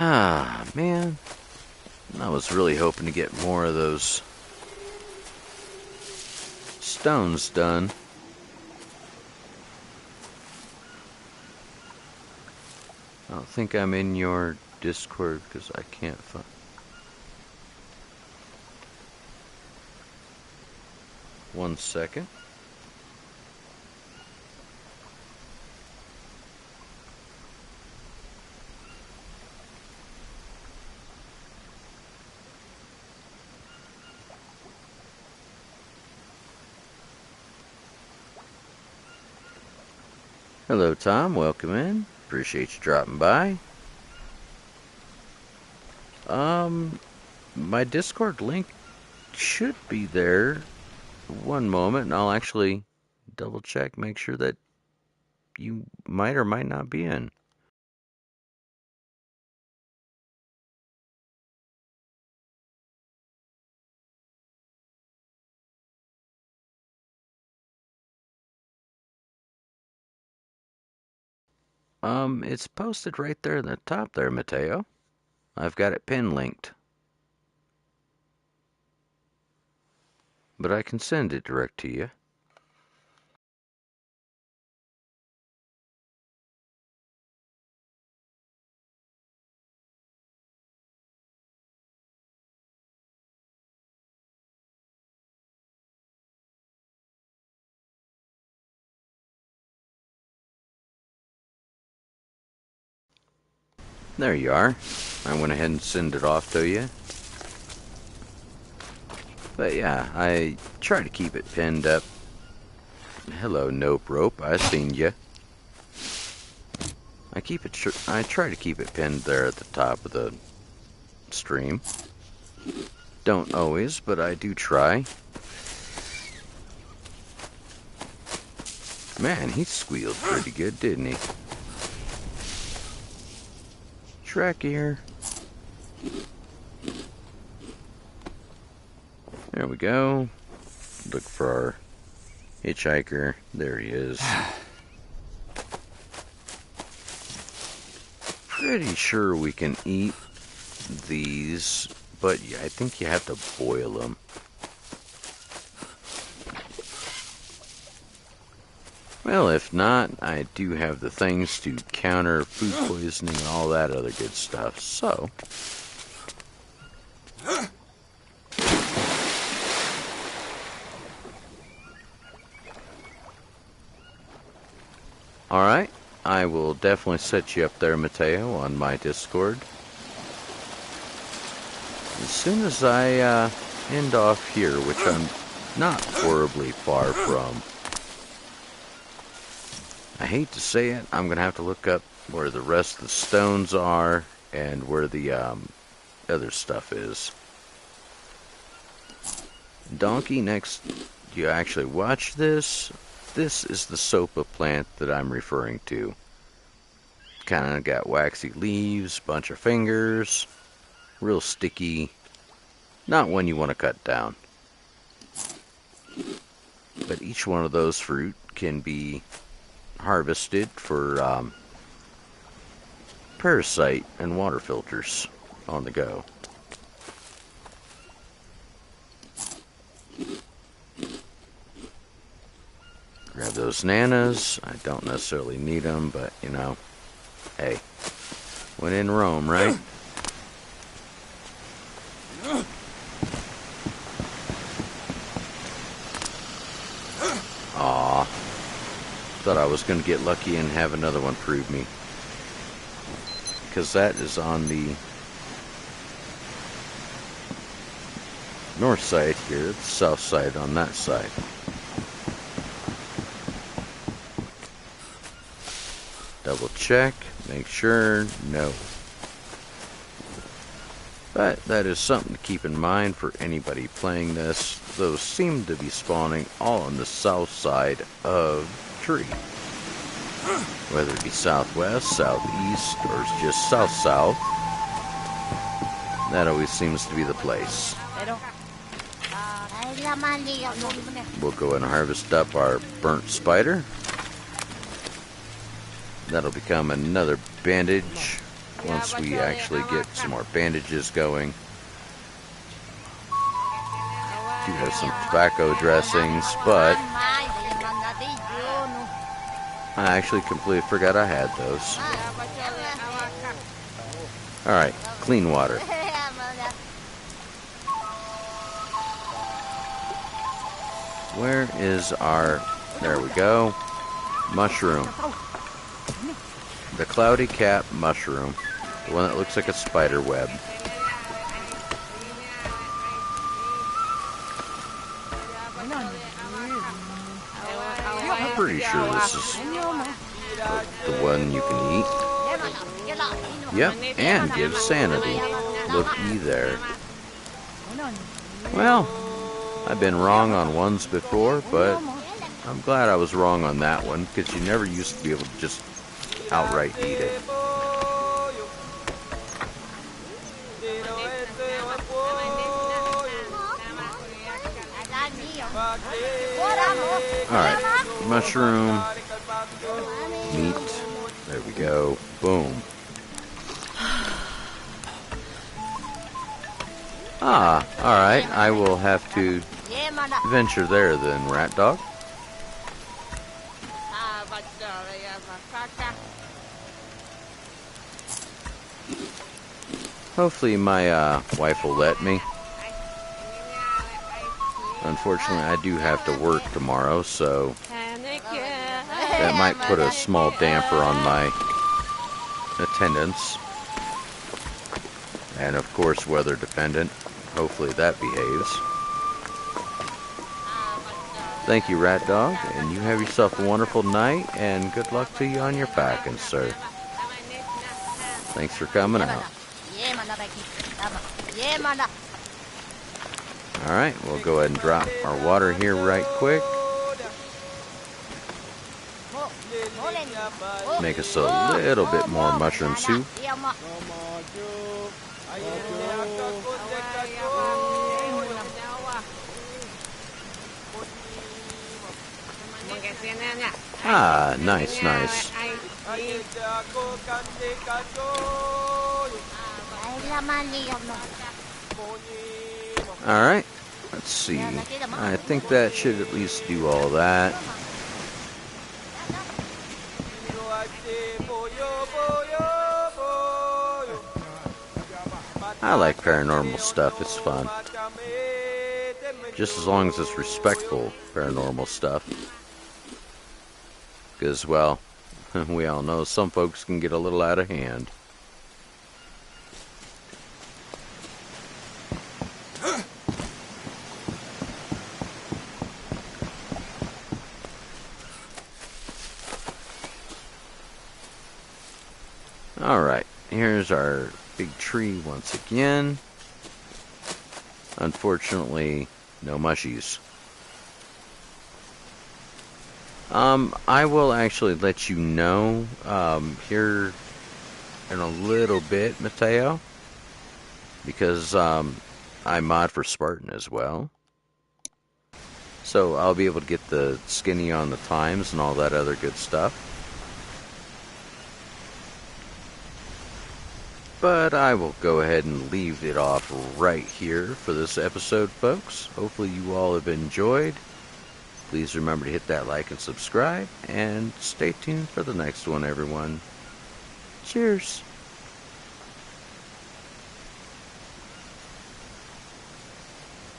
Ah, man. I was really hoping to get more of those stones done. I don't think I'm in your Discord because I can't find... One second. Hello, Tom. Welcome in. Appreciate you dropping by. My Discord link should be there. One moment, and I'll actually double check, make sure that you might or might not be in. It's posted right there in the top there, Mateo. I've got it pin linked. But I can send it direct to you. There you are. I went ahead and sent it off to you. But yeah, I try to keep it pinned up. Hello, Nope Rope. I seen ya. I try to keep it pinned there at the top of the stream. Don't always, but I do try. Man, he squealed pretty good, didn't he? Shrek here. There we go. Look for our hitchhiker. There he is. Pretty sure we can eat these, but yeah, I think you have to boil them. Well, if not, I do have the things to counter food poisoning and all that other good stuff, so... Alright, I will definitely set you up there, Mateo, on my Discord. As soon as I end off here, which I'm not horribly far from. I hate to say it, I'm going to have to look up where the rest of the stones are and where the other stuff is. Donkey, next you actually watch this. This is the SoA plant that I'm referring to. Kind of got waxy leaves, bunch of fingers, real sticky. Not one you want to cut down. But each one of those fruit can be harvested for parasite and water filters on the go. Grab those nanas. I don't necessarily need them, but, you know, hey, when in Rome, right? Aw. Thought I was going to get lucky and have another one prove me. Because that is on the north side here, the south side on that side. Double check, make sure, no. But that is something to keep in mind for anybody playing this. Those seem to be spawning all on the south side of the tree. Whether it be southwest, southeast, or just south-south, that always seems to be the place. We'll go and harvest up our burnt spider. That'll become another bandage once we actually get some more bandages going. Do have some tobacco dressings, but I actually completely forgot I had those. Alright, clean water. Where is our... There we go. Mushroom. The cloudy cap mushroom. The one that looks like a spider web. I'm pretty sure this is the one you can eat. Yep, and gives sanity. Looky there. Well, I've been wrong on ones before, but I'm glad I was wrong on that one, because you never used to be able to just outright eat it. Alright, mushroom, meat, there we go, boom. Ah, alright, I will have to venture there then, rat dog. Hopefully my wife will let me. Unfortunately, I do have to work tomorrow, so that might put a small damper on my attendance. And of course, weather dependent. Hopefully that behaves. Thank you, Rat Dog, and you have yourself a wonderful night, and good luck to you on your packing, sir. Thanks for coming out. Alright, we'll go ahead and drop our water here right quick. Make us a little bit more mushroom soup. Ah, nice, nice. Alright, let's see. I think that should at least do all that. I like paranormal stuff, it's fun. Just as long as it's respectful paranormal stuff. Because, well, we all know some folks can get a little out of hand. Alright, here's our big tree once again. Unfortunately, no mushies. I will actually let you know here in a little bit, Mateo, because I mod for Spartan as well. So I'll be able to get the skinny on the times and all that other good stuff. But I will go ahead and leave it off right here for this episode, folks. Hopefully you all have enjoyed. Please remember to hit that like and subscribe, and stay tuned for the next one, everyone. Cheers.